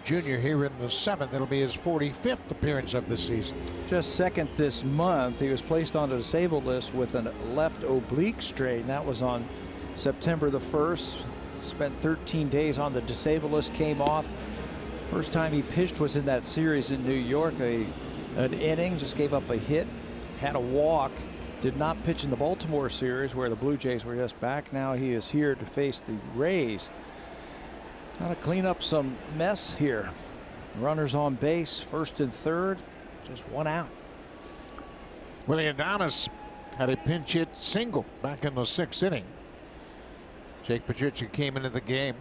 Jr. here in the 7th. It'll be his 45th appearance of the season. Just second this month. He was placed on the disabled list with a left oblique strain. That was on September the 1st. Spent 13 days on the disabled list, came off. First time he pitched was in that series in New York. An inning, just gave up a hit, had a walk. Did not pitch in the Baltimore series where the Blue Jays were just back. Now he is here to face the Rays. Got to clean up some mess here. Runners on base, first and third, just 1 out. Willie Adames had a pinch hit single back in the 6th inning. Jake Patricia came into the game.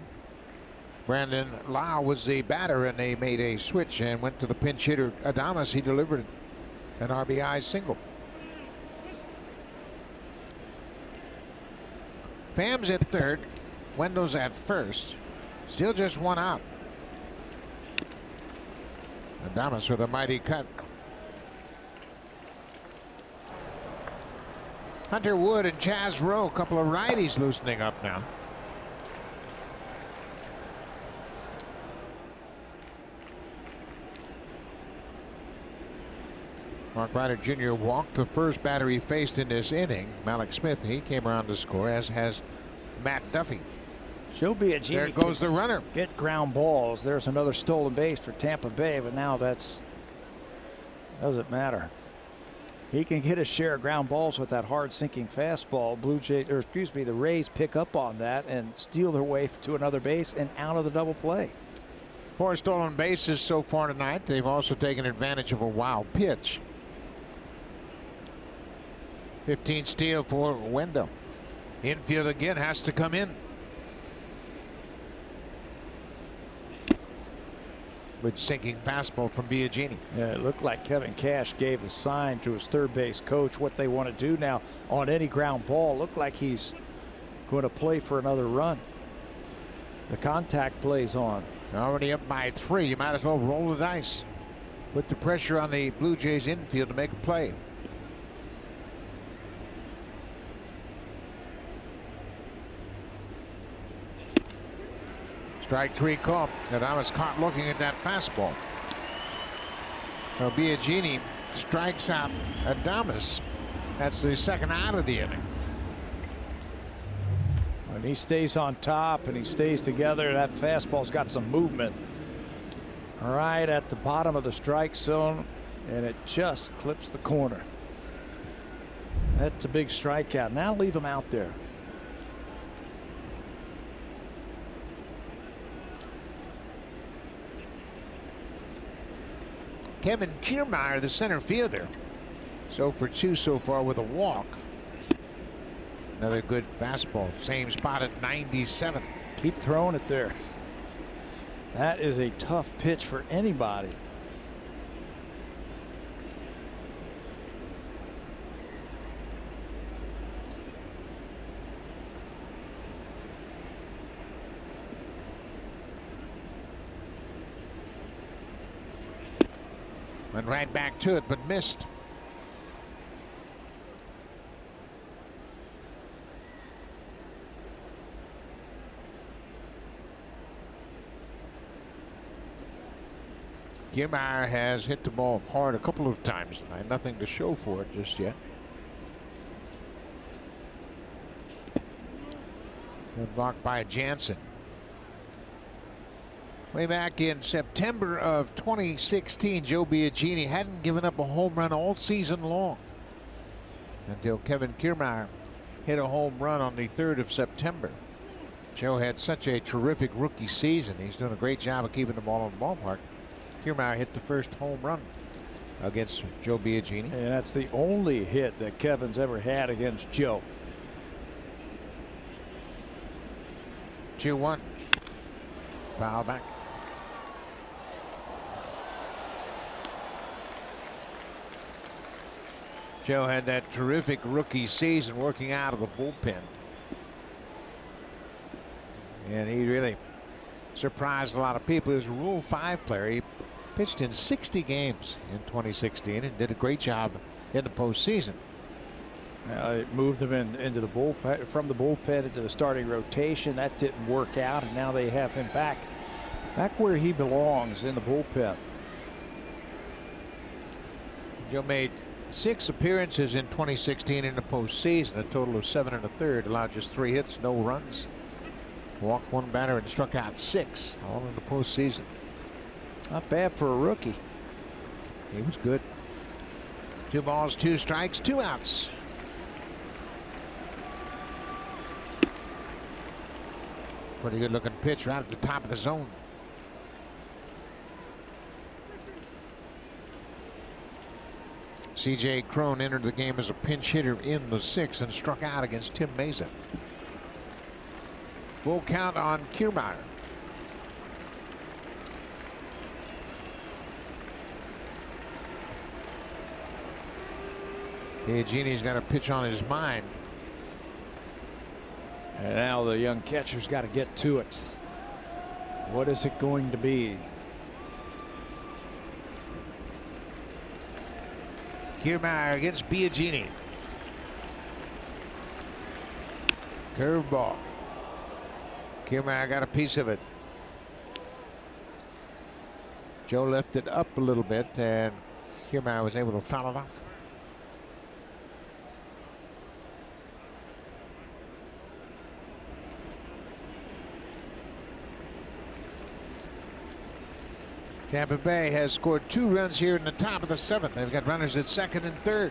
Brandon Lau was the batter, and they made a switch and went to the pinch hitter Adames. He delivered an RBI single. Pham's at third. Wendell's at first. Still just 1 out. Adames with a mighty cut. Hunter Wood and Chaz Rowe, a couple of righties loosening up now. Mark Ryder Jr. walked the first batter he faced in this inning. Malik Smith, he came around to score, as has Matt Duffy. Joe Biagini. There goes the runner. Get ground balls. There's another stolen base for Tampa Bay, but now doesn't matter. He can get a share of ground balls with that hard sinking fastball. The Rays pick up on that and steal their way to another base and out of the double play. 4 stolen bases so far tonight. They've also taken advantage of a wild pitch. 15 steal for Wendell. Infield again has to come in. With sinking fastball from Biagini. Yeah, it looked like Kevin Cash gave a sign to his third base coach what they want to do now on any ground ball. Looked like he's going to play for another run. The contact plays on. Already up by 3. You might as well roll the dice. Put the pressure on the Blue Jays infield to make a play. Strike 3 call. And I was caught looking at that fastball. Now Biagini strikes out Adames. That's the second out of the inning. When he stays on top and he stays together, that fastball's got some movement. Right at the bottom of the strike zone, and it just clips the corner. That's a big strikeout. Now leave him out there. Kevin Kiermaier, the center fielder. So for 2 so far with a walk. Another good fastball. Same spot at 97. Keep throwing it there. That is a tough pitch for anybody. Went right back to it, but missed. Kiermaier has hit the ball hard a couple of times tonight. Nothing to show for it just yet. And blocked by Jansen. Way back in September of 2016, Joe Biagini hadn't given up a home run all season long until Kevin Kiermaier hit a home run on the 3rd of September. Joe had such a terrific rookie season. He's doing a great job of keeping the ball on the ballpark. Kiermaier hit the first home run against Joe Biagini. And that's the only hit that Kevin's ever had against Joe. 2-1. Foul back. Joe had that terrific rookie season working out of the bullpen. And he really surprised a lot of people. He was a Rule 5 player. He pitched in 60 games in 2016 and did a great job in the postseason. It moved him into the bullpen, from the bullpen into the starting rotation. That didn't work out, and now they have him back where he belongs, in the bullpen. Joe made 6 appearances in 2016 in the postseason, a total of 7 1/3, allowed just 3 hits, no runs. Walked 1 batter and struck out 6, all in the postseason. Not bad for a rookie. He was good. 2 balls, 2 strikes, 2 outs. Pretty good looking pitch right at the top of the zone. C.J. Cron entered the game as a pinch hitter in the 6th and struck out against Tim Mesa. Full count on Kiermaier. Biagini's got a pitch on his mind. And now the young catcher's got to get to it. What is it going to be? Kiermaier against Biagini. Curveball. Kiermaier got a piece of it. Joe lifted up a little bit, and Kiermaier was able to foul it off. Tampa Bay has scored 2 runs here in the top of the 7th. They've got runners at 2nd and 3rd.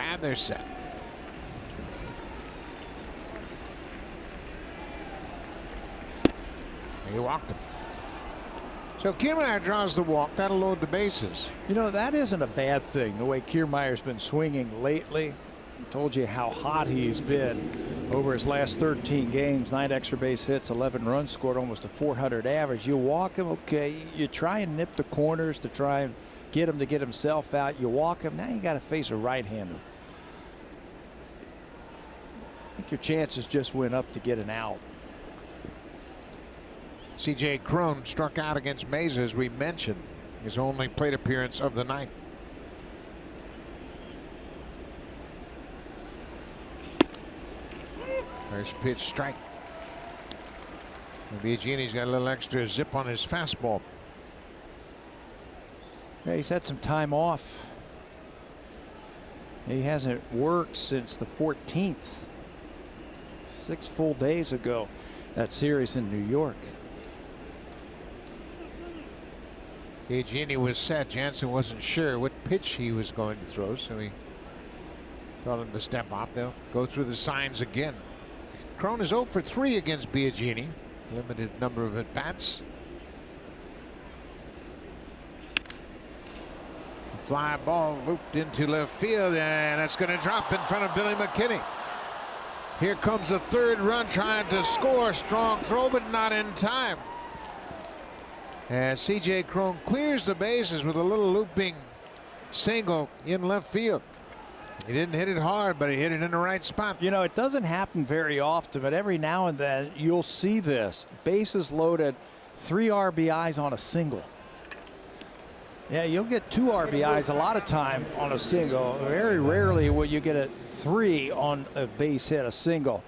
And they're set. He walked him. So Kiermaier draws the walk. That'll load the bases. You know, that isn't a bad thing, the way Kiermaier's been swinging lately. I told you how hot he's been over his last 13 games. 9 extra base hits, 11 runs scored, almost a 400 average. You walk him, okay. You try and nip the corners to try and get him to get himself out. You walk him, now you got to face a right-hander. I think your chances just went up to get an out. C.J. Cron struck out against Mesa, as we mentioned, his only plate appearance of the night. First pitch, strike. Biagini's got a little extra zip on his fastball. Yeah, he's had some time off. He hasn't worked since the 14th. 6 full days ago, that series in New York. Biagini was set. Jansen wasn't sure what pitch he was going to throw, so he told him to step up. They'll go through the signs again. Cron is 0 for 3 against Biagini. Limited number of at-bats. Fly ball looped into left field, and that's going to drop in front of Billy McKinney. Here comes the 3rd run, trying to score. Strong throw, but not in time. As C.J. Cron clears the bases with a little looping single in left field. He didn't hit it hard, but he hit it in the right spot. You know, it doesn't happen very often, but every now and then you'll see this. Bases loaded, 3 RBIs on a single. Yeah, you'll get 2 RBIs a lot of time on a single. Very rarely will you get a 3 on a base hit, a single.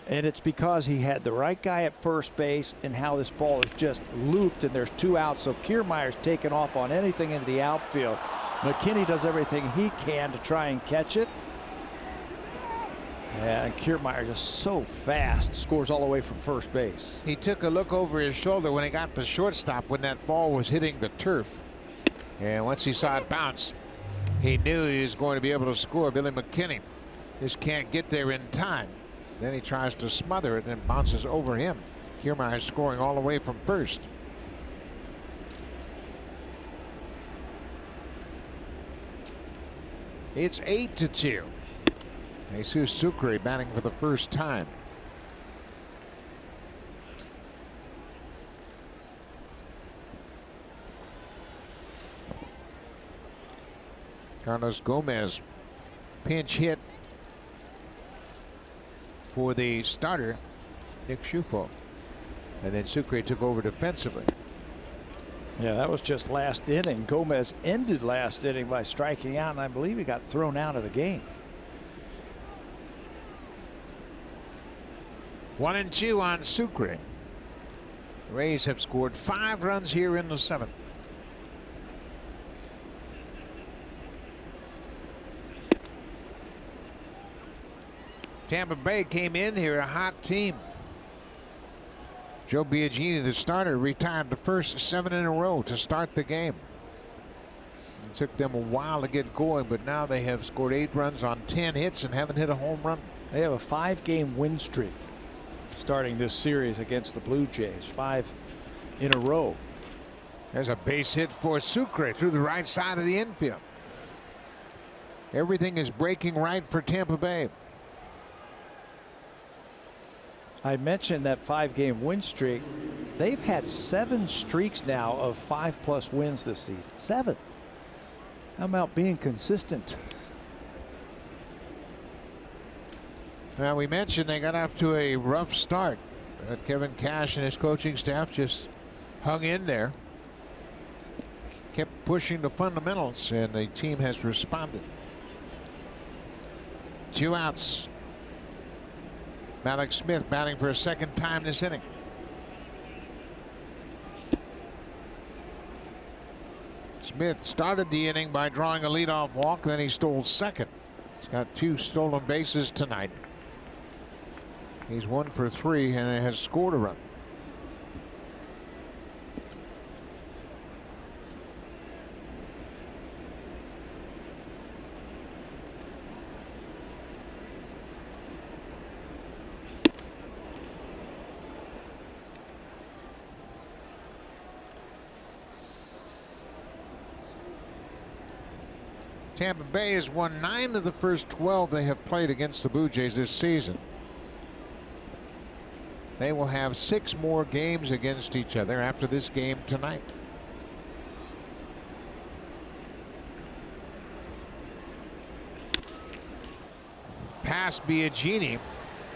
And it's because he had the right guy at first base and how this ball is just looped and there's 2 outs. So Kiermaier's taken off on anything into the outfield. McKinney does everything he can to try and catch it. And Kiermaier just so fast, scores all the way from first base. He took a look over his shoulder when he got the shortstop when that ball was hitting the turf. And once he saw it bounce, he knew he was going to be able to score. Billy McKinney just can't get there in time. Then he tries to smother it and bounces over him. Kiermaier scoring all the way from first. It's 8-2. Jesus Sucre batting for the first time. Carlos Gomez pinch hit for the starter, Nick Schufo. And then Sucre took over defensively. Yeah, that was just last inning. Gomez ended last inning by striking out, and I believe he got thrown out of the game. 1-2 on Sucre. The Rays have scored 5 runs here in the 7th. Tampa Bay came in here a hot team. Joe Biagini, the starter, retired the first 7 in a row to start the game. It took them a while to get going, but now they have scored 8 runs on 10 hits and haven't hit a home run. They have a 5-game win streak starting this series against the Blue Jays. 5 in a row. There's a base hit for Sucre through the right side of the infield. Everything is breaking right for Tampa Bay. I mentioned that 5-game win streak. They've had 7 streaks now of 5+ wins this season. 7. How about being consistent? Well, we mentioned they got off to a rough start, but Kevin Cash and his coaching staff just hung in there, kept pushing the fundamentals, and the team has responded. 2 outs. Mallex Smith batting for a second time this inning. Smith started the inning by drawing a leadoff walk, then he stole second. He's got 2 stolen bases tonight. He's 1 for 3 and has scored a run. Tampa Bay has won 9 of the first 12 they have played against the Blue Jays this season. They will have 6 more games against each other after this game tonight. Pass Biagini.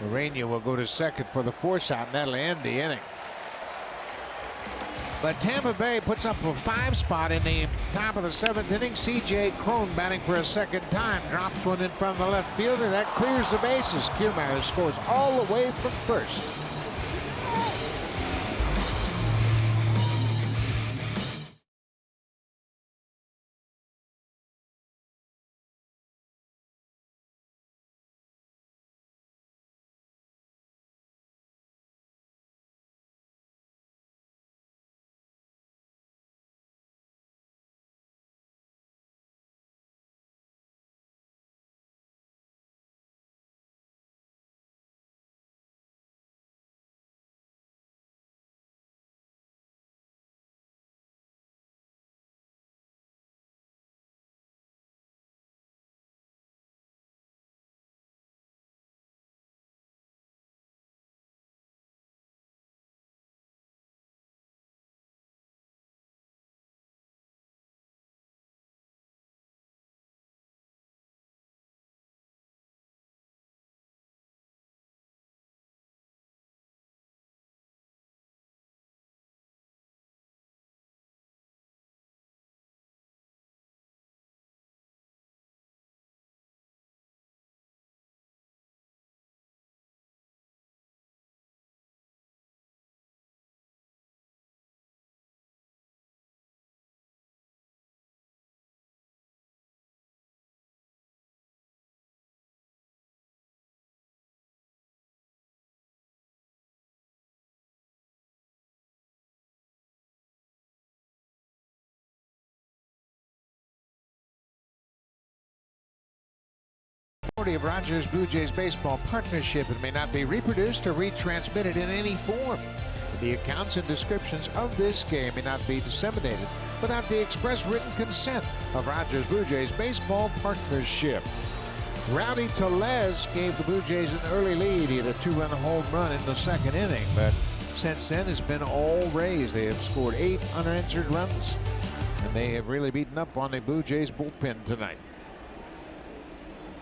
Urania will go to second for the force out, and that'll end the inning. But Tampa Bay puts up a 5 spot in the top of the 7th inning. C.J. Cron batting for a second time. Drops one in front of the left fielder. That clears the bases. Kiermaier scores all the way from first. Of Rogers Blue Jays baseball partnership. It may not be reproduced or retransmitted in any form. The accounts and descriptions of this game may not be disseminated without the express written consent of Rogers Blue Jays baseball partnership. Rowdy Tellez gave the Blue Jays an early lead. He had a 2-run home run in the 2nd inning, but since then has been all Rays. They have scored 8 unanswered runs, and they have really beaten up on the Blue Jays bullpen tonight.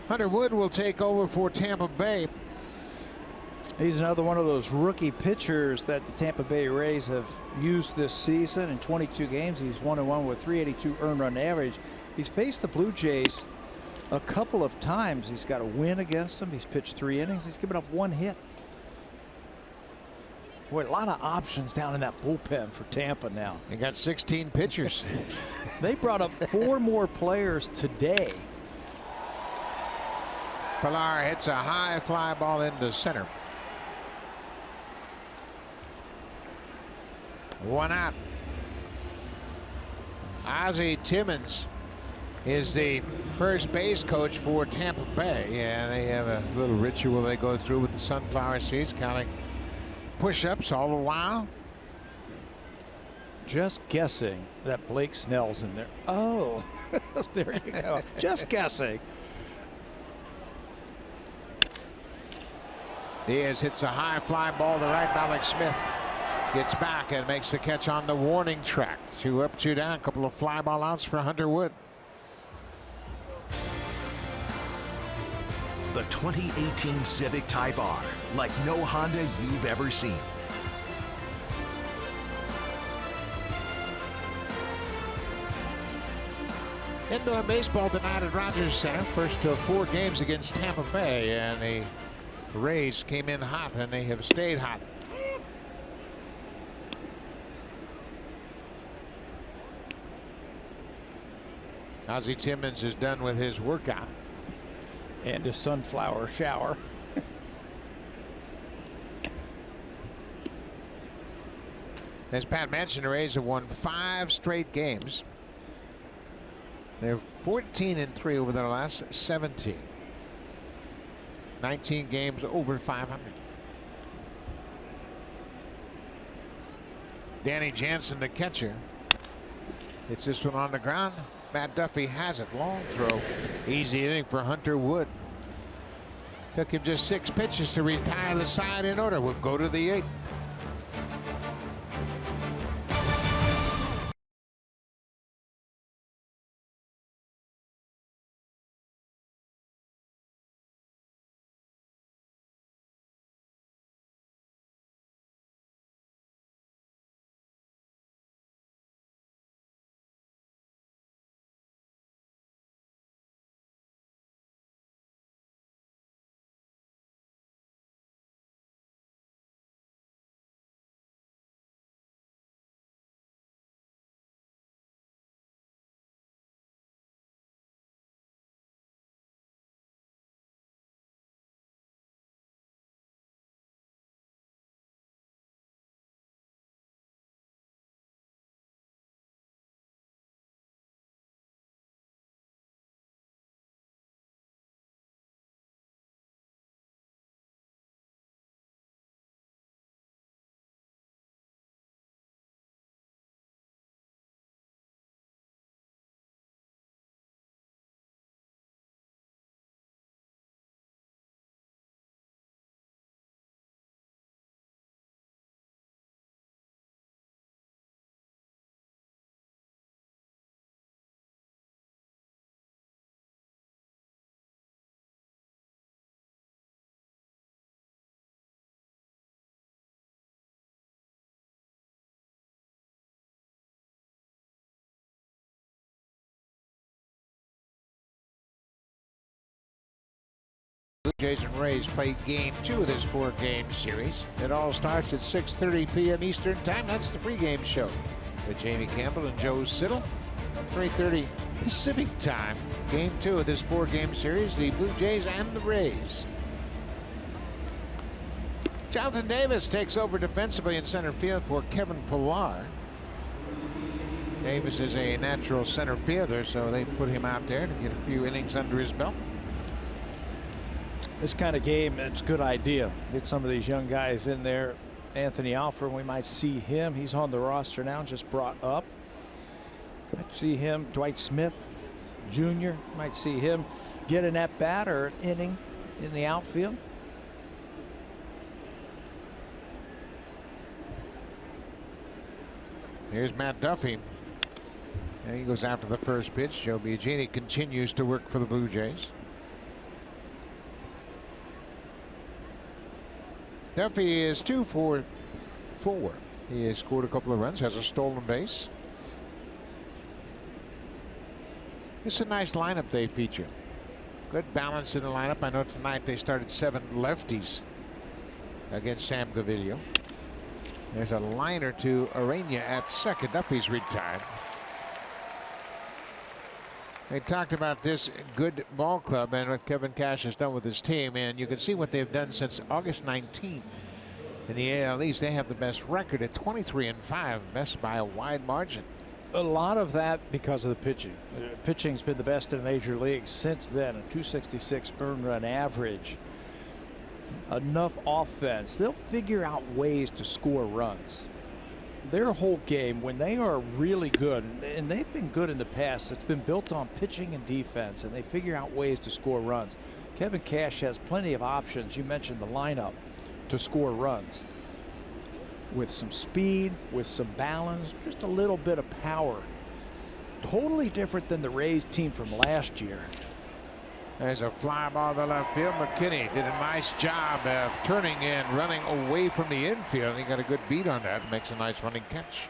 Hunter Wood will take over for Tampa Bay. He's another one of those rookie pitchers that the Tampa Bay Rays have used this season. In 22 games, he's 1-1 with 382 earned run average. He's faced the Blue Jays a couple of times. He's got a win against them. He's pitched 3 innings. He's given up 1 hit. Boy, a lot of options down in that bullpen for Tampa now. They got 16 pitchers. They brought up 4 more players today. Pilar hits a high fly ball into center. 1 out. Ozzie Timmons is the first base coach for Tampa Bay, and they have a little ritual they go through with the sunflower seeds, counting push-ups all the while. Just guessing that Blake Snell's in there. Oh, there you go. Just guessing. Diaz hits a high fly ball to right. Mallex Smith gets back and makes the catch on the warning track. 2 up, 2 down. A couple of fly ball outs for Hunter Wood. The 2018 Civic Type R, like no Honda you've ever seen. Indoor baseball tonight at Rogers Center. First of 4 games against Tampa Bay, and the Rays came in hot, and they have stayed hot. Ozzie Timmons is done with his workout. And his sunflower shower. As Pat mentioned, the Rays have won 5 straight games. They're 14-3 over their last 17. 19 games over 500. Danny Jansen, the catcher. It's this one on the ground. Matt Duffy has it. Long throw. Easy inning for Hunter Wood. Took him just 6 pitches to retire the side in order. We'll go to the 8th. Blue Jays and Rays play game 2 of this 4-game series. It all starts at 6:30 p.m. Eastern Time. That's the pregame show with Jamie Campbell and Joe Siddle. 3:30 Pacific Time. Game 2 of this 4-game series, the Blue Jays and the Rays. Jonathan Davis takes over defensively in center field for Kevin Pillar. Davis is a natural center fielder, so they put him out there to get a few innings under his belt. This kind of game, it's a good idea. Get some of these young guys in there. Anthony Alford, we might see him. He's on the roster now, just brought up. Might see him. Dwight Smith Jr. Might see him get an at-bat or an inning in the outfield. Here's Matt Duffy. And he goes after the first pitch. Joe Biagini continues to work for the Blue Jays. Duffy is 2 for 4. He has scored a couple of runs, has a stolen base. It's a nice lineup they feature. Good balance in the lineup. I know tonight they started 7 lefties against Sam Gaviglio. There's a liner to Arena at second. Duffy's retired. They talked about this good ball club and what Kevin Cash has done with his team, and you can see what they've done since August 19th. In the AL East, they have the best record at 23-5, best by a wide margin. A lot of that because of the pitching. Pitching's been the best in major leagues since then. A 266 earned run average. Enough offense. They'll figure out ways to score runs. Their whole game, when they are really good, and they've been good in the past, it's been built on pitching and defense, and they figure out ways to score runs. Kevin Cash has plenty of options. You mentioned the lineup to score runs. With some speed, with some balance, just a little bit of power. Totally different than the Rays team from last year. There's a fly ball to left field. McKinney did a nice job of turning and running away from the infield. He got a good beat on that. Makes a nice running catch.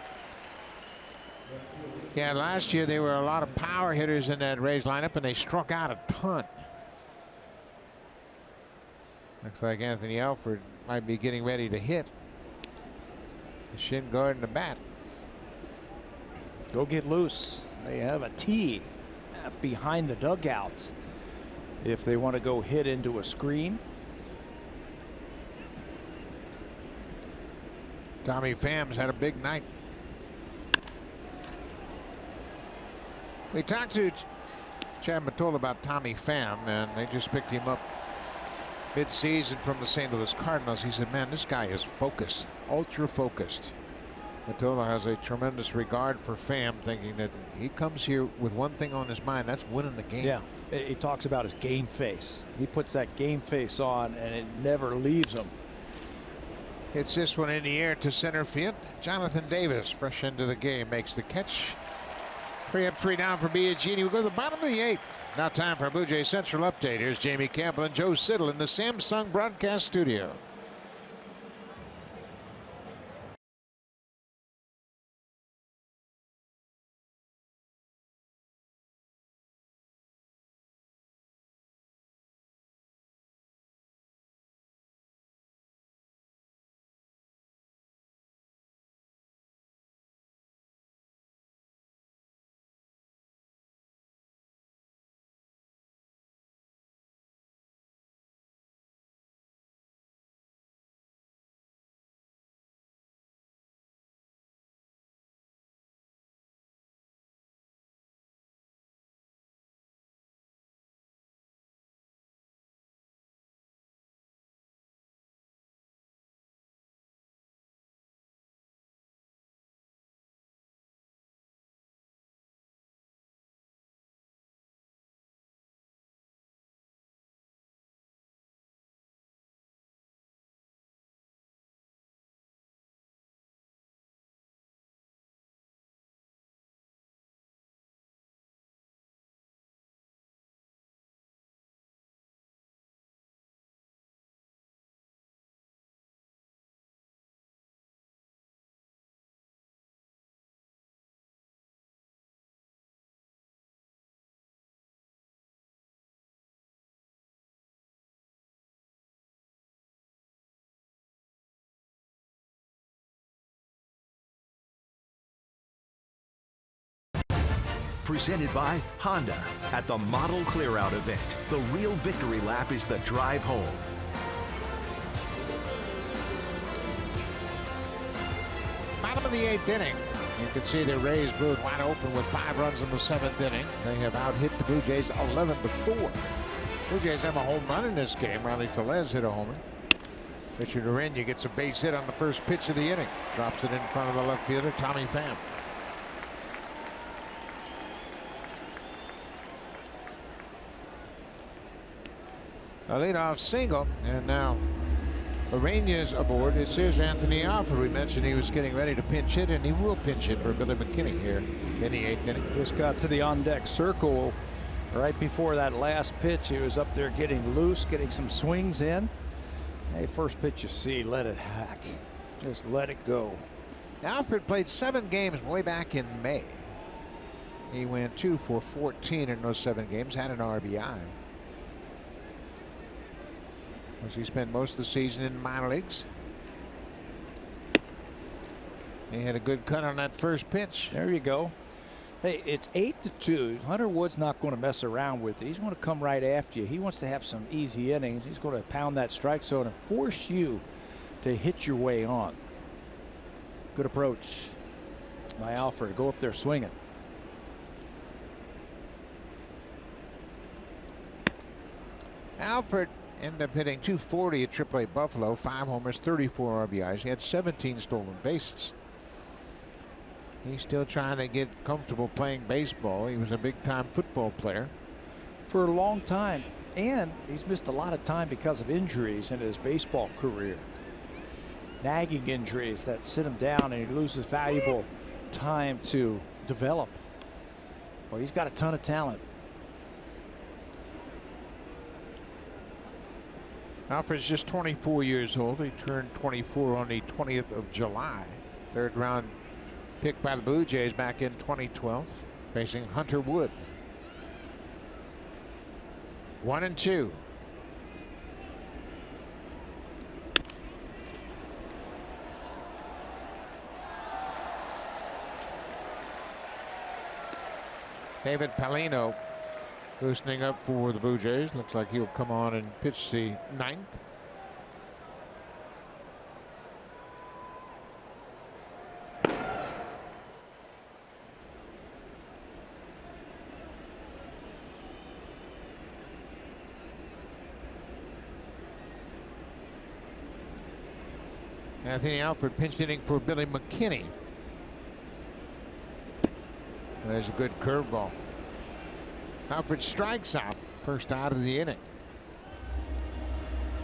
Yeah, last year there were a lot of power hitters in that Rays lineup, and they struck out a ton. Looks like Anthony Alford might be getting ready to hit. The shin guard and the bat. Go get loose. They have a tee behind the dugout if they want to go hit into a screen. Tommy Pham's had a big night. We talked to Chad Mottola about Tommy Pham, and they just picked him up mid-season from the St. Louis Cardinals. He said, man, this guy is focused, ultra focused. Mottola has a tremendous regard for Pham, thinking that he comes here with one thing on his mind, that's winning the game. Yeah, he talks about his game face. He puts that game face on, and it never leaves him. Hits this one in the air to center field. Jonathan Davis, fresh into the game, makes the catch. 3 up, 3 down for Biagini. We go to the bottom of the 8th. Now time for a Blue Jays Central update. Here's Jamie Campbell and Joe Siddall in the Samsung broadcast studio. Presented by Honda at the Model Clearout event. The real victory lap is the drive home. Bottom of the 8th inning. You can see the Rays blew it wide open with 5 runs in the 7th inning. They have out-hit the Blue Jays 11-4. Blue Jays have a home run in this game. Ronnie Tellez hit a homer. Richard Ureña gets a base hit on the first pitch of the inning. Drops it in front of the left fielder, Tommy Pham. A leadoff single, and now Ureña's aboard. It says Anthony Alford. We mentioned he was getting ready to pinch hit, and he will pinch hit for Billy McKinney here in the 8th inning. Just got to the on-deck circle right before that last pitch. He was up there getting loose, getting some swings in. Hey, first pitch you see, let it hack. Just let it go. Alford played 7 games way back in May. He went 2 for 14 in those 7 games, had an RBI. He spent most of the season in minor leagues. He had a good cut on that first pitch. There you go. Hey, it's 8-2. Hunter Wood's not going to mess around with it. He's going to come right after you. He wants to have some easy innings. He's going to pound that strike zone and force you to hit your way on. Good approach by Alford to go up there swinging. Alford ended up hitting .240 at AAA Buffalo, 5 homers, 34 RBIs. He had 17 stolen bases. He's still trying to get comfortable playing baseball. He was a big-time football player for a long time, and he's missed a lot of time because of injuries in his baseball career. Nagging injuries that sit him down, and he loses valuable time to develop. Well, he's got a ton of talent. Manfred's just 24 years old. He turned 24 on the 20th of July. Third round pick by the Blue Jays back in 2012, facing Hunter Wood. 1-2. David Palino loosening up for the Blue Jays. Looks like he'll come on and pitch the ninth. Anthony Alford pinch hitting for Billy McKinney. There's a good curveball. Alfred strikes out, first out of the inning.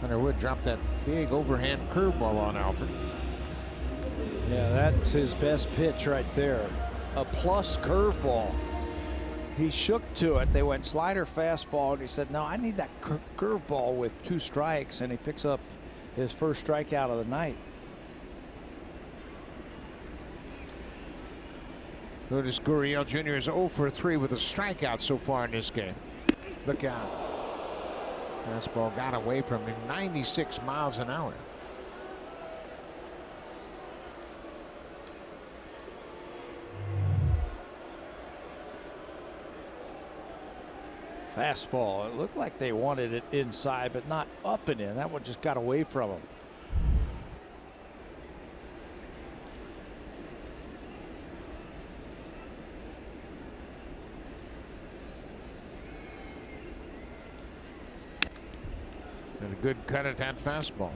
Hunter Wood dropped that big overhand curveball on Alfred. Yeah, that's his best pitch right there. A plus curveball. He shook to it. They went slider, fastball, and he said, no, I need that curveball with 2 strikes, and he picks up his first strikeout of the night. Lourdes Gurriel Jr. is 0 for 3 with a strikeout so far in this game. Look out. Fastball got away from him, 96 miles an hour. Fastball. It looked like they wanted it inside, but not up and in. That one just got away from him. And a good cut at that fastball.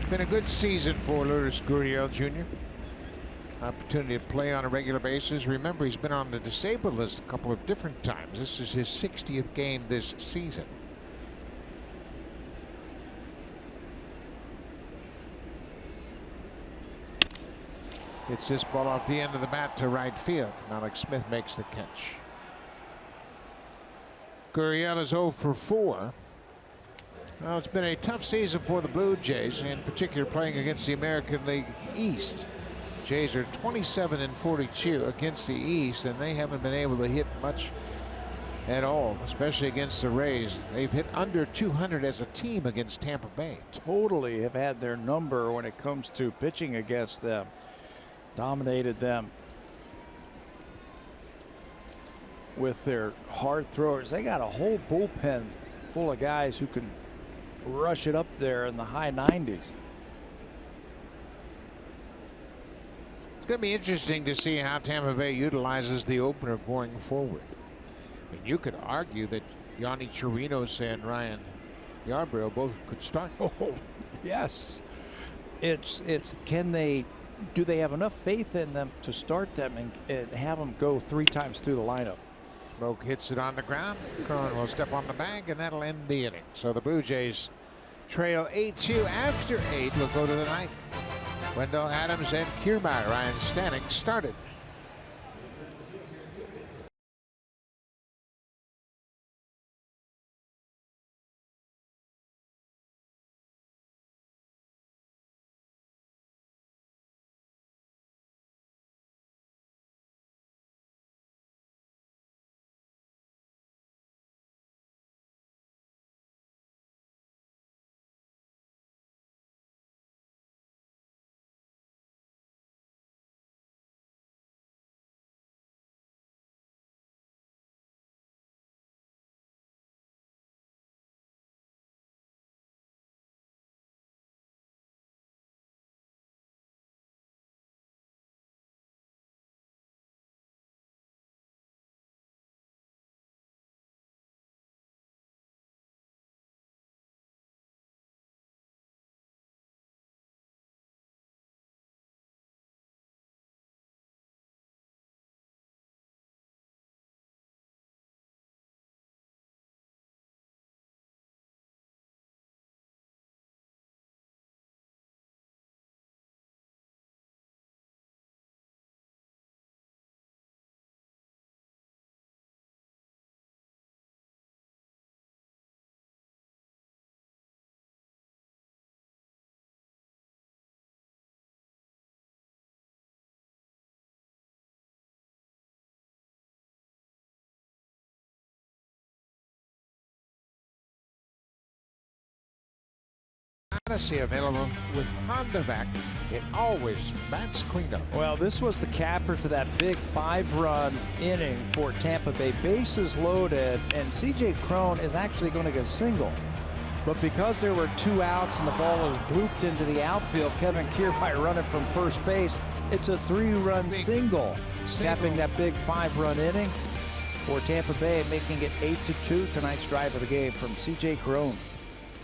Been a good season for Lourdes Gurriel Jr. Opportunity to play on a regular basis. Remember, he's been on the disabled list a couple of different times. This is his 60th game this season. Hits this ball off the end of the bat to right field. Malik Smith makes the catch. Gurriel is 0 for 4. Well, it's been a tough season for the Blue Jays, in particular playing against the American League East. Jays are 27-42 against the East, and they haven't been able to hit much at all, especially against the Rays. They've hit under 200 as a team against Tampa Bay. Totally have had their number when it comes to pitching against them. Dominated them with their hard throwers. They got a whole bullpen full of guys who can rush it up there in the high 90s. It's going to be interesting to see how Tampa Bay utilizes the opener going forward. I mean, you could argue that Yani Chirinos and Ryan Yarbrough both could start. Oh, yes. It's do they have enough faith in them to start them and have them go 3 times through the lineup? Smoke hits it on the ground. Cron will step on the bag, and that'll end the inning. So the Blue Jays trail 8-2 after 8. We'll go to the 9th. Wendell Adams and Kiermaier. Ryan Stanek started. Fantasy available with Honda-Vac. It always bats cleanup. Well, this was the capper to that big 5-run inning for Tampa Bay. Bases loaded, and C.J. Cron is actually going to get a single. But because there were 2 outs and the ball was blooped into the outfield, Kevin Kiermaier running from first base, it's a 3-run single, capping that big 5-run inning for Tampa Bay, making it 8-2. Tonight's drive of the game from C.J. Cron.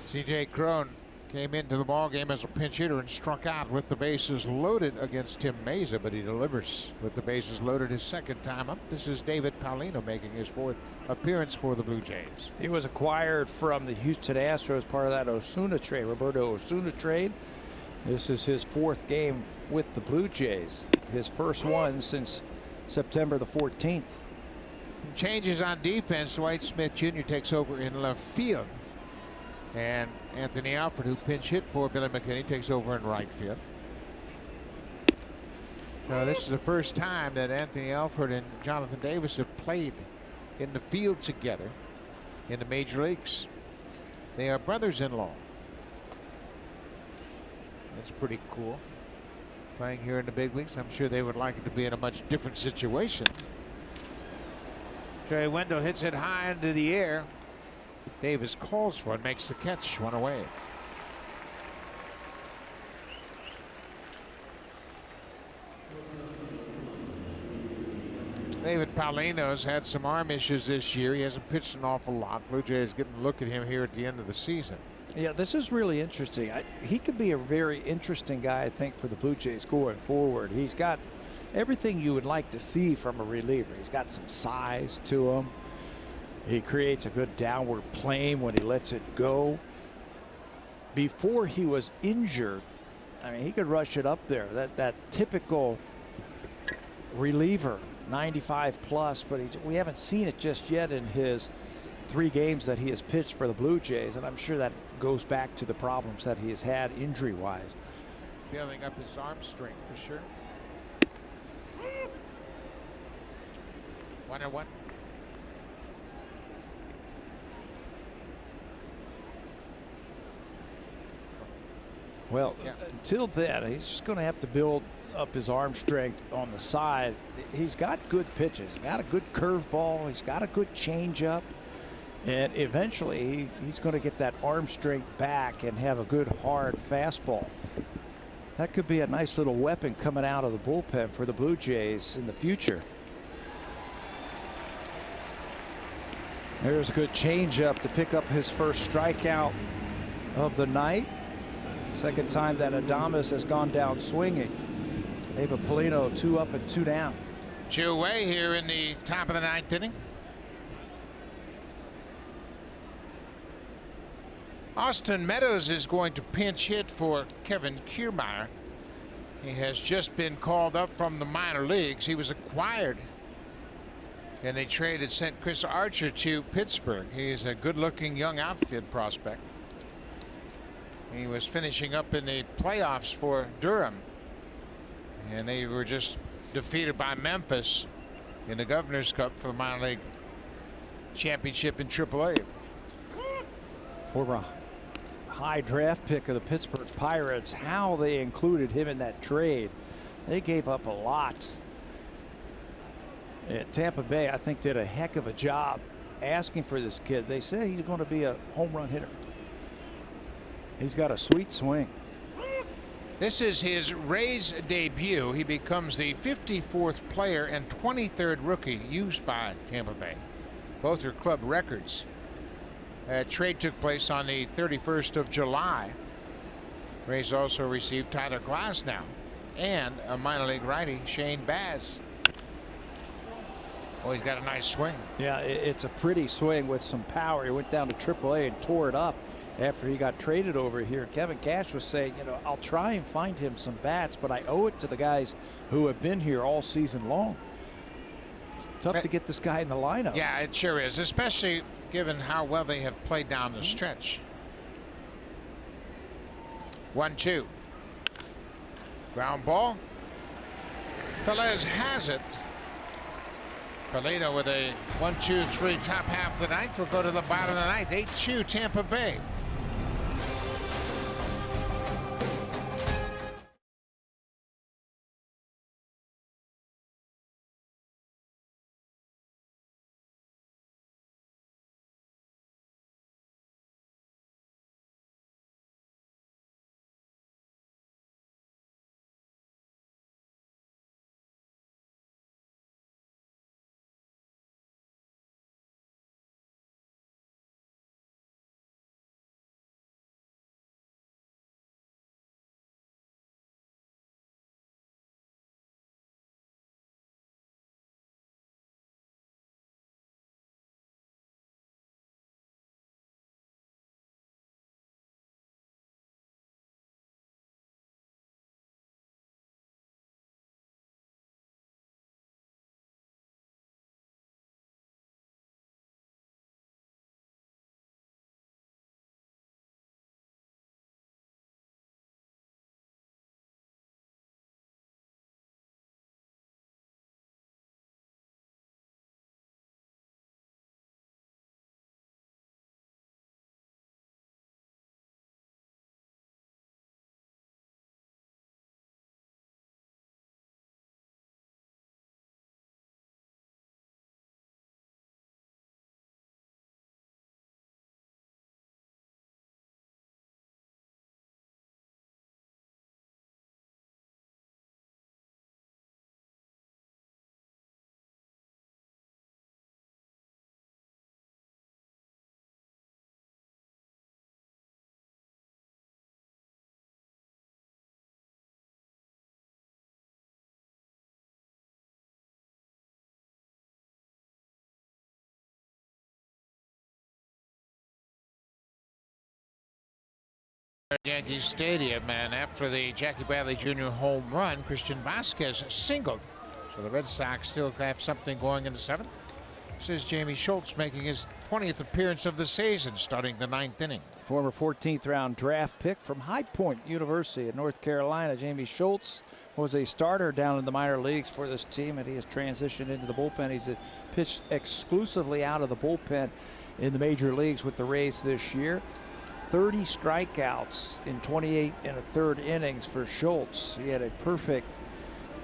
C.J. Cron came into the ball game as a pinch hitter and struck out with the bases loaded against Tim Meza, but he delivers with the bases loaded his second time up. This is David Paulino making his 4th appearance for the Blue Jays. He was acquired from the Houston Astros, part of that Osuna trade, Roberto Osuna trade. This is his 4th game with the Blue Jays, his first one since September the 14th. Changes on defense. Dwight Smith Jr. takes over in left field. And Anthony Alford, who pinch hit for Billy McKinney, takes over in right field. So this is the first time that Anthony Alford and Jonathan Davis have played in the field together in the major leagues. They are brothers-in-law. That's pretty cool. Playing here in the big leagues. I'm sure they would like it to be in a much different situation. Trey Wendell hits it high into the air. Davis calls for it, makes the catch, 1 away. David Paulino's had some arm issues this year. He hasn't pitched an awful lot. Blue Jays getting a look at him here at the end of the season. Yeah, this is really interesting. He could be a very interesting guy, I think, for the Blue Jays going forward. He's got everything you would like to see from a reliever. He's got some size to him. He creates a good downward plane when he lets it go. Before he was injured, I mean, he could rush it up there. That typical reliever, 95 plus, but we haven't seen it just yet in his 3 games that he has pitched for the Blue Jays, and I'm sure that goes back to the problems that he has had injury-wise. Building up his arm strength for sure. 1-1. Well, until then, he's just going to have to build up his arm strength on the side. He's got good pitches. He's got a good curveball. He's got a good changeup. And eventually, he's going to get that arm strength back and have a good, hard fastball. That could be a nice little weapon coming out of the bullpen for the Blue Jays in the future. There's a good changeup to pick up his first strikeout of the night. Second time that Adames has gone down swinging. David Paulino 2 up and 2 down. 2 away here in the top of the 9th inning. Austin Meadows is going to pinch hit for Kevin Kiermaier. He has just been called up from the minor leagues. He was acquired, and they sent Chris Archer to Pittsburgh. He is a good-looking young outfield prospect. He was finishing up in the playoffs for Durham, and they were just defeated by Memphis in the Governor's Cup for the minor league championship in AAA. Former high draft pick of the Pittsburgh Pirates, how they included him in that trade. They gave up a lot. And Tampa Bay, I think, did a heck of a job asking for this kid. They said he's going to be a home run hitter. He's got a sweet swing. This is his Rays debut. He becomes the 54th player and 23rd rookie used by Tampa Bay. Both are club records. Trade took place on the 31st of July. Rays also received Tyler Glasnow and a minor league righty, Shane Baz. Oh, he's got a nice swing. Yeah, it's a pretty swing with some power. He went down to AAA and tore it up after he got traded over here. Kevin Cash was saying, you know, I'll try and find him some bats, but I owe it to the guys who have been here all season long. It's tough to get this guy in the lineup. Yeah, it sure is, especially given how well they have played down the stretch. 1-2. Ground ball. Tellez has it. Paulino with a 1-2-3 top half of the ninth. We'll go to the bottom of the ninth. 8-2 Tampa Bay. Yankee Stadium, and after the Jackie Bradley Jr. home run, Christian Vasquez singled. So the Red Sox still have something going in the seventh. This is Jamie Schultz making his 20th appearance of the season, starting the ninth inning. Former 14th round draft pick from High Point University in North Carolina, Jamie Schultz was a starter down in the minor leagues for this team, and he has transitioned into the bullpen. He's pitched exclusively out of the bullpen in the major leagues with the Rays this year. 30 strikeouts in 28 and a third innings for Schultz. He had a perfect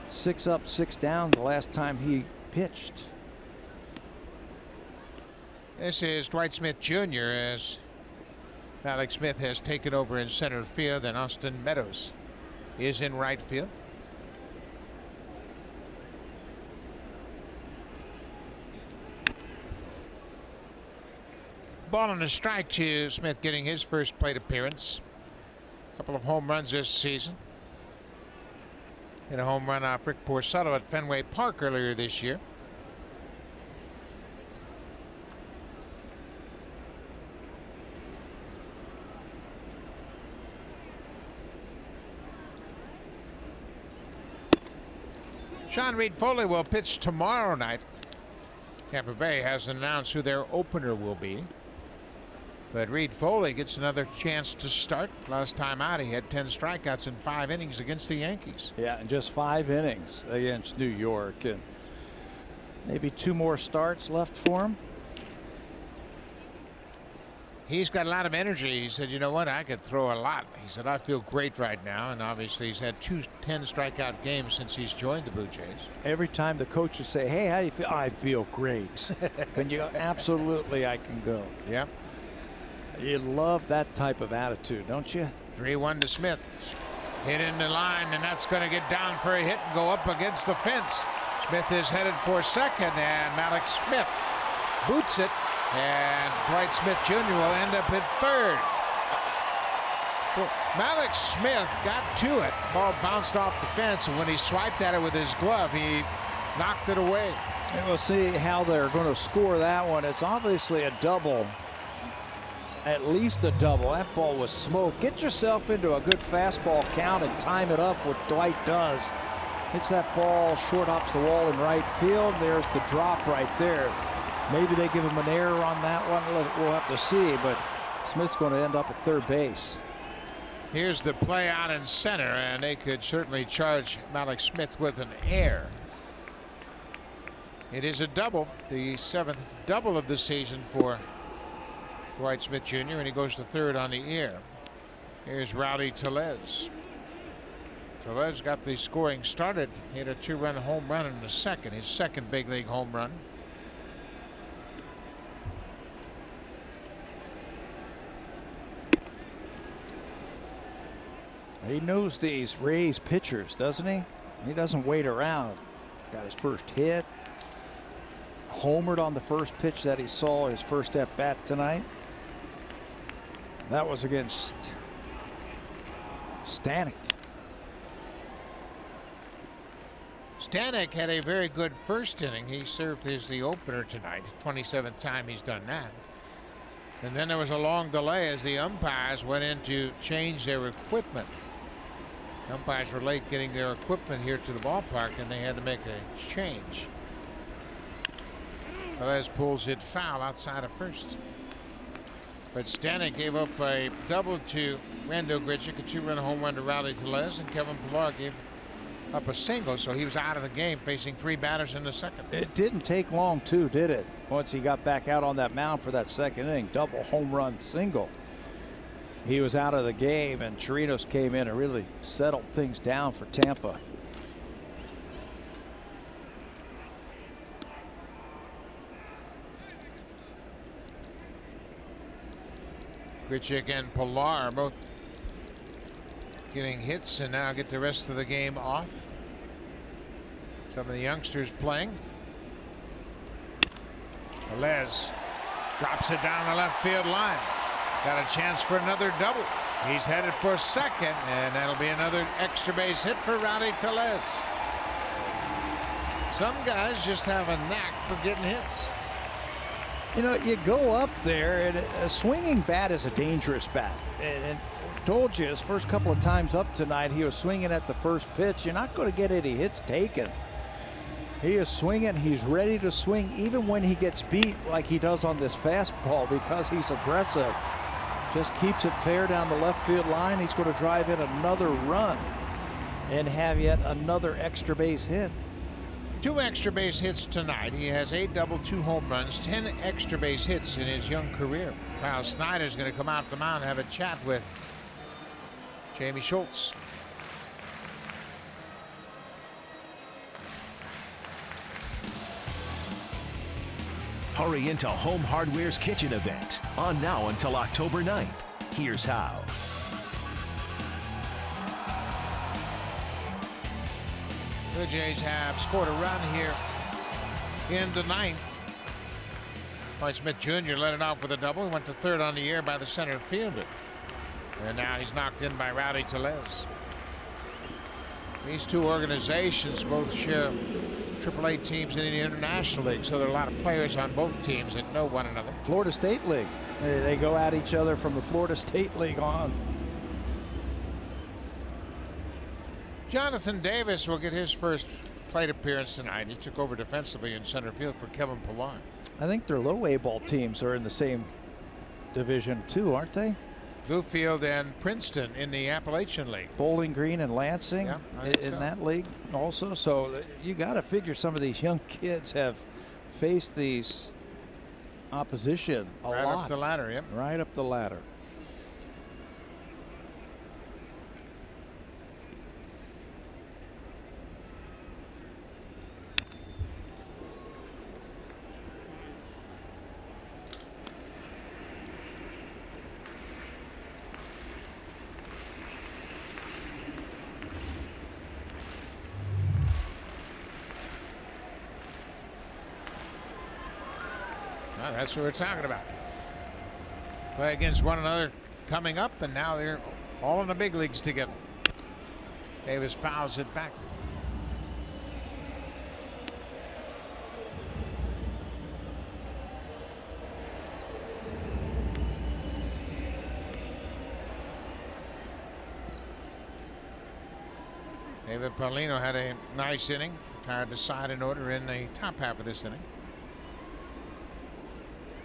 6 up, 6 down the last time he pitched. This is Dwight Smith Jr. as Alex Smith has taken over in center field, and Austin Meadows is in right field. Ball and a strike to Smith, getting his first plate appearance. A couple of home runs this season. Hit a home run off Rick Porcello at Fenway Park earlier this year. Sean Reed-Foley will pitch tomorrow night. Tampa Bay hasn't announced who their opener will be, but Reed-Foley gets another chance to start. Last time out, he had 10 strikeouts in 5 innings against the Yankees. Yeah, in just 5 innings against New York, and maybe 2 more starts left for him. He's got a lot of energy. He said, you know what, I could throw a lot. He said, I feel great right now. And obviously he's had 2 10 strikeout games since he's joined the Blue Jays. Every time the coaches say, hey, how do you feel? I feel great. Can you go? Absolutely, I can go. Yep. You love that type of attitude, don't you? 3-1 to Smith. Hit in the line, and that's going to get down for a hit and go up against the fence. Smith is headed for second, and Malik Smith boots it. And Dwight Smith Jr. will end up at third. Well, Malik Smith got to it. Ball bounced off the fence, and when he swiped at it with his glove, he knocked it away. And we'll see how they're going to score that one. It's obviously a double. At least a double. That ball was smoked. Get yourself into a good fastball count and time it up, what Dwight does. Hits that ball, short hops the wall in right field. There's the drop right there. Maybe they give him an error on that one. We'll have to see, but Smith's going to end up at third base. Here's the play out in center, and they could certainly charge Malik Smith with an error. It is a double, the 7th double of the season for Dwight Smith Jr., and he goes to third on the air. Here's Rowdy Tellez. Tellez got the scoring started. He had a 2-run home run in the second, his second big league home run. He knows these Rays pitchers, doesn't he? He doesn't wait around. Got his first hit. Homered on the first pitch that he saw, his first at bat tonight. That was against Stanek. Stanek had a very good first inning. He served as the opener tonight. 27th time he's done that. And then there was a long delay as the umpires went in to change their equipment. Umpires were late getting their equipment here to the ballpark, and they had to make a change. Velez pulls it foul outside of first. But Stanek gave up a double to Randall Grichuk, a 2-run home run to Rowdy Tellez, and Kevin Pillar gave up a single, so he was out of the game facing 3 batters in the second. It didn't take long, too, did it? Once he got back out on that mound for that second inning, double home run single. He was out of the game, and Chirinos came in and really settled things down for Tampa. Grichuk and Pillar both getting hits, and now get the rest of the game off. Some of the youngsters playing. Velez drops it down the left field line. Got a chance for another double. He's headed for second, and that'll be another extra base hit for Rowdy Tellez. Some guys just have a knack for getting hits. You know, you go up there, and a swinging bat is a dangerous bat. And told you his first couple of times up tonight, he was swinging at the first pitch. You're not going to get any hits taken. He is swinging. He's ready to swing even when he gets beat like he does on this fastball because he's aggressive. Just keeps it fair down the left field line. He's going to drive in another run and have yet another extra base hit. 2 extra base hits tonight. He has 8 double, 2 home runs, 10 extra base hits in his young career. Kyle Snyder's going to come out the mound and have a chat with Jamie Schultz. Hurry into Home Hardware's kitchen event, on now until October 9th. Here's how. Blue Jays have scored a run here in the 9th. Mike Smith Jr. led it off with a double. He went to third on the air by the center fielder. And now he's knocked in by Rowdy Tellez. These two organizations both share AAA teams in the International League, so there are a lot of players on both teams that know one another. Florida State League. They go at each other from the Florida State League on. Jonathan Davis will get his first plate appearance tonight. He took over defensively in center field for Kevin Pillar. I think their low A ball teams are in the same division too, aren't they? Bluefield and Princeton in the Appalachian League. Bowling Green and Lansing in so. that league also. So you got to figure some of these young kids have faced these opposition a lot. Right up the ladder, yep. Right up the ladder. That's what we're talking about. Play against one another coming up, and now they're all in the big leagues together. Davis fouls it back. David Paulino had a nice inning. Retired to side in order in the top half of this inning.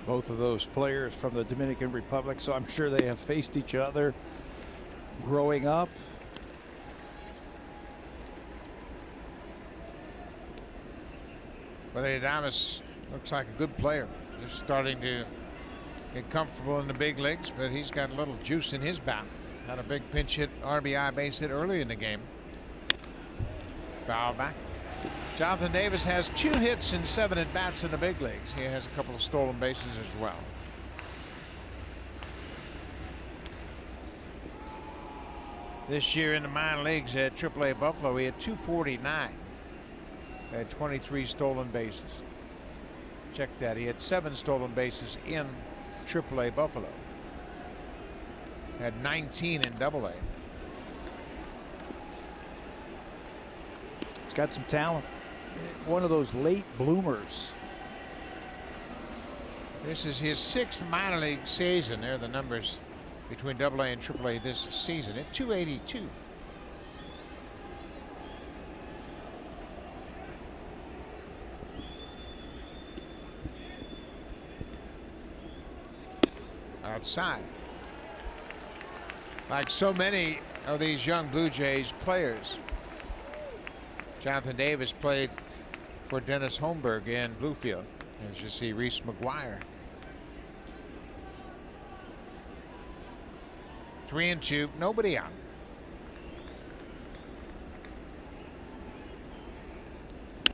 Both of those players from the Dominican Republic, so I'm sure they have faced each other growing up. But Adames looks like a good player. Just starting to get comfortable in the big leagues, but he's got a little juice in his bat. Had a big pinch hit RBI base hit early in the game. Foul back. Jonathan Davis has 2 hits and 7 at-bats in the big leagues. He has a couple of stolen bases as well. This year in the minor leagues at AAA Buffalo, he had 249. Had 23 stolen bases. Check that. He had 7 stolen bases in AAA Buffalo. Had 19 in AA. He's got some talent. One of those late bloomers. This is his 6th minor league season. There are the numbers between AA and AAA this season at 282. Outside. Like so many of these young Blue Jays players, Jonathan Davis played for Dennis Holmberg in Bluefield. As you see, Reese McGuire. 3-2, nobody out. He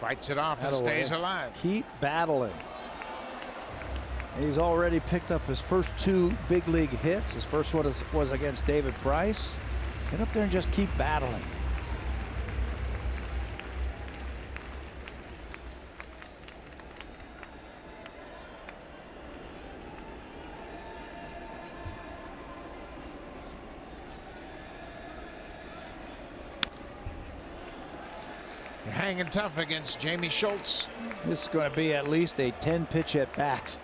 fights it off and stays alive. Keep battling. He's already picked up his first 2 big league hits. His first one was against David Price. Get up there and just keep battling. Hanging tough against Jamie Schultz. This is going to be at least a 10 pitch at bat.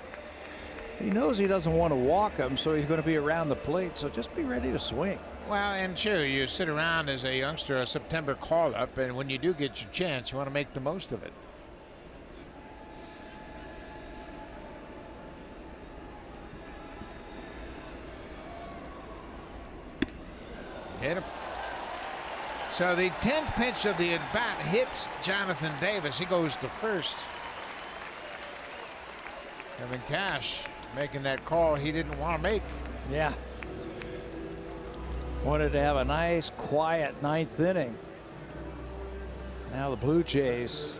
He knows he doesn't want to walk him, so he's going to be around the plate. So just be ready to swing. Well, and sure, you sit around as a youngster, a September call-up, and when you do get your chance, you want to make the most of it. Hit him. So the 10th pitch of the at-bat hits Jonathan Davis. He goes to first. Kevin Cash making that call he didn't want to make. Yeah. Wanted to have a nice, quiet 9th inning. Now the Blue Jays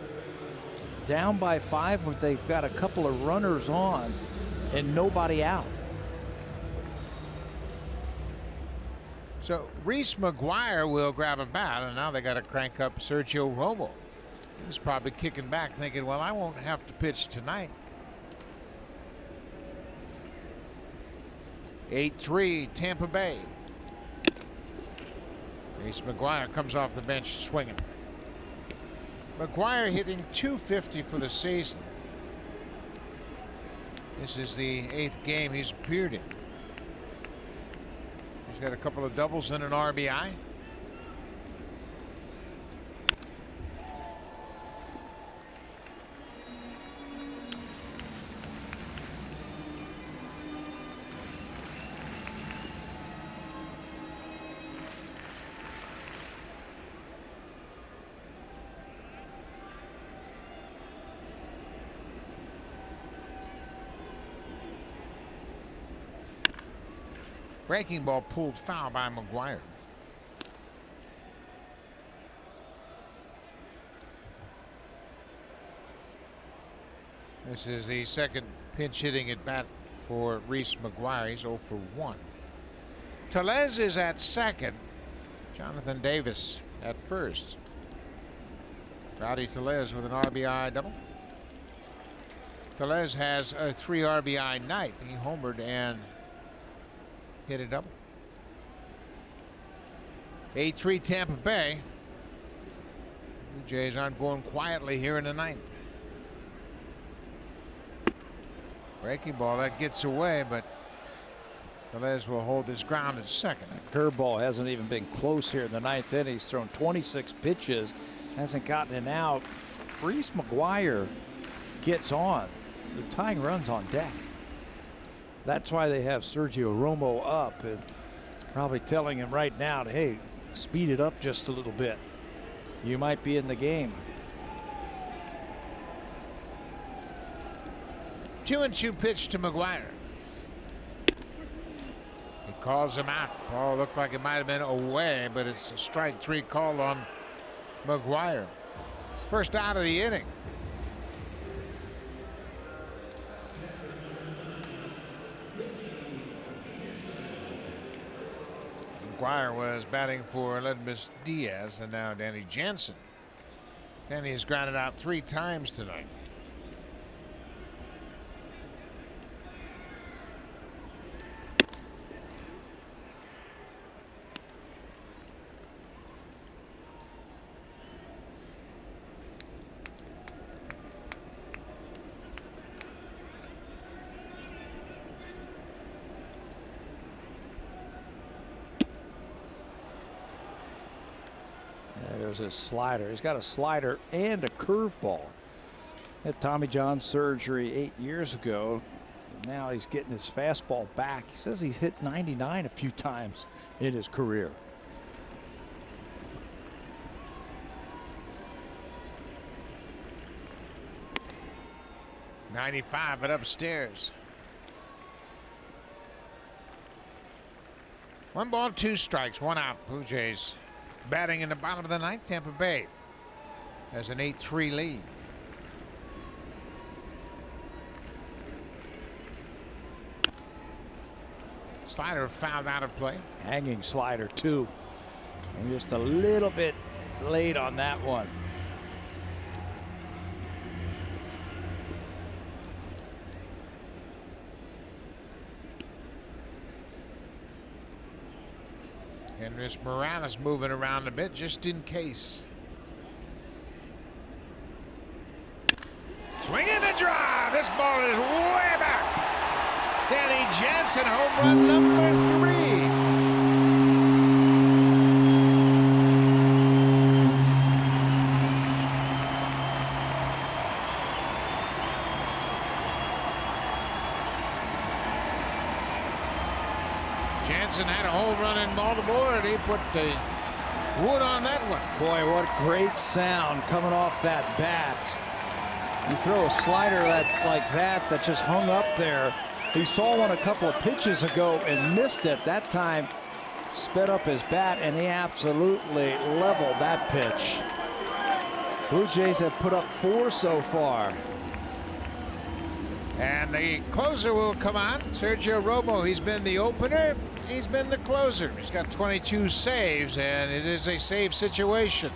down by 5, but they've got a couple of runners on and nobody out. So Reese McGuire will grab a bat, and now they got to crank up Sergio Romo. He's probably kicking back thinking, well, I won't have to pitch tonight. 8-3 Tampa Bay. Reese McGuire comes off the bench swinging. McGuire hitting .250 for the season. This is the 8th game he's appeared in. He's got a couple of doubles and an RBI. Breaking ball pulled foul by McGuire. This is the second pinch hitting at bat for Reese McGuire. He's 0 for 1. Tellez is at second. Jonathan Davis at first. Rowdy Tellez with an RBI double. Tellez has a 3 RBI night. He homered and hit a double. 8-3 Tampa Bay. Blue Jays aren't going quietly here in the 9th. Breaking ball that gets away, but Velez will hold his ground at second. Curveball hasn't even been close here in the 9th inning. He's thrown 26 pitches, hasn't gotten it out. Reese McGuire gets on. The tying run's on deck. That's why they have Sergio Romo up and probably telling him right now to, hey, speed it up just a little bit. You might be in the game. 2-2 pitch to McGuire. He calls him out. Ball looked like it might have been away, but it's a strike 3 call on McGuire. First out of the inning. McGuire was batting for Ledmus Diaz, and now Danny Jansen. Danny has grounded out 3 times tonight. There's his slider. He's got a slider and a curveball. Had Tommy John surgery 8 years ago. Now he's getting his fastball back. He says he's hit 99 a few times in his career. .95, but upstairs. 1 ball, 2 strikes, 1 out. Blue Jays batting in the bottom of the 9th. Tampa Bay has an 8-3 lead. Slider fouled out of play. Hanging slider too. And just a little bit late on that one. Henrys Morales moving around a bit just in case. Swing in the drive. This ball is way back. Jansen, home run number 3. Jansen had a home run in Baltimore, and he put the wood on that one. Boy, what great sound coming off that bat. You throw a slider like that just hung up there. He saw one a couple of pitches ago and missed it. That time sped up his bat, and he absolutely leveled that pitch. Blue Jays have put up 4 so far. And the closer will come on, Sergio Romo. He's been the opener. He's been the closer. He's got 22 saves, and it is a save situation.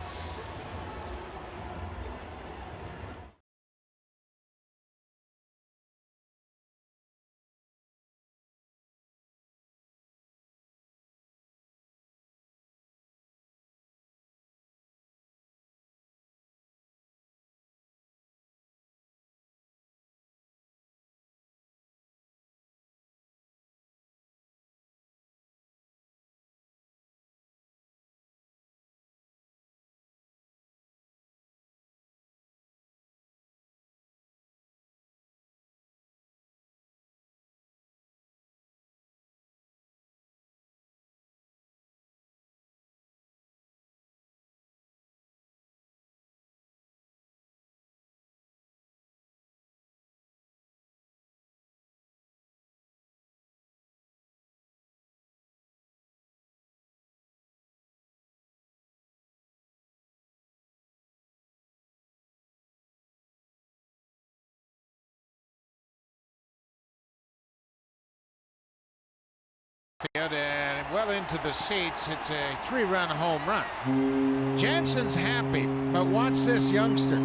And well into the seats. It's a 3-run home run. Jansen's happy, but watch this youngster.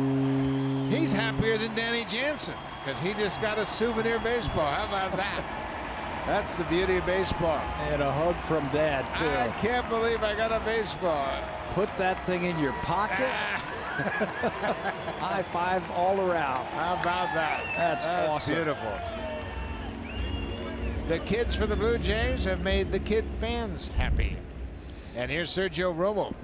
He's happier than Danny Jansen because he just got a souvenir baseball. How about that? That's the beauty of baseball. And a hug from Dad, too. I can't believe I got a baseball. Put that thing in your pocket. High five all around. How about that? That's awesome. Beautiful. The kids for the Blue Jays have made the kid fans happy. And here's Sergio Romo.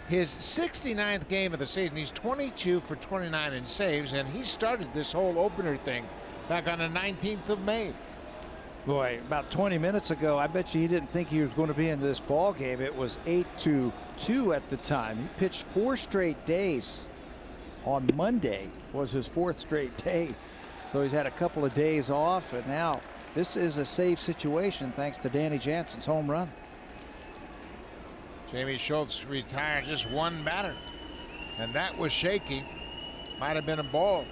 His 69th game of the season. He's 22 for 29 in saves, and he started this whole opener thing back on the 19th of May. Boy, about 20 minutes ago, I bet you he didn't think he was going to be in this ball game. It was 8-2 at the time. He pitched 4 straight days. On Monday was his 4th straight day. So he's had a couple of days off, and now this is a save situation thanks to Danny Jansen's home run. Jamie Schultz retired just 1 batter, and that was shaky. Might have been a ball.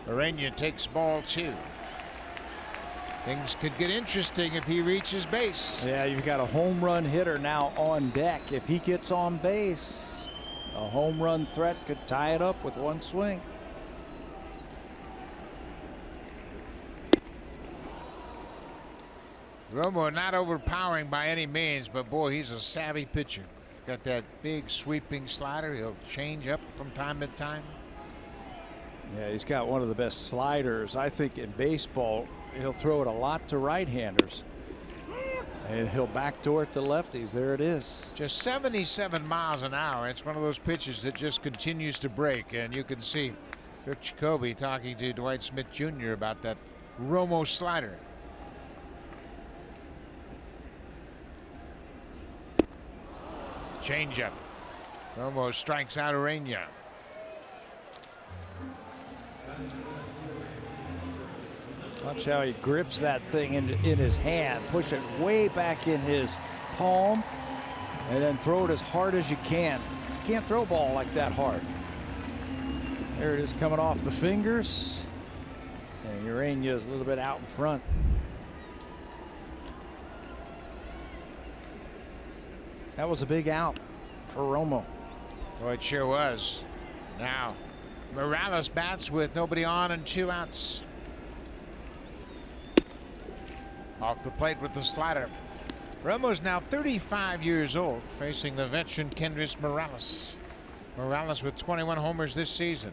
Urena takes ball 2. Things could get interesting if he reaches base. Yeah, you've got a home run hitter now on deck. If he gets on base, a home run threat could tie it up with 1 swing. Romo not overpowering by any means, but boy, he's a savvy pitcher. Got that big sweeping slider. He'll change up from time to time. Yeah, he's got one of the best sliders, I think, in baseball. He'll throw it a lot to right-handers, and he'll backdoor it to lefties. There it is. Just 77 miles an hour. It's one of those pitches that just continues to break, and you can see Rick Jacoby talking to Dwight Smith Jr. about that Romo slider. Changeup. Romo strikes out Urena. Watch how he grips that thing in his hand, push it way back in his palm, and then throw it as hard as you can. You can't throw a ball like that hard. There it is coming off the fingers, and Urena is a little bit out in front. That was a big out for Romo. Boy, it sure was. Now, Morales bats with nobody on and 2 outs. Off the plate with the slider. Romo's now 35 years old, facing the veteran Kendrys Morales. Morales with 21 homers this season.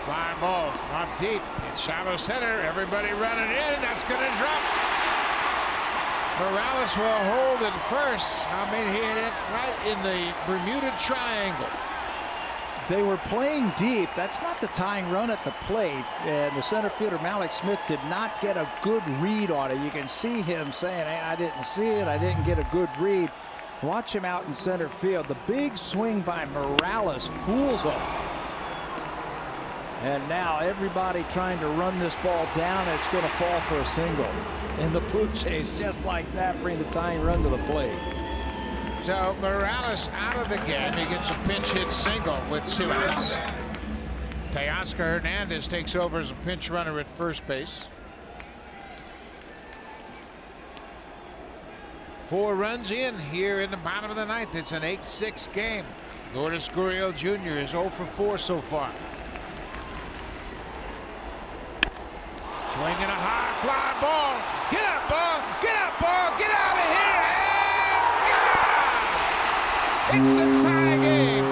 Fly ball off deep in shallow center. Everybody running in. That's going to drop. Morales will hold at first. I mean, he hit it right in the Bermuda Triangle. They were playing deep. That's not the tying run at the plate. And the center fielder, Malik Smith, did not get a good read on it. You can see him saying, hey, I didn't see it. I didn't get a good read. Watch him out in center field. The big swing by Morales fools him. And now everybody trying to run this ball down. It's going to fall for a single. And the Blue Jays, just like that, bring the tying run to the plate. So Morales out of the game. He gets a pinch hit single with 2 outs. Teoscar Hernandez takes over as a pinch runner at first base. 4 runs in here in the bottom of the 9th. It's an 8-6 game. Lourdes Gurriel Jr. is 0 for 4 so far. Swinging a high fly ball. Get up, ball. Get up, ball. Get out of here. And gone. It's a tie game.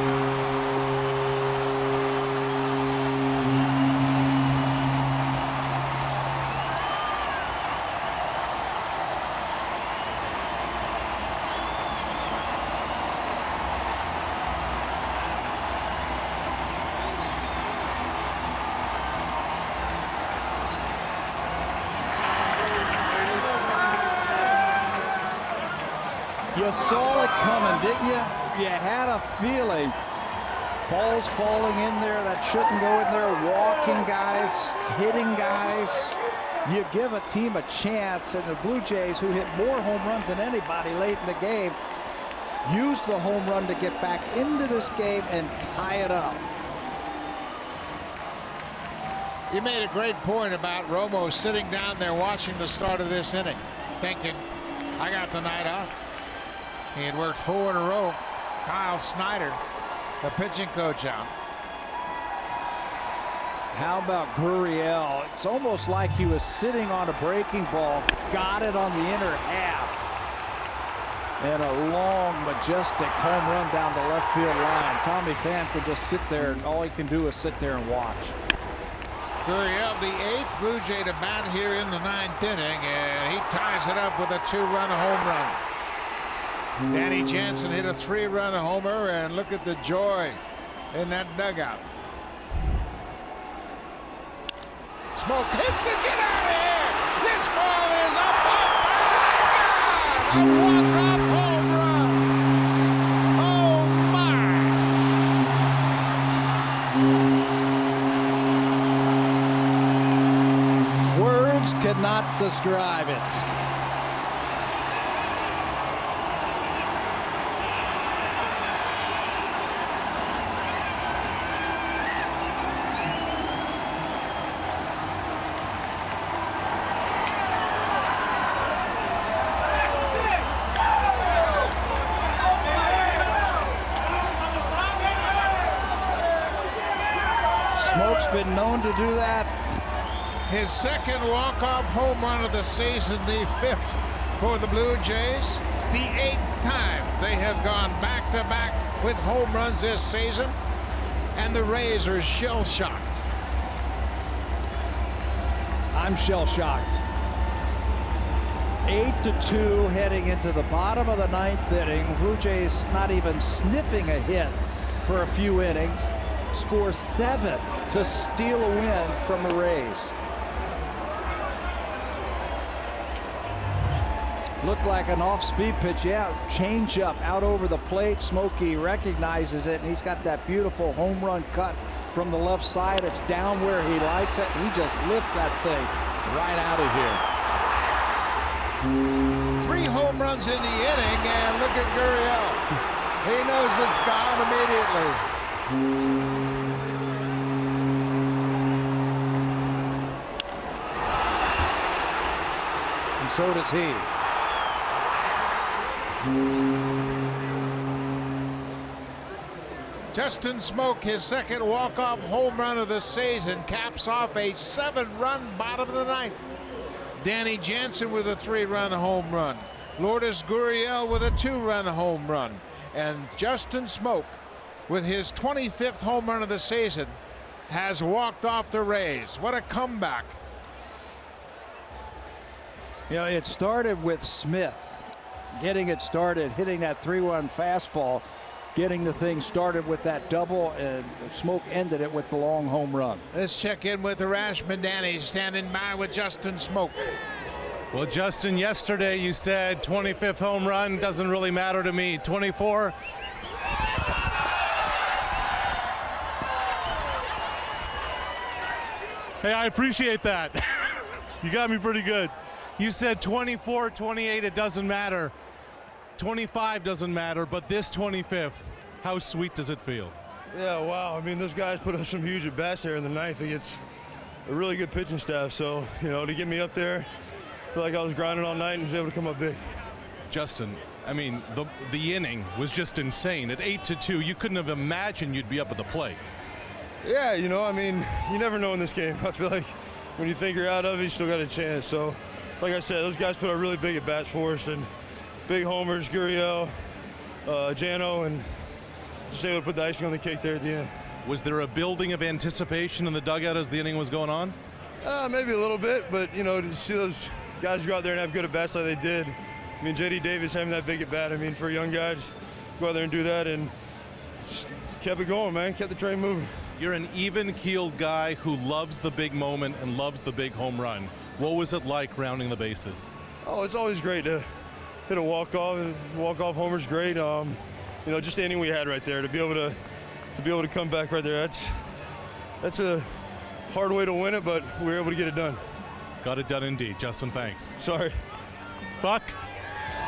You saw it coming, didn't you? You had a feeling. Balls falling in there that shouldn't go in there. Walking guys, hitting guys. You give a team a chance, and the Blue Jays, who hit more home runs than anybody late in the game, used the home run to get back into this game and tie it up. You made a great point about Romo sitting down there watching the start of this inning, thinking, I got the night off. He had worked 4 in a row. Kyle Snyder, the pitching coach, out. How about Gurriel? It's almost like he was sitting on a breaking ball, got it on the inner half. And a long, majestic home run down the left field line. Tommy Pham could just sit there, and all he can do is sit there and watch. Gurriel, the 8th Blue Jay to bat here in the 9th inning, and he ties it up with a 2-run home run. Danny Jansen hit a 3-run homer, and look at the joy in that dugout. Smoke hits it. Get out of here. This ball is up. Oh, my God. A walk-off home run. Oh, my. Words cannot describe it. Smoke's been known to do that. His 2nd walk-off home run of the season, the 5th for the Blue Jays. The 8th time they have gone back-to-back with home runs this season. And the Rays are shell-shocked. I'm shell-shocked. 8-2 heading into the bottom of the 9th inning. Blue Jays not even sniffing a hit for a few innings. Score 7 to steal a win from the Rays. Looked like an off-speed pitch. Yeah, change-up out over the plate. Smokey recognizes it, and he's got that beautiful home run cut from the left side. It's down where he likes it. He just lifts that thing right out of here. 3 home runs in the inning, and look at Gurriel. He knows it's gone immediately. And so does he. Justin Smoke, his 2nd walk-off home run of the season, caps off a 7-run bottom of the 9th. Danny Jansen with a 3-run home run. Lourdes Gurriel with a 2-run home run. And Justin Smoke with his 25th home run of the season has walked off the Rays. What a comeback. You know, it started with Smith getting it started, hitting that 3-1 fastball, getting the thing started with that double, and Smoke ended it with the long home run. Let's check in with Arash Madani standing by with Justin Smoke. Well, Justin, yesterday you said 25th home run doesn't really matter to me. 24. Hey, I appreciate that. You got me pretty good. You said 24, 28, it doesn't matter. 25 doesn't matter, but this 25th, how sweet does it feel? Yeah, wow. I mean, those guys put up some huge at-bats there in the ninth against a really good pitching staff. So, you know, to get me up there, I feel like I was grinding all night and was able to come up big. Justin, I mean, the inning was just insane. At 8-2, you couldn't have imagined you'd be up at the plate. Yeah, you know, I mean, you never know in this game. I feel like when you think you're out of it, you still got a chance. So, like I said, those guys put up really big at-bats for us, and big homers, Gurriel, Jano, and just able to put the icing on the cake there at the end. Was there a building of anticipation in the dugout as the inning was going on? Maybe a little bit, but, you know, to see those guys go out there and have good at-bats like they did. I mean, J.D. Davis having that big at-bat, I mean, for young guys, go out there and do that, and just kept it going, man, kept the train moving. You're an even-keeled guy who loves the big moment and loves the big home run. What was it like rounding the bases? Oh, it's always great to hit a walk-off homer's great. You know, just the inning we had right there, to be able to come back right there, that's a hard way to win it, but we were able to get it done. Got it done indeed. Justin, thanks. Sorry. Buck.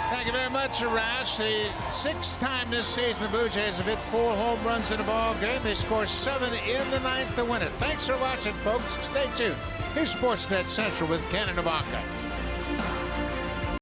Thank you very much, Arash. The sixth time this season the Blue Jays have hit 4 home runs in a ball game. They score 7 in the ninth to win it. Thanks for watching, folks. Stay tuned. Here's Sportsnet Central with Ken and Ivanka.